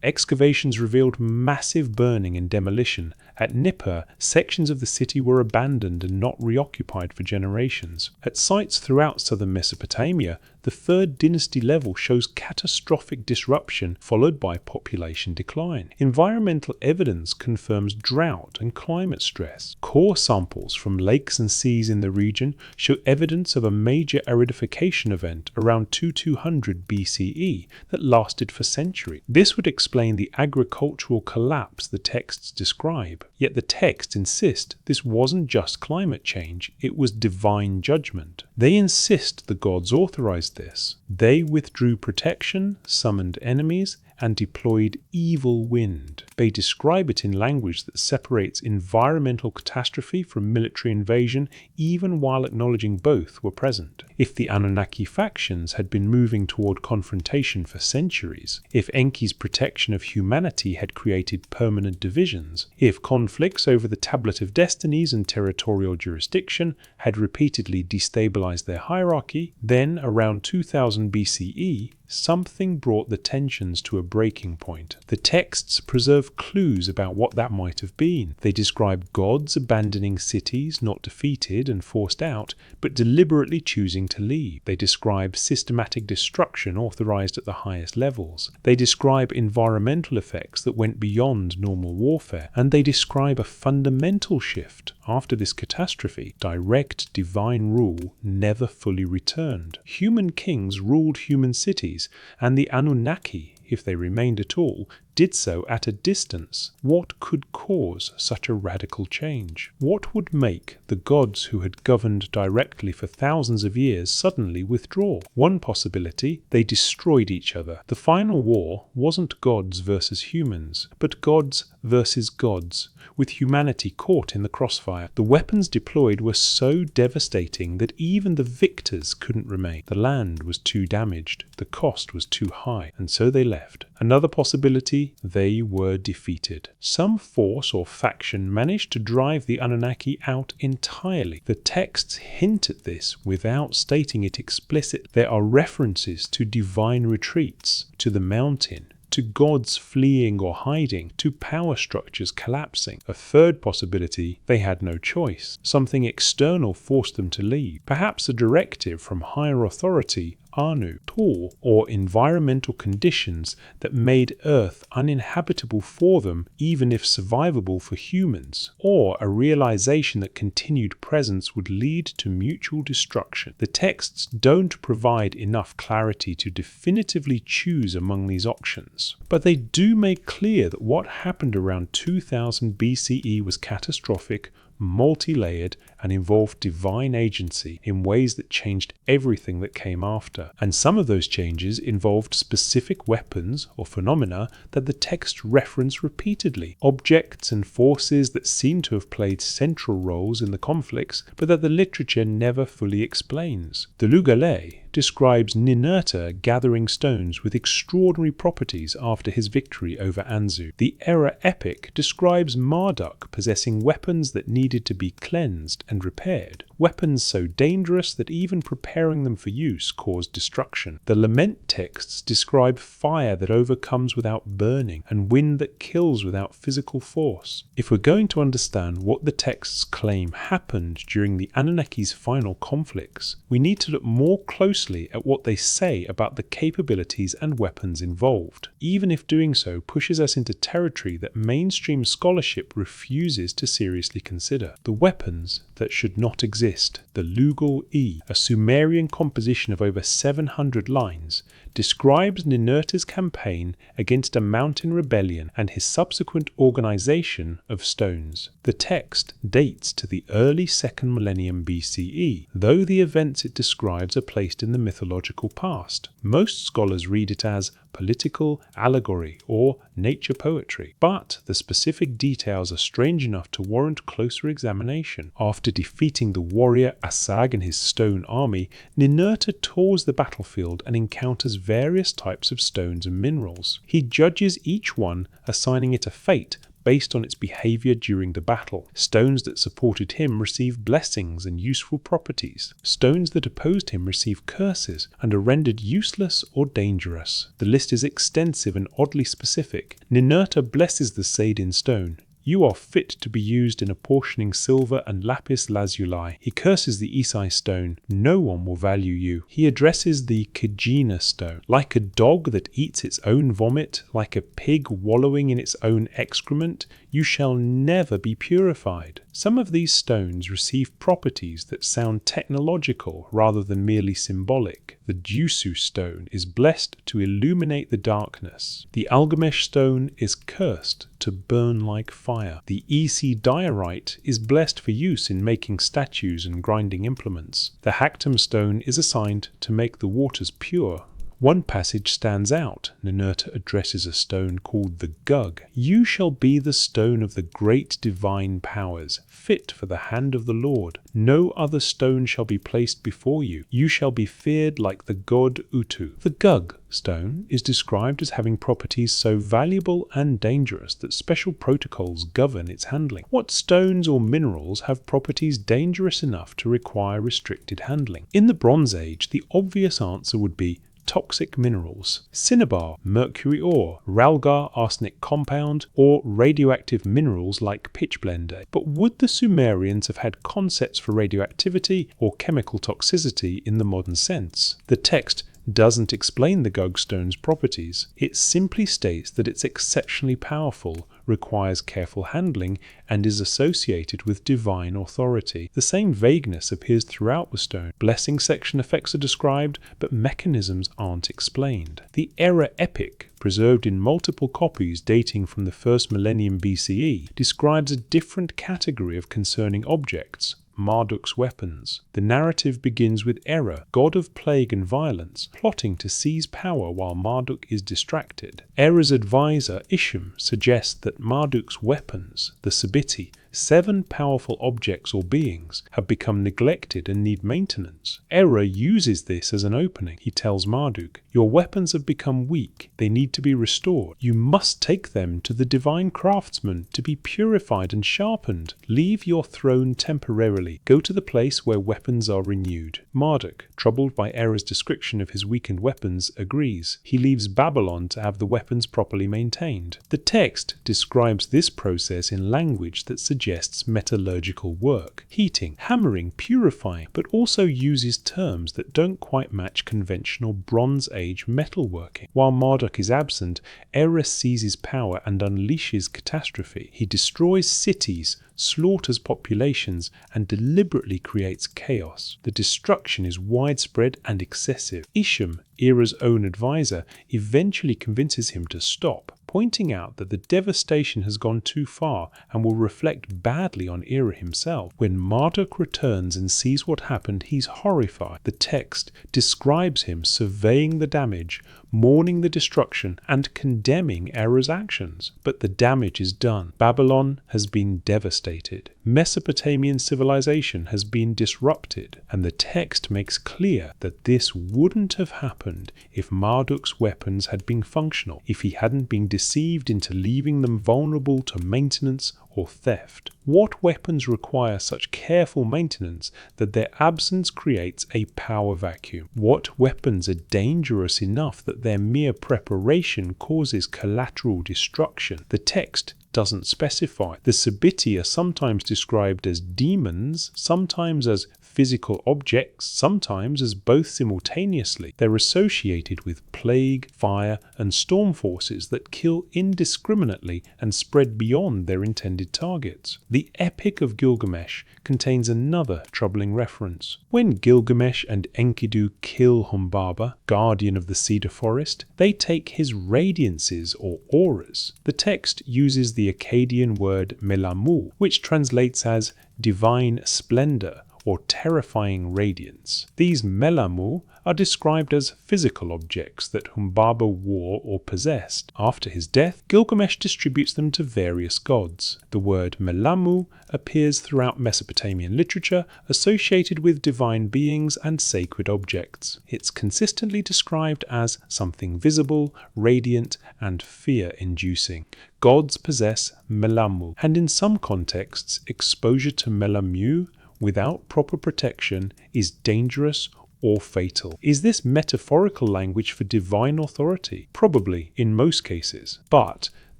excavations revealed massive burning and demolition. At Nippur, sections of the city were abandoned and not reoccupied for generations. At sites throughout southern Mesopotamia, the 3rd dynasty level shows catastrophic disruption followed by population decline. Environmental evidence confirms drought and climate stress. Core samples from lakes and seas in the region show evidence of a major aridification event around 2200 BCE that lasted for centuries. This would explain the agricultural collapse the texts describe. Yet the texts insist this wasn't just climate change, it was divine judgment. They insist the gods authorized this. They withdrew protection, summoned enemies, and deployed evil wind. They describe it in language that separates environmental catastrophe from military invasion, even while acknowledging both were present. If the Anunnaki factions had been moving toward confrontation for centuries, if Enki's protection of humanity had created permanent divisions, if conflicts over the Tablet of Destinies and territorial jurisdiction had repeatedly destabilized their hierarchy, then around 2000 BCE, something brought the tensions to a breaking point. The texts preserve clues about what that might have been. They describe gods abandoning cities not defeated and forced out, but deliberately choosing to leave. They describe systematic destruction authorized at the highest levels. They describe environmental effects that went beyond normal warfare. And they describe a fundamental shift. After this catastrophe, direct divine rule never fully returned. Human kings ruled human cities, and the Anunnaki, if they remained at all, did so at a distance. What could cause such a radical change? What would make the gods who had governed directly for thousands of years suddenly withdraw? One possibility, they destroyed each other. The final war wasn't gods versus humans, but gods versus gods, with humanity caught in the crossfire. The weapons deployed were so devastating that even the victors couldn't remain. The land was too damaged, the cost was too high, and so they left. Another possibility, they were defeated. Some force or faction managed to drive the Anunnaki out entirely. The texts hint at this without stating it explicitly. There are references to divine retreats, to the mountain, to gods fleeing or hiding, to power structures collapsing. A third possibility, they had no choice. Something external forced them to leave. Perhaps a directive from higher authority, Anu, Tor, or environmental conditions that made Earth uninhabitable for them, even if survivable for humans, or a realization that continued presence would lead to mutual destruction. The texts don't provide enough clarity to definitively choose among these options, but they do make clear that what happened around 2000 BCE was catastrophic, multi-layered, and involved divine agency in ways that changed everything that came after. And some of those changes involved specific weapons or phenomena that the text reference repeatedly, objects and forces that seem to have played central roles in the conflicts, but that the literature never fully explains. The Lugale describes Ninurta gathering stones with extraordinary properties after his victory over Anzu. The Era epic describes Marduk possessing weapons that needed to be cleansed and repaired, weapons so dangerous that even preparing them for use caused destruction. The Lament texts describe fire that overcomes without burning, and wind that kills without physical force. If we're going to understand what the texts claim happened during the Anunnaki's final conflicts, we need to look more closely at what they say about the capabilities and weapons involved, even if doing so pushes us into territory that mainstream scholarship refuses to seriously consider. The weapons that should not exist. The Lugal-E, a Sumerian composition of over 700 lines, describes Ninurta's campaign against a mountain rebellion and his subsequent organization of stones. The text dates to the early 2nd millennium BCE, though the events it describes are placed in the mythological past. Most scholars read it as political allegory or nature poetry, but the specific details are strange enough to warrant closer examination. After defeating the warrior Asag and his stone army, Ninurta tours the battlefield and encounters various types of stones and minerals. He judges each one, assigning it a fate, based on its behavior during the battle. Stones that supported him receive blessings and useful properties. Stones that opposed him receive curses and are rendered useless or dangerous. The list is extensive and oddly specific. Ninurta blesses the Sadin stone. You are fit to be used in apportioning silver and lapis lazuli. He curses the Isai stone. No one will value you. He addresses the Kejina stone. Like a dog that eats its own vomit, like a pig wallowing in its own excrement, you shall never be purified. Some of these stones receive properties that sound technological rather than merely symbolic. The Jusu stone is blessed to illuminate the darkness. The Algamesh stone is cursed to burn like fire. The Isi diorite is blessed for use in making statues and grinding implements. The Haktam stone is assigned to make the waters pure. One passage stands out. Ninurta addresses a stone called the Gug. You shall be the stone of the great divine powers, fit for the hand of the Lord. No other stone shall be placed before you. You shall be feared like the god Utu. The Gug stone is described as having properties so valuable and dangerous that special protocols govern its handling. What stones or minerals have properties dangerous enough to require restricted handling? In the Bronze Age, the obvious answer would be toxic minerals. Cinnabar, mercury ore, Ralgar arsenic compound, or radioactive minerals like pitchblende. But would the Sumerians have had concepts for radioactivity or chemical toxicity in the modern sense? The text doesn't explain the Gug stone's properties. It simply states that it's exceptionally powerful, requires careful handling, and is associated with divine authority. The same vagueness appears throughout the stone. Blessing section effects are described, but mechanisms aren't explained. The Era Epic, preserved in multiple copies dating from the 1st millennium BCE, describes a different category of concerning objects, Marduk's weapons. The narrative begins with Era, god of plague and violence, plotting to seize power while Marduk is distracted. Era's advisor, Isham, suggests that Marduk's weapons, the Sabiti, 7 powerful objects or beings, have become neglected and need maintenance. Era uses this as an opening. He tells Marduk, your weapons have become weak. They need to be restored. You must take them to the divine craftsman to be purified and sharpened. Leave your throne temporarily. Go to the place where weapons are renewed. Marduk, troubled by Era's description of his weakened weapons, agrees. He leaves Babylon to have the weapons properly maintained. The text describes this process in language that suggests metallurgical work, heating, hammering, purifying, but also uses terms that don't quite match conventional Bronze Age metalworking. While Marduk is absent, Era seizes power and unleashes catastrophe. He destroys cities, slaughters populations, and deliberately creates chaos. The destruction is widespread and excessive. Isham, Era's own advisor, eventually convinces him to stop, pointing out that the devastation has gone too far and will reflect badly on Era himself. When Marduk returns and sees what happened, he's horrified. The text describes him surveying the damage, mourning the destruction, and condemning Era's actions. But the damage is done. Babylon has been devastated. Mesopotamian civilization has been disrupted, and the text makes clear that this wouldn't have happened if Marduk's weapons had been functional, if he hadn't been deceived into leaving them vulnerable to maintenance or theft. What weapons require such careful maintenance that their absence creates a power vacuum? What weapons are dangerous enough that their mere preparation causes collateral destruction? The text doesn't specify. The Sabiti are sometimes described as demons, sometimes as physical objects, sometimes as both simultaneously. They're associated with plague, fire, and storm forces that kill indiscriminately and spread beyond their intended targets. The Epic of Gilgamesh contains another troubling reference. When Gilgamesh and Enkidu kill Humbaba, guardian of the cedar forest, they take his radiances or auras. The text uses the Akkadian word melamu, which translates as divine splendor or terrifying radiance. These melamu are described as physical objects that Humbaba wore or possessed. After his death, Gilgamesh distributes them to various gods. The word Melamu appears throughout Mesopotamian literature associated with divine beings and sacred objects. It's consistently described as something visible, radiant, and fear-inducing. Gods possess Melamu, and in some contexts, exposure to Melamu without proper protection is dangerous or fatal. Is this metaphorical language for divine authority? Probably, in most cases. But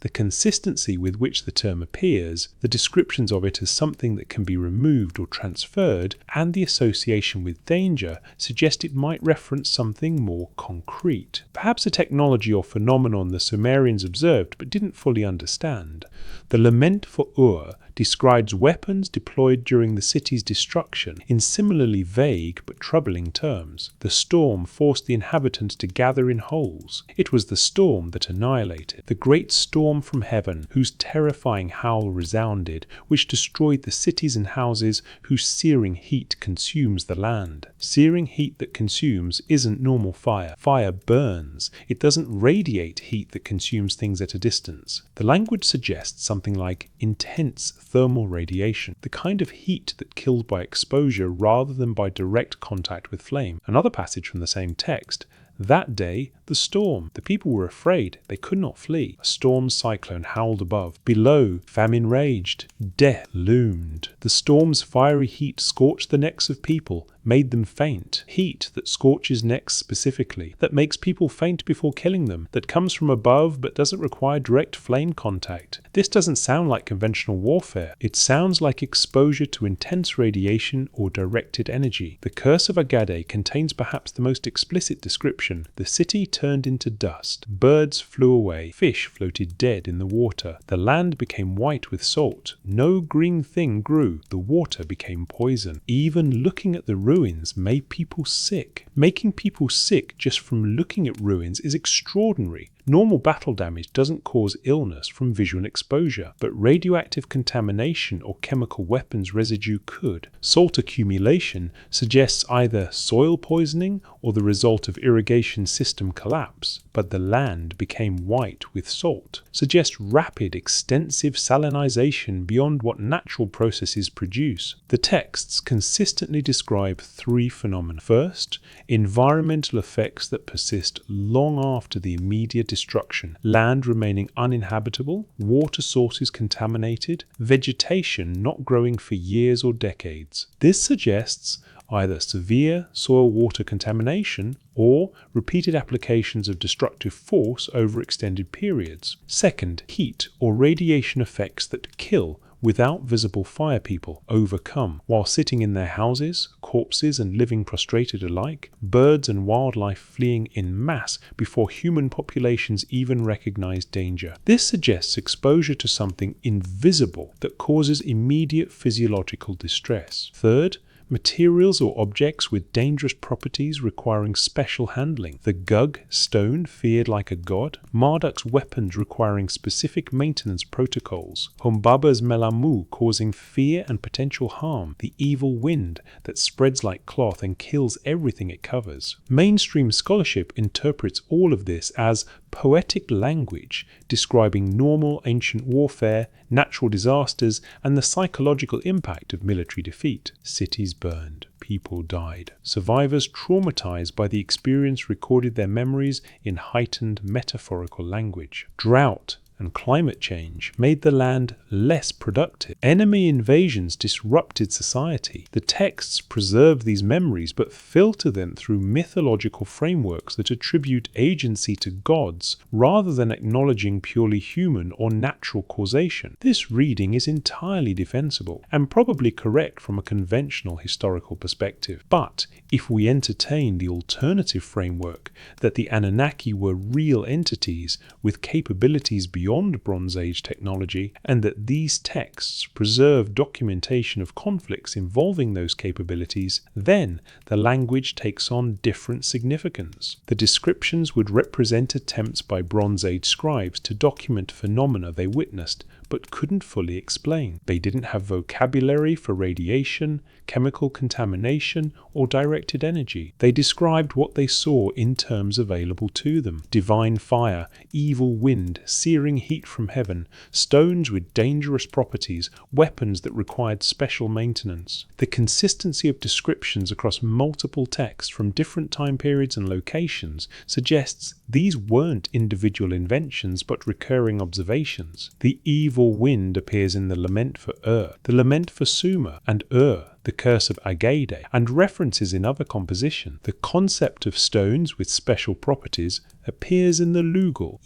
the consistency with which the term appears, the descriptions of it as something that can be removed or transferred, and the association with danger suggest it might reference something more concrete. Perhaps a technology or phenomenon the Sumerians observed but didn't fully understand. The lament for Ur describes weapons deployed during the city's destruction in similarly vague but troubling terms. The storm forced the inhabitants to gather in holes. It was the storm that annihilated. The great storm from heaven, whose terrifying howl resounded, which destroyed the cities and houses, whose searing heat consumes the land. Searing heat that consumes isn't normal fire. Fire burns. It doesn't radiate heat that consumes things at a distance. The language suggests something like intense thermal radiation, the kind of heat that killed by exposure rather than by direct contact with flame. Another passage from the same text. That day, the storm. The people were afraid. They could not flee. A storm cyclone howled above. Below, famine raged. Death loomed. The storm's fiery heat scorched the necks of people, made them faint. Heat that scorches necks specifically, that makes people faint before killing them, that comes from above but doesn't require direct flame contact. This doesn't sound like conventional warfare. It sounds like exposure to intense radiation or directed energy. The Curse of Agade contains perhaps the most explicit description. The city turned into dust. Birds flew away. Fish floated dead in the water. The land became white with salt. No green thing grew. The water became poison. Even looking at the ruins made people sick. Making people sick just from looking at ruins is extraordinary. Normal battle damage doesn't cause illness from visual exposure, but radioactive contamination or chemical weapons residue could. Salt accumulation suggests either soil poisoning or the result of irrigation system collapse, but the land became white with salt. Suggests rapid, extensive salinization beyond what natural processes produce. The texts consistently describe three phenomena. First, environmental effects that persist long after the immediate destruction. Land remaining uninhabitable, water sources contaminated, vegetation not growing for years or decades. This suggests either severe soil-water contamination or repeated applications of destructive force over extended periods. Second, heat or radiation effects that kill without visible fire people, overcome, while sitting in their houses, corpses and living prostrated alike, birds and wildlife fleeing in mass before human populations even recognize danger. This suggests exposure to something invisible that causes immediate physiological distress. Third, materials or objects with dangerous properties requiring special handling. The Gug stone feared like a god, Marduk's weapons requiring specific maintenance protocols, Humbaba's Melamu causing fear and potential harm, the evil wind that spreads like cloth and kills everything it covers. Mainstream scholarship interprets all of this as poetic language describing normal ancient warfare, natural disasters, and the psychological impact of military defeat. Cities burned. People died. Survivors traumatized by the experience recorded their memories in heightened metaphorical language. Drought and climate change made the land less productive. Enemy invasions disrupted society. The texts preserve these memories but filter them through mythological frameworks that attribute agency to gods rather than acknowledging purely human or natural causation. This reading is entirely defensible and probably correct from a conventional historical perspective. But if we entertain the alternative framework that the Anunnaki were real entities with capabilities beyond Bronze Age technology, and that these texts preserve documentation of conflicts involving those capabilities, then the language takes on different significance. The descriptions would represent attempts by Bronze Age scribes to document phenomena they witnessed, but couldn't fully explain. They didn't have vocabulary for radiation, chemical contamination, or directed energy. They described what they saw in terms available to them: divine fire, evil wind, searing heat from heaven, stones with dangerous properties, weapons that required special maintenance. The consistency of descriptions across multiple texts from different time periods and locations suggests these weren't individual inventions but recurring observations. The evil wind appears in the lament for the lament for Sumer, and the curse of Agade, and references in other composition. The concept of stones with special properties appears in the Lugal,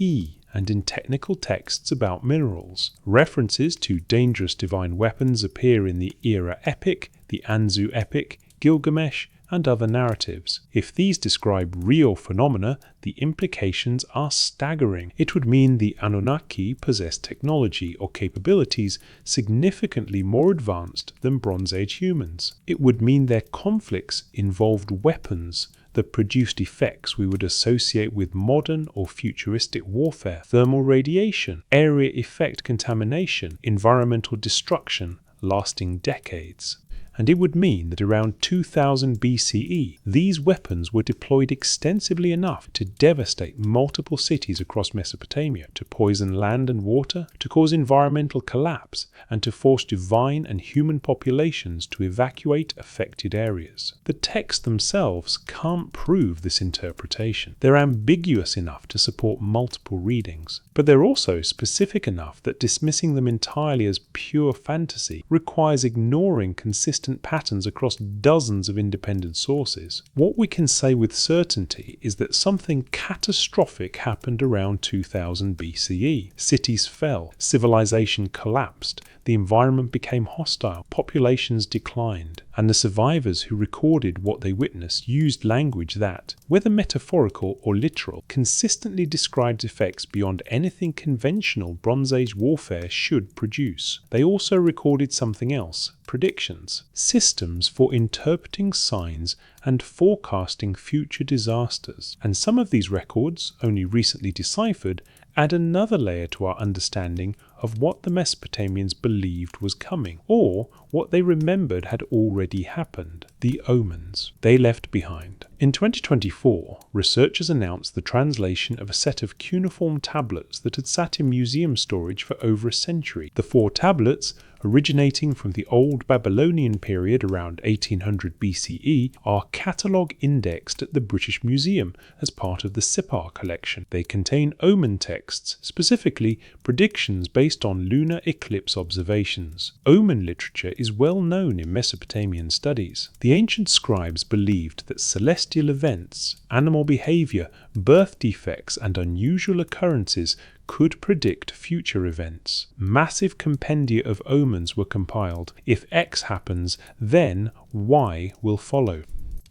and in technical texts about minerals. References to dangerous divine weapons appear in the Era epic, the Anzu epic, Gilgamesh, and other narratives. If these describe real phenomena, the implications are staggering. It would mean the Anunnaki possessed technology or capabilities significantly more advanced than Bronze Age humans. It would mean their conflicts involved weapons that produced effects we would associate with modern or futuristic warfare: thermal radiation, area effect contamination, environmental destruction lasting decades. And it would mean that around 2000 BCE, these weapons were deployed extensively enough to devastate multiple cities across Mesopotamia, to poison land and water, to cause environmental collapse, and to force divine and human populations to evacuate affected areas. The texts themselves can't prove this interpretation. They're ambiguous enough to support multiple readings, but they're also specific enough that dismissing them entirely as pure fantasy requires ignoring consistent patterns across dozens of independent sources. What we can say with certainty is that something catastrophic happened around 2000 BCE. Cities fell, civilization collapsed, the environment became hostile, populations declined, and the survivors who recorded what they witnessed used language that, whether metaphorical or literal, consistently describes effects beyond anything conventional Bronze Age warfare should produce. They also recorded something else: predictions, systems for interpreting signs and forecasting future disasters. And some of these records, only recently deciphered, add another layer to our understanding of what the Mesopotamians believed was coming, or what they remembered had already happened: the omens they left behind. In 2024, researchers announced the translation of a set of cuneiform tablets that had sat in museum storage for over a century. The 4 tablets, originating from the Old Babylonian period around 1800 BCE, are catalogue indexed at the British Museum as part of the Sipar collection. They contain Omen texts, specifically predictions based on lunar eclipse observations. Omen literature is well known in Mesopotamian studies. The ancient scribes believed that celestial events, animal behavior, birth defects, and unusual occurrences could predict future events. Massive compendia of omens were compiled. If X happens, then Y will follow.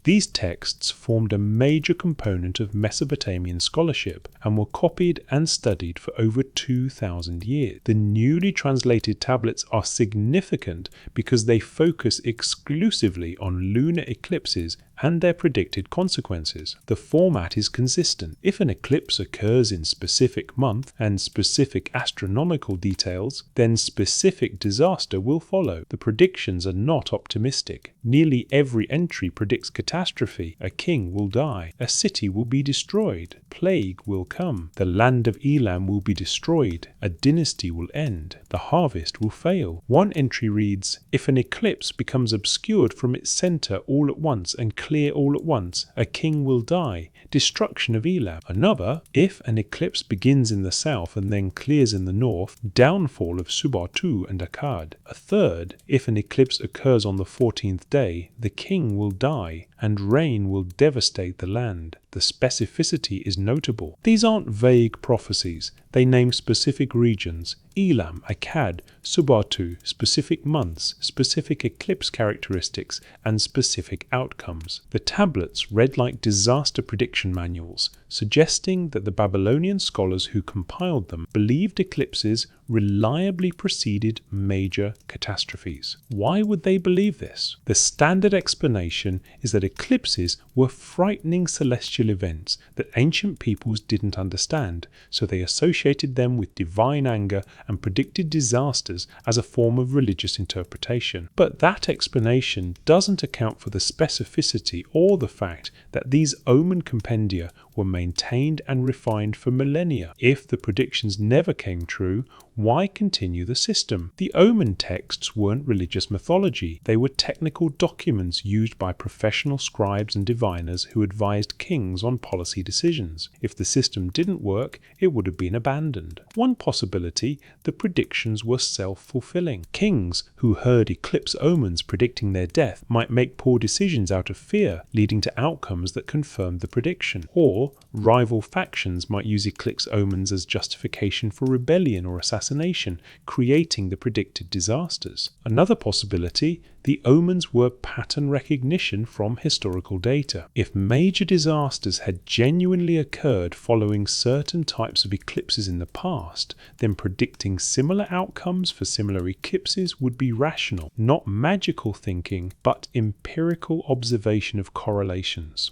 These texts formed a major component of Mesopotamian scholarship and were copied and studied for over 2,000 years. The newly translated tablets are significant because they focus exclusively on lunar eclipses and their predicted consequences. The format is consistent. If an eclipse occurs in specific month and specific astronomical details, then specific disaster will follow. The predictions are not optimistic. Nearly every entry predicts catastrophe. A king will die. A city will be destroyed. Plague will come. The land of Elam will be destroyed. A dynasty will end. The harvest will fail. One entry reads, "If an eclipse becomes obscured from its center all at once and clear all at once, a king will die. Destruction of Elam." Another, "If an eclipse begins in the south and then clears in the north, downfall of Subartu and Akkad." A third, "If an eclipse occurs on the 14th day, the king will die, and rain will devastate the land." The specificity is notable. These aren't vague prophecies. They name specific regions: Elam, Akkad, Subartu, specific months, specific eclipse characteristics, and specific outcomes. The tablets read like disaster prediction manuals, suggesting that the Babylonian scholars who compiled them believed eclipses reliably preceded major catastrophes. Why would they believe this? The standard explanation is that eclipses were frightening celestial events that ancient peoples didn't understand, so they associated them with divine anger and predicted disasters as a form of religious interpretation. But that explanation doesn't account for the specificity or the fact that these Omen compendia were maintained and refined for millennia. If the predictions never came true, why continue the system? The Omen texts weren't religious mythology. They were technical documents used by professional scribes and diviners who advised kings on policy decisions. If the system didn't work, it would have been abandoned. One possibility, the predictions were self-fulfilling. Kings who heard eclipse omens predicting their death might make poor decisions out of fear, leading to outcomes that confirmed the prediction. Or rival factions might use eclipse omens as justification for rebellion or assassination, creating the predicted disasters. Another possibility, the omens were pattern recognition from historical data. If major disasters had genuinely occurred following certain types of eclipses in the past, then predicting similar outcomes for similar eclipses would be rational, not magical thinking, but empirical observation of correlations.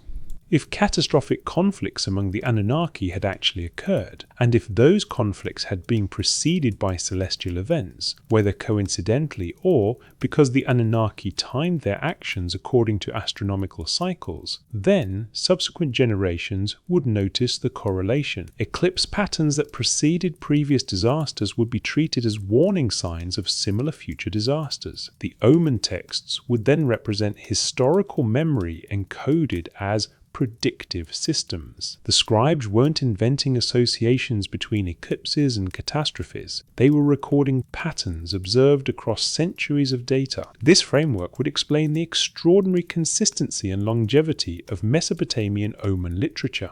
If catastrophic conflicts among the Anunnaki had actually occurred, and if those conflicts had been preceded by celestial events, whether coincidentally or because the Anunnaki timed their actions according to astronomical cycles, then subsequent generations would notice the correlation. Eclipse patterns that preceded previous disasters would be treated as warning signs of similar future disasters. The Omen texts would then represent historical memory encoded as predictive systems. The scribes weren't inventing associations between eclipses and catastrophes. They were recording patterns observed across centuries of data. This framework would explain the extraordinary consistency and longevity of Mesopotamian Omen literature.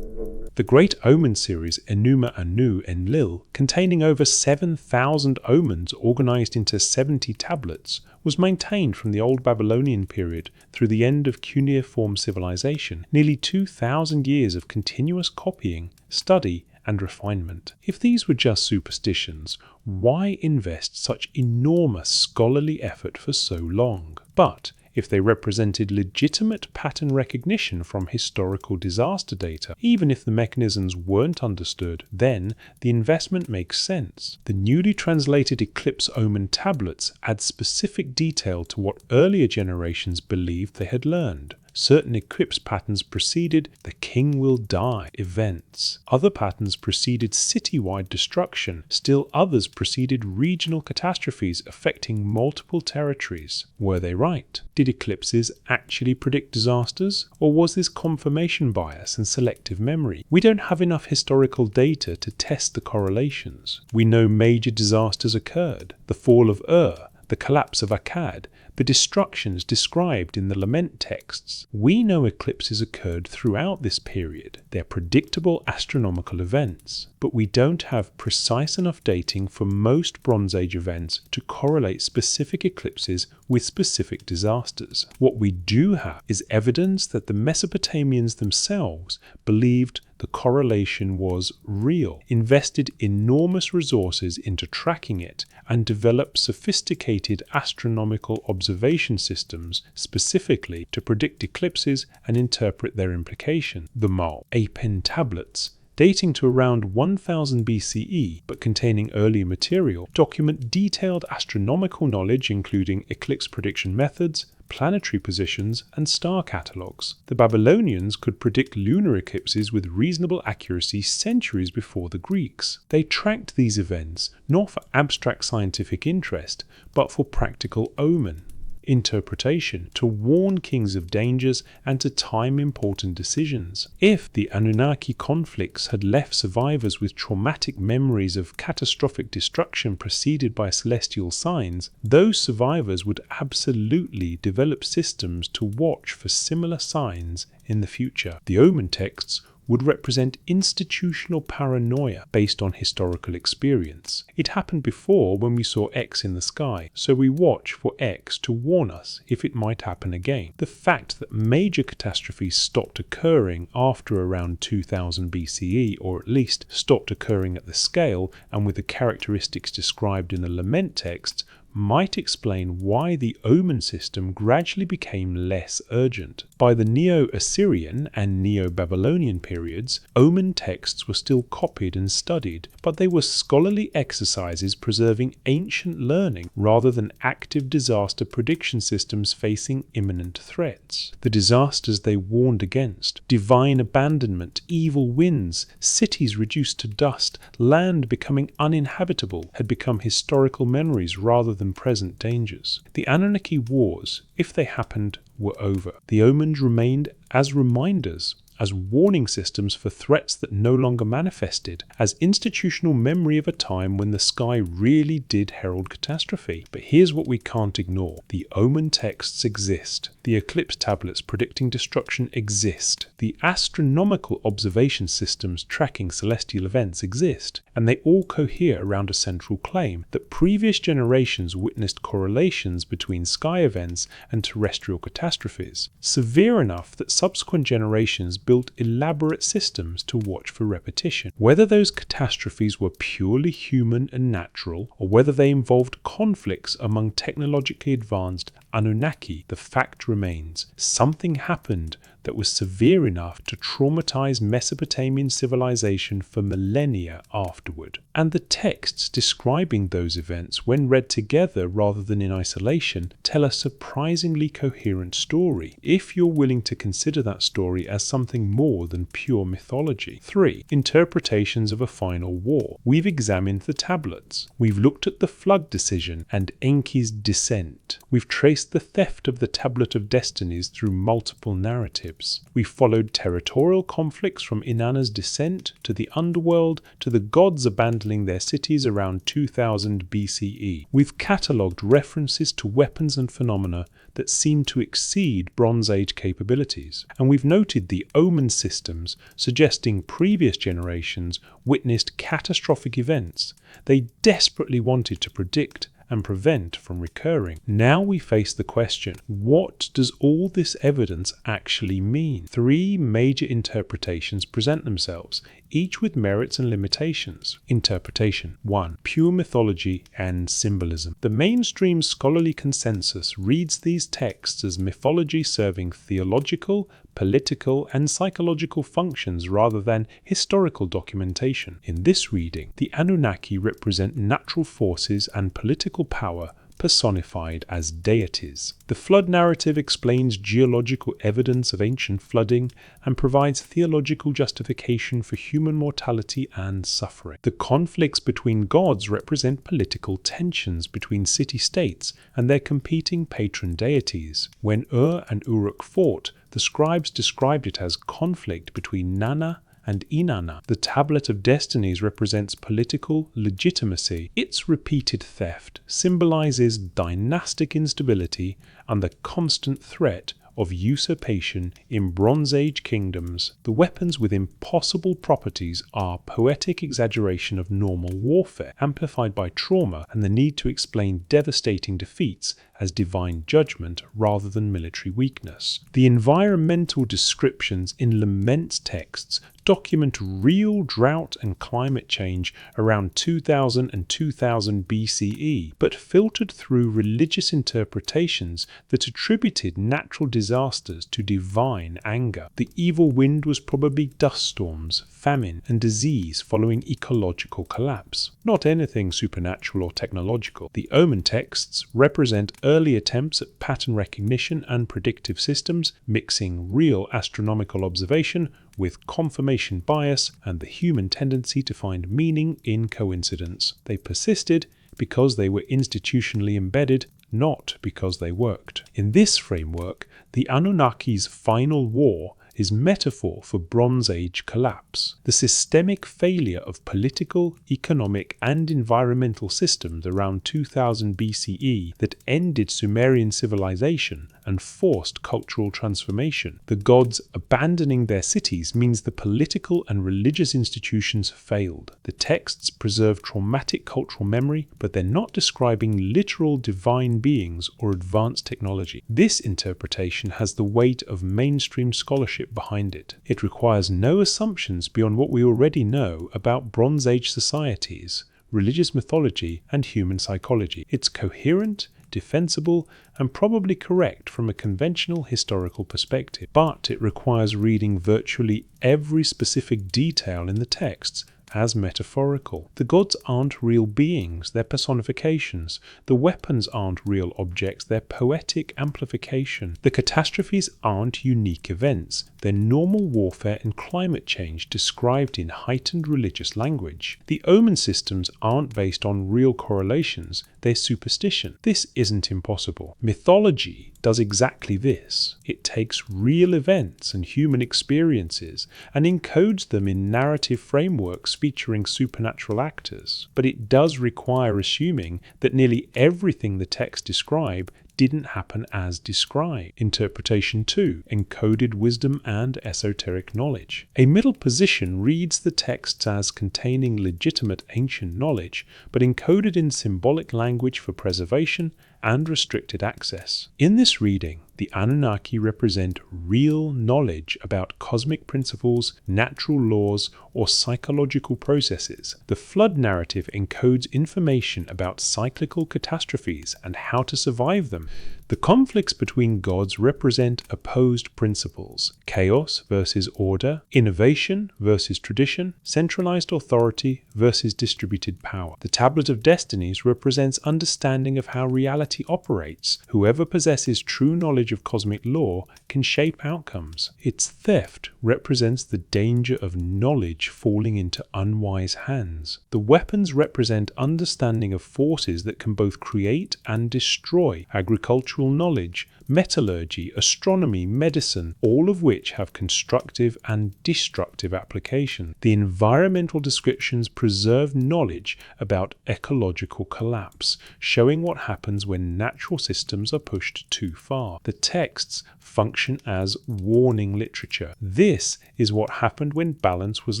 The Great Omen series, Enuma Anu Enlil, containing over 7,000 omens organized into 70 tablets, was maintained from the Old Babylonian period through the end of Cuneiform civilization, nearly 2,000 years of continuous copying, study, and refinement. If these were just superstitions, why invest such enormous scholarly effort for so long? But if they represented legitimate pattern recognition from historical disaster data, even if the mechanisms weren't understood, then the investment makes sense. The newly translated Eclipse Omen tablets add specific detail to what earlier generations believed they had learned. Certain eclipse patterns preceded "the king will die" events. Other patterns preceded citywide destruction. Still others preceded regional catastrophes affecting multiple territories. Were they right? Did eclipses actually predict disasters? Or was this confirmation bias and selective memory? We don't have enough historical data to test the correlations. We know major disasters occurred. The fall of Ur, the collapse of Akkad, the destructions described in the lament texts. We know eclipses occurred throughout this period. They're predictable astronomical events, but we don't have precise enough dating for most Bronze Age events to correlate specific eclipses with specific disasters. What we do have is evidence that the Mesopotamians themselves believed the correlation was real, invested enormous resources into tracking it, and developed sophisticated astronomical observation systems specifically to predict eclipses and interpret their implication. The Mal Apen tablets, dating to around 1000 BCE but containing earlier material, document detailed astronomical knowledge including eclipse prediction methods, planetary positions, and star catalogues. The Babylonians could predict lunar eclipses with reasonable accuracy centuries before the Greeks. They tracked these events not for abstract scientific interest, but for practical omen interpretation, to warn kings of dangers and to time important decisions. If the Anunnaki conflicts had left survivors with traumatic memories of catastrophic destruction preceded by celestial signs, those survivors would absolutely develop systems to watch for similar signs in the future. The Omen texts would represent institutional paranoia based on historical experience. It happened before when we saw X in the sky, so we watch for X to warn us if it might happen again. The fact that major catastrophes stopped occurring after around 2000 BCE, or at least stopped occurring at the scale and with the characteristics described in the lament texts, might explain why the Omen system gradually became less urgent. By the Neo-Assyrian and Neo-Babylonian periods, Omen texts were still copied and studied, but they were scholarly exercises preserving ancient learning rather than active disaster prediction systems facing imminent threats. The disasters they warned against, divine abandonment, evil winds, cities reduced to dust, land becoming uninhabitable, had become historical memories rather than present dangers. The Anunnaki wars, if they happened, were over. The omens remained as reminders, as warning systems for threats that no longer manifested, as institutional memory of a time when the sky really did herald catastrophe. But here's what we can't ignore. The Omen texts exist. The eclipse tablets predicting destruction exist. The astronomical observation systems tracking celestial events exist. And they all cohere around a central claim that previous generations witnessed correlations between sky events and terrestrial catastrophes, severe enough that subsequent generations built elaborate systems to watch for repetition. Whether those catastrophes were purely human and natural, or whether they involved conflicts among technologically advanced Anunnaki, the fact remains. Something happened that was severe enough to traumatize Mesopotamian civilization for millennia afterward. And the texts describing those events, when read together rather than in isolation, tell a surprisingly coherent story, if you're willing to consider that story as something more than pure mythology. 3. Interpretations of a final war. We've examined the tablets. We've looked at the flood decision and Enki's descent. We've traced the theft of the Tablet of Destinies through multiple narratives. We followed territorial conflicts from Inanna's descent to the underworld to the gods abandoning their cities around 2000 BCE. We've catalogued references to weapons and phenomena that seem to exceed Bronze Age capabilities. And we've noted the Omen systems suggesting previous generations witnessed catastrophic events they desperately wanted to predict and prevent from recurring. Now we face the question, what does all this evidence actually mean? 3 major interpretations present themselves, each with merits and limitations. Interpretation 1. Pure mythology and symbolism. The mainstream scholarly consensus reads these texts as mythology serving theological, political, and psychological functions rather than historical documentation. In this reading, the Anunnaki represent natural forces and political power personified as deities. The flood narrative explains geological evidence of ancient flooding and provides theological justification for human mortality and suffering. The conflicts between gods represent political tensions between city-states and their competing patron deities. When Ur and Uruk fought, the scribes described it as conflict between Nanna and Inanna. The Tablet of Destinies represents political legitimacy. Its repeated theft symbolizes dynastic instability and the constant threat of usurpation in Bronze Age kingdoms. The weapons with impossible properties are poetic exaggeration of normal warfare, amplified by trauma and the need to explain devastating defeats as divine judgment rather than military weakness. The environmental descriptions in lament texts document real drought and climate change around 2000 and 2000 BCE, but filtered through religious interpretations that attributed natural disasters to divine anger. The evil wind was probably dust storms, famine, and disease following ecological collapse, not anything supernatural or technological. The Omen texts represent early attempts at pattern recognition and predictive systems, mixing real astronomical observation with confirmation bias and the human tendency to find meaning in coincidence. They persisted because they were institutionally embedded, not because they worked. In this framework, the Anunnaki's final war is metaphor for Bronze Age collapse. The systemic failure of political, economic, and environmental systems around 2000 BCE that ended Sumerian civilization and forced cultural transformation. The gods abandoning their cities means the political and religious institutions failed. The texts preserve traumatic cultural memory, but they're not describing literal divine beings or advanced technology. This interpretation has the weight of mainstream scholarship behind it. It requires no assumptions beyond what we already know about Bronze Age societies, religious mythology, and human psychology. It's coherent, defensible, and probably correct from a conventional historical perspective, but it requires reading virtually every specific detail in the texts as metaphorical. The gods aren't real beings, they're personifications. The weapons aren't real objects, they're poetic amplification. The catastrophes aren't unique events, they're normal warfare and climate change described in heightened religious language. The omen systems aren't based on real correlations, they're superstition. This isn't impossible. Mythology does exactly this. It takes real events and human experiences and encodes them in narrative frameworks featuring supernatural actors. But it does require assuming that nearly everything the texts describe didn't happen as described. Interpretation 2. Encoded wisdom and esoteric knowledge. A middle position reads the texts as containing legitimate ancient knowledge, but encoded in symbolic language for preservation and restricted access. In this reading, the Anunnaki represent real knowledge about cosmic principles, natural laws, or psychological processes. The flood narrative encodes information about cyclical catastrophes and how to survive them. The conflicts between gods represent opposed principles: chaos versus order, innovation versus tradition, centralized authority versus distributed power. The Tablet of Destinies represents understanding of how reality operates. Whoever possesses true knowledge of cosmic law can shape outcomes. Its theft represents the danger of knowledge falling into unwise hands. The weapons represent understanding of forces that can both create and destroy: agricultural knowledge, metallurgy, astronomy, medicine, all of which have constructive and destructive application. The environmental descriptions preserve knowledge about ecological collapse, showing what happens when natural systems are pushed too far. The texts function as warning literature. This is what happened when balance was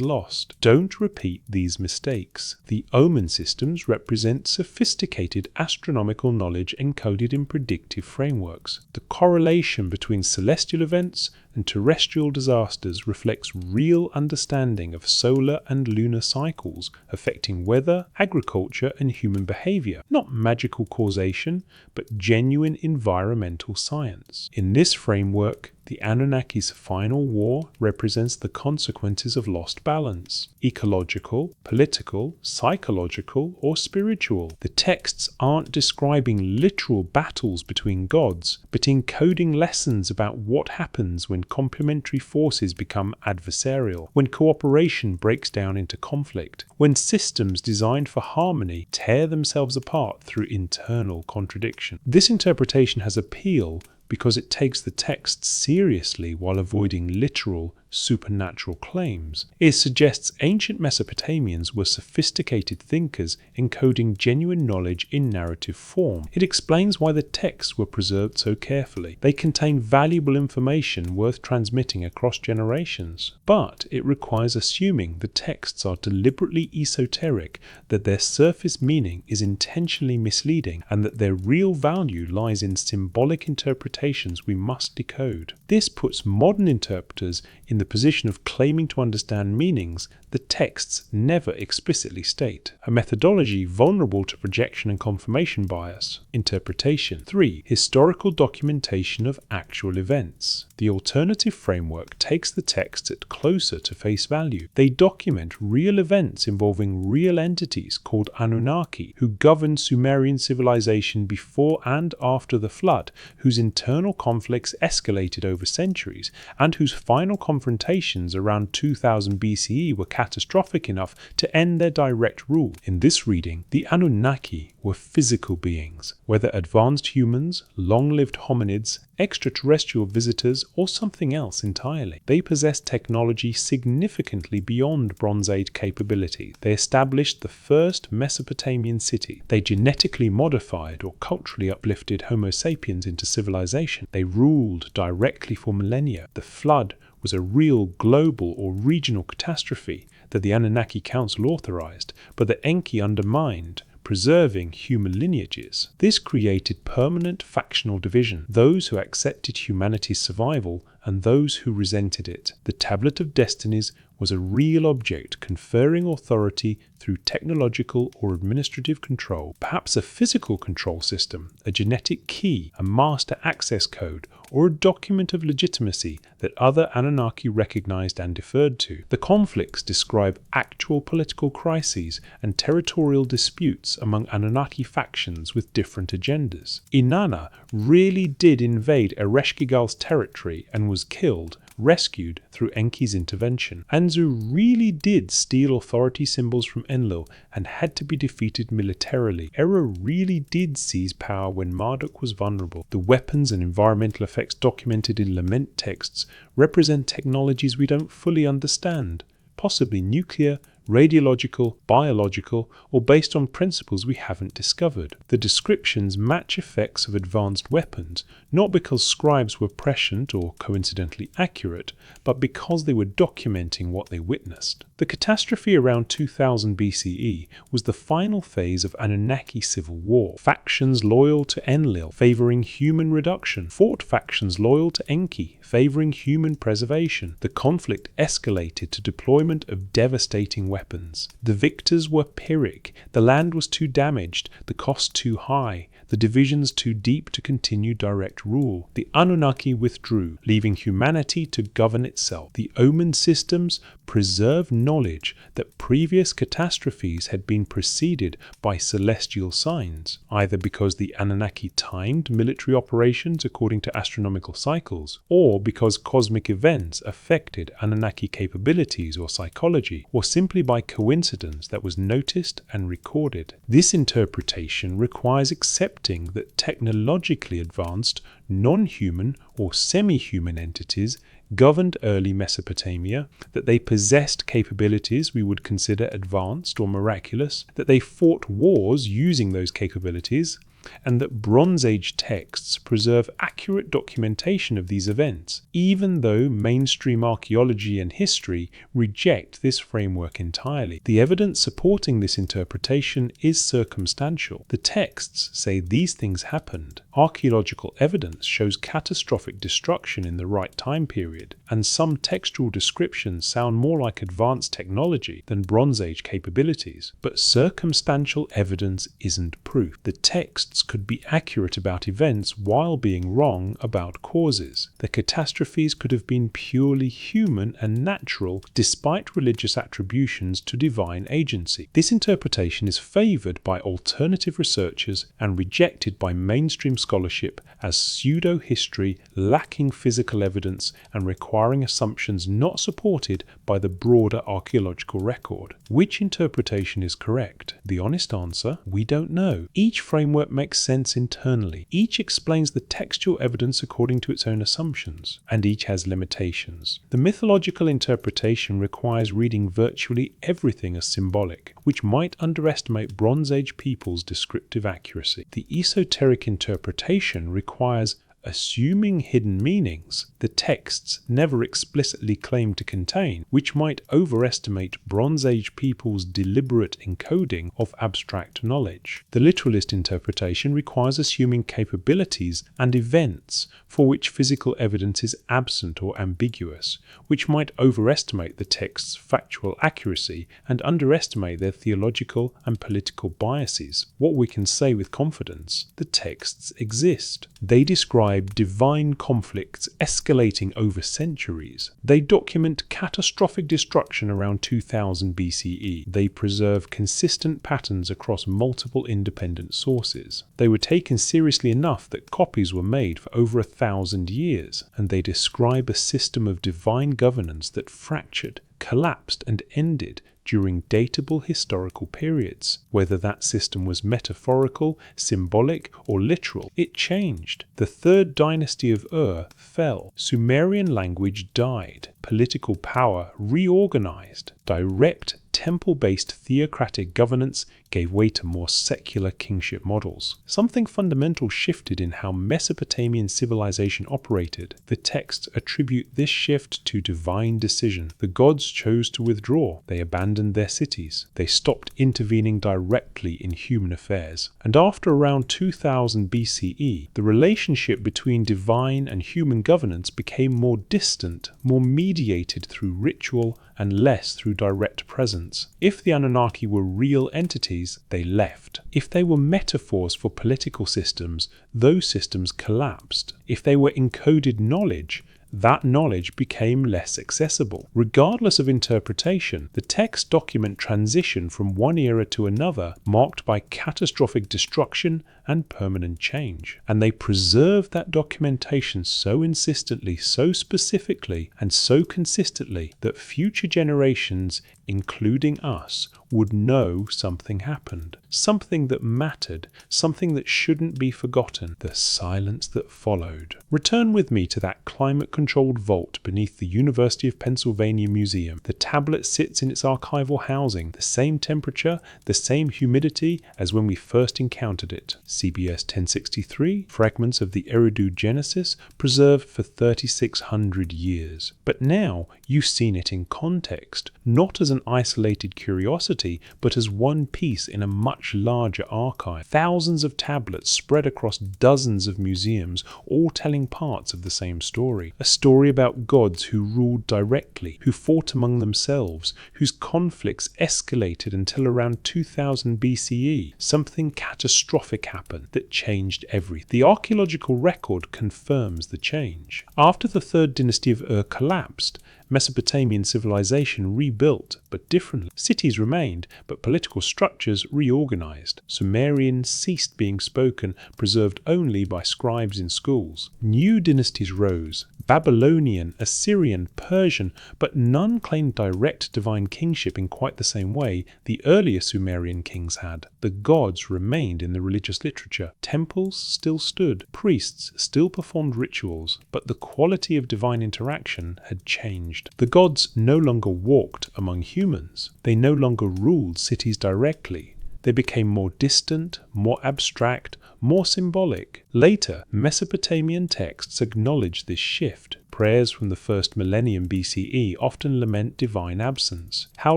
lost. Don't repeat these mistakes. The omen systems represent sophisticated astronomical knowledge encoded in predictive frameworks. The correlation between celestial events and terrestrial disasters reflects real understanding of solar and lunar cycles affecting weather, agriculture, and human behavior. Not magical causation, but genuine environmental science. In this framework, the Anunnaki's final war represents the consequences of lost balance: ecological, political, psychological, or spiritual. The texts aren't describing literal battles between gods, but encoding lessons about what happens when complementary forces become adversarial, when cooperation breaks down into conflict, when systems designed for harmony tear themselves apart through internal contradiction. This interpretation has appeal because it takes the text seriously while avoiding literal, supernatural claims. It suggests ancient Mesopotamians were sophisticated thinkers encoding genuine knowledge in narrative form. It explains why the texts were preserved so carefully. They contain valuable information worth transmitting across generations. But it requires assuming the texts are deliberately esoteric, that their surface meaning is intentionally misleading, and that their real value lies in symbolic interpretations we must decode. This puts modern interpreters in the position of claiming to understand meanings the texts never explicitly state, a methodology vulnerable to projection and confirmation bias. Interpretation 3. Historical documentation of actual events. The alternative framework takes the texts at closer to face value. They document real events involving real entities called Anunnaki, who governed Sumerian civilization before and after the flood, whose internal conflicts escalated over centuries, and whose final confrontation confrontations around 2000 BCE were catastrophic enough to end their direct rule. In this reading, the Anunnaki were physical beings, whether advanced humans, long-lived hominids, extraterrestrial visitors, or something else entirely. They possessed technology significantly beyond Bronze Age capabilities. They established the first Mesopotamian city. They genetically modified or culturally uplifted Homo sapiens into civilization. They ruled directly for millennia. The flood was a real global or regional catastrophe that the Anunnaki Council authorized, but that Enki undermined, preserving human lineages. This created permanent factional division, those who accepted humanity's survival and those who resented it. The Tablet of Destinies was a real object conferring authority through technological or administrative control, perhaps a physical control system, a genetic key, a master access code, or a document of legitimacy that other Anunnaki recognized and deferred to. The conflicts describe actual political crises and territorial disputes among Anunnaki factions with different agendas. Inanna really did invade Ereshkigal's territory and was killed, rescued through Enki's intervention. Anzu really did steal authority symbols from Enlil and had to be defeated militarily. Era really did seize power when Marduk was vulnerable. The weapons and environmental effects documented in lament texts represent technologies we don't fully understand, possibly nuclear, radiological, biological, or based on principles we haven't discovered. The descriptions match effects of advanced weapons, not because scribes were prescient or coincidentally accurate, but because they were documenting what they witnessed. The catastrophe around 2000 BCE was the final phase of Anunnaki civil war. Factions loyal to Enlil, favoring human reduction, fought factions loyal to Enki, favoring human preservation. The conflict escalated to deployment of devastating weapons. The victors were Pyrrhic. The land was too damaged, the cost too high, the divisions too deep to continue direct rule. The Anunnaki withdrew, leaving humanity to govern itself. The Omen systems preserved knowledge that previous catastrophes had been preceded by celestial signs, either because the Anunnaki timed military operations according to astronomical cycles, or because cosmic events affected Anunnaki capabilities or psychology, or simply by coincidence that was noticed and recorded. This interpretation requires accepting that technologically advanced, non-human or semi-human entities governed early Mesopotamia, that they possessed capabilities we would consider advanced or miraculous, that they fought wars using those capabilities, and that Bronze Age texts preserve accurate documentation of these events, even though mainstream archaeology and history reject this framework entirely. The evidence supporting this interpretation is circumstantial. The texts say these things happened. Archaeological evidence shows catastrophic destruction in the right time period, and some textual descriptions sound more like advanced technology than Bronze Age capabilities. But circumstantial evidence isn't proof. The texts could be accurate about events while being wrong about causes. The catastrophes could have been purely human and natural despite religious attributions to divine agency. This interpretation is favored by alternative researchers and rejected by mainstream scholarship as pseudo-history lacking physical evidence and requiring assumptions not supported by the broader archaeological record. Which interpretation is correct? The honest answer: we don't know. Each framework makes sense internally. Each explains the textual evidence according to its own assumptions, and each has limitations. The mythological interpretation requires reading virtually everything as symbolic, which might underestimate Bronze Age people's descriptive accuracy. The esoteric interpretation requires assuming hidden meanings the texts never explicitly claim to contain, which might overestimate Bronze Age people's deliberate encoding of abstract knowledge. The literalist interpretation requires assuming capabilities and events for which physical evidence is absent or ambiguous, which might overestimate the text's factual accuracy and underestimate their theological and political biases. What we can say with confidence: the texts exist. They describe describe divine conflicts escalating over centuries. They document catastrophic destruction around 2000 BCE. They preserve consistent patterns across multiple independent sources. They were taken seriously enough that copies were made for over 1,000 years, and they describe a system of divine governance that fractured, collapsed, and ended during datable historical periods. Whether that system was metaphorical, symbolic, or literal, it changed. The third dynasty of Ur fell. Sumerian language died. Political power reorganized. Direct, temple-based theocratic governance gave way to more secular kingship models. Something fundamental shifted in how Mesopotamian civilization operated. The texts attribute this shift to divine decision. The gods chose to withdraw. They abandoned their cities. They stopped intervening directly in human affairs. And after around 2000 BCE, the relationship between divine and human governance became more distant, more mediated through ritual, and less through direct presence. If the Anunnaki were real entities, they left. If they were metaphors for political systems, those systems collapsed. If they were encoded knowledge, that knowledge became less accessible. Regardless of interpretation, the texts document transition from one era to another, marked by catastrophic destruction and permanent change. And they preserve that documentation so insistently, so specifically, and so consistently that future generations, including us, would know something happened. Something that mattered, something that shouldn't be forgotten. The silence that followed. Return with me to that climate-controlled vault beneath the University of Pennsylvania Museum. The tablet sits in its archival housing, the same temperature, the same humidity as when we first encountered it. CBS 1063, fragments of the Eridu Genesis, preserved for 3,600 years. But now you've seen it in context, not as an isolated curiosity, but as one piece in a much larger archive. Thousands of tablets spread across dozens of museums, all telling parts of the same story. A story about gods who ruled directly, who fought among themselves, whose conflicts escalated until around 2000 BCE. Something catastrophic happened that changed everything. The archaeological record confirms the change. After the third dynasty of Ur collapsed, Mesopotamian civilization rebuilt, but differently. Cities remained, but political structures reorganized. Sumerian ceased being spoken, preserved only by scribes in schools. New dynasties rose. Babylonian, Assyrian, Persian, but none claimed direct divine kingship in quite the same way the earlier Sumerian kings had. The gods remained in the religious literature. Temples still stood. Priests still performed rituals, but the quality of divine interaction had changed. The gods no longer walked among humans. They no longer ruled cities directly. They became more distant, more abstract, more symbolic. Later, Mesopotamian texts acknowledge this shift. Prayers from the first millennium BCE often lament divine absence. How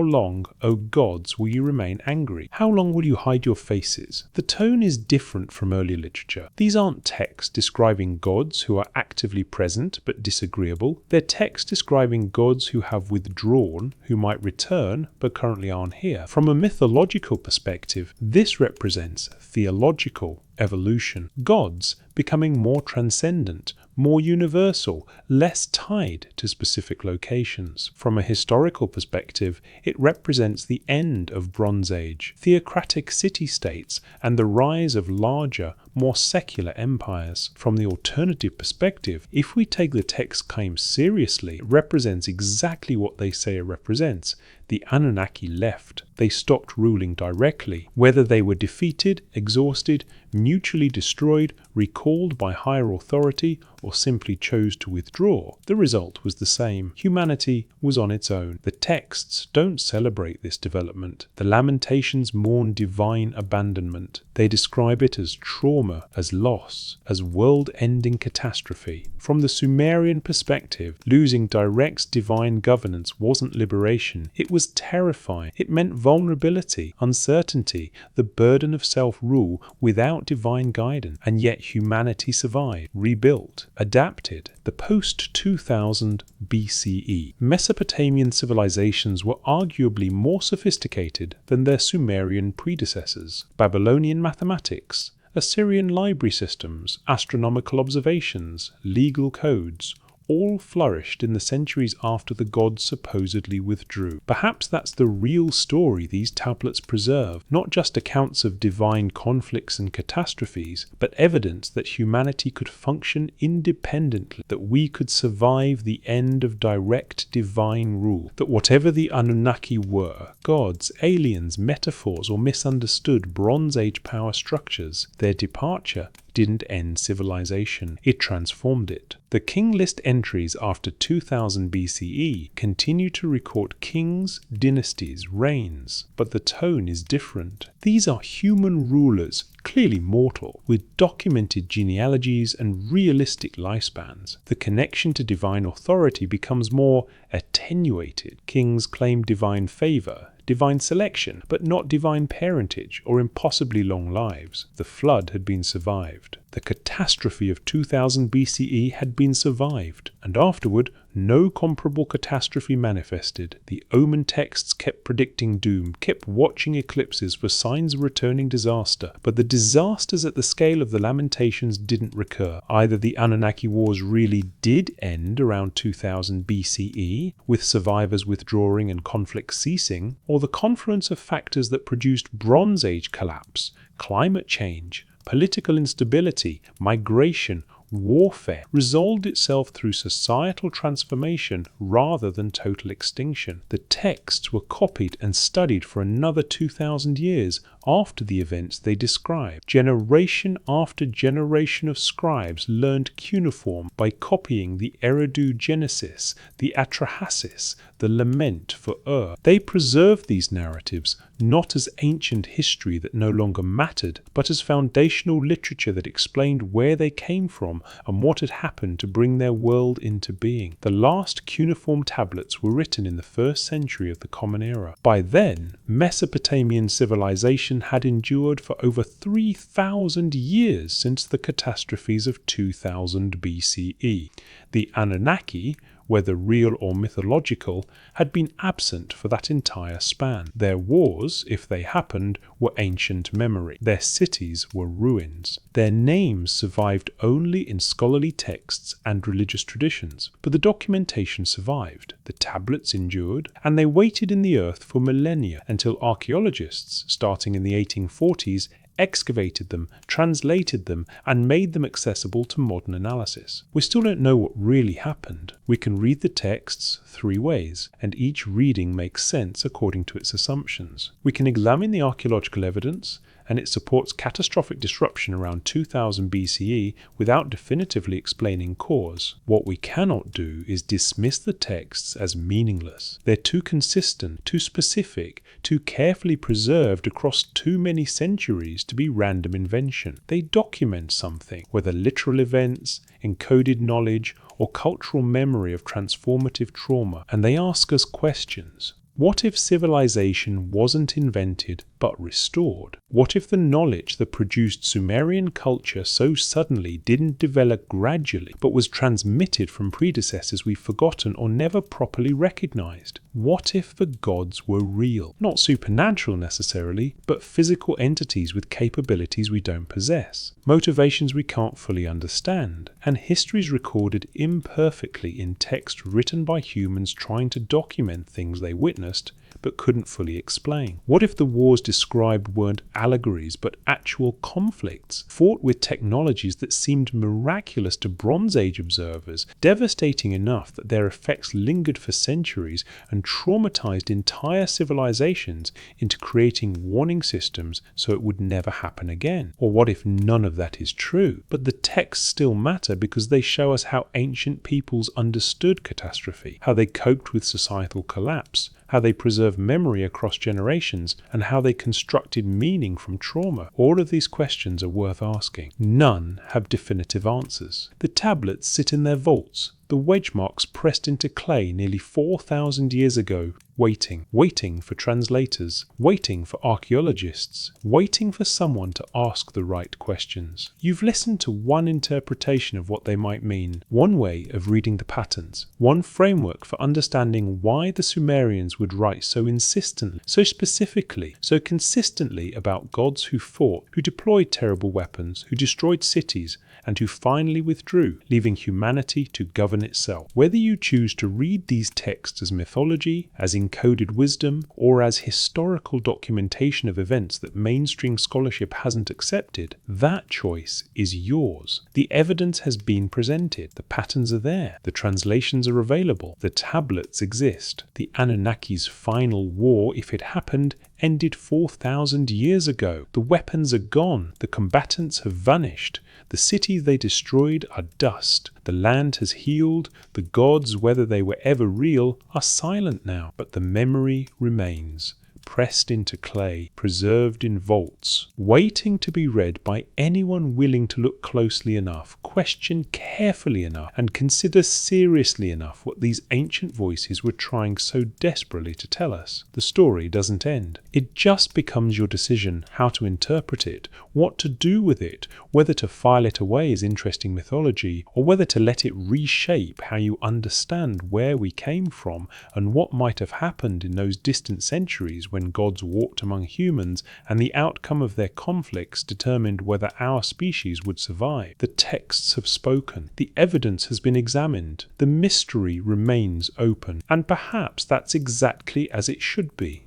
long, O gods, will you remain angry? How long will you hide your faces? The tone is different from earlier literature. These aren't texts describing gods who are actively present but disagreeable. They're texts describing gods who have withdrawn, who might return but currently aren't here. From a mythological perspective, this represents theological evolution. Gods becoming more transcendent, more universal, less tied to specific locations. From a historical perspective, it represents the end of Bronze Age, theocratic city-states, and the rise of larger, more secular empires. From the alternative perspective, if we take the text claims seriously, it represents exactly what they say it represents. The Anunnaki left. They stopped ruling directly. Whether they were defeated, exhausted, mutually destroyed, recalled by higher authority, or simply chose to withdraw, the result was the same. Humanity was on its own. The texts don't celebrate this development. The Lamentations mourn divine abandonment. They describe it as trauma, as loss, as world-ending catastrophe. From the Sumerian perspective, losing direct divine governance wasn't liberation. It was terrifying. It meant vulnerability, uncertainty, the burden of self-rule without divine guidance. And yet humanity survived, rebuilt, adapted. The post-2000 BCE Mesopotamian civilizations were arguably more sophisticated than their Sumerian predecessors. Babylonian mathematics, Assyrian library systems, astronomical observations, legal codes, all flourished in the centuries after the gods supposedly withdrew. Perhaps that's the real story these tablets preserve, not just accounts of divine conflicts and catastrophes, but evidence that humanity could function independently, that we could survive the end of direct divine rule, that whatever the Anunnaki were, gods, aliens, metaphors, or misunderstood Bronze Age power structures, their departure didn't end civilization, it transformed it. The king list entries after 2000 BCE continue to record kings, dynasties, reigns, but the tone is different. These are human rulers, clearly mortal, with documented genealogies and realistic lifespans. The connection to divine authority becomes more attenuated. Kings claim divine favor, divine selection, but not divine parentage or impossibly long lives. The flood had been survived. The catastrophe of 2000 BCE had been survived, and afterward no comparable catastrophe manifested. The Omen texts kept predicting doom, kept watching eclipses for signs of returning disaster, but the disasters at the scale of the Lamentations didn't recur. Either the Anunnaki Wars really did end around 2000 BCE, with survivors withdrawing and conflict ceasing, or the confluence of factors that produced Bronze Age collapse, climate change, political instability, migration, warfare, resolved itself through societal transformation rather than total extinction. The texts were copied and studied for another 2000 years after the events they describe. Generation after generation of scribes learned cuneiform by copying the Eridu Genesis, the Atrahasis, the Lament for They preserved these narratives not as ancient history that no longer mattered, but as foundational literature that explained where they came from and what had happened to bring their world into being. The last cuneiform tablets were written in the 1st century of the Common Era. By then, Mesopotamian civilization had endured for over 3,000 years since the catastrophes of 2000 BCE. The Anunnaki, whether real or mythological, had been absent for that entire span. Their wars, if they happened, were ancient memory. Their cities were ruins. Their names survived only in scholarly texts and religious traditions, but the documentation survived. The tablets endured, and they waited in the earth for millennia until archaeologists, starting in the 1840s, excavated them, translated them, and made them accessible to modern analysis. We still don't know what really happened. We can read the texts 3 ways, and each reading makes sense according to its assumptions. We can examine the archaeological evidence, and it supports catastrophic disruption around 2000 BCE without definitively explaining cause. What we cannot do is dismiss the texts as meaningless. They're too consistent, too specific, too carefully preserved across too many centuries to be random invention. They document something, whether literal events, encoded knowledge, or cultural memory of transformative trauma, and they ask us questions. What if civilization wasn't invented but restored? What if the knowledge that produced Sumerian culture so suddenly didn't develop gradually but was transmitted from predecessors we've forgotten or never properly recognized? What if the gods were real? Not supernatural necessarily, but physical entities with capabilities we don't possess, motivations we can't fully understand, and histories recorded imperfectly in text written by humans trying to document things they witnessed but couldn't fully explain. What if the wars described weren't allegories but actual conflicts, fought with technologies that seemed miraculous to Bronze Age observers, devastating enough that their effects lingered for centuries and traumatized entire civilizations into creating warning systems so it would never happen again? Or what if none of that is true, but the texts still matter because they show us how ancient peoples understood catastrophe, how they coped with societal collapse, how they preserved memory across generations, and how they constructed meaning from trauma? All of these questions are worth asking. None have definitive answers. The tablets sit in their vaults, the wedge marks pressed into clay nearly 4,000 years ago, waiting for translators, waiting for archaeologists, waiting for someone to ask the right questions. You've listened to one interpretation of what they might mean, one way of reading the patterns, one framework for understanding why the Sumerians would write so insistently, so specifically, so consistently about gods who fought, who deployed terrible weapons, who destroyed cities, and who finally withdrew, leaving humanity to govern itself. Whether you choose to read these texts as mythology, as encoded wisdom, or as historical documentation of events that mainstream scholarship hasn't accepted, that choice is yours. The evidence has been presented, the patterns are there, the translations are available, the tablets exist. The Anunnaki's final war, if it happened, ended 4,000 years ago. The weapons are gone, the combatants have vanished, the cities they destroyed are dust, the land has healed, the gods, whether they were ever real, are silent now, but the memory remains, pressed into clay, preserved in vaults, waiting to be read by anyone willing to look closely enough, question carefully enough, and consider seriously enough what these ancient voices were trying so desperately to tell us. The story doesn't end. It just becomes your decision how to interpret it, what to do with it, whether to file it away as interesting mythology, or whether to let it reshape how you understand where we came from and what might have happened in those distant centuries when gods walked among humans and the outcome of their conflicts determined whether our species would survive. The texts have spoken. The evidence has been examined. The mystery remains open. And perhaps that's exactly as it should be.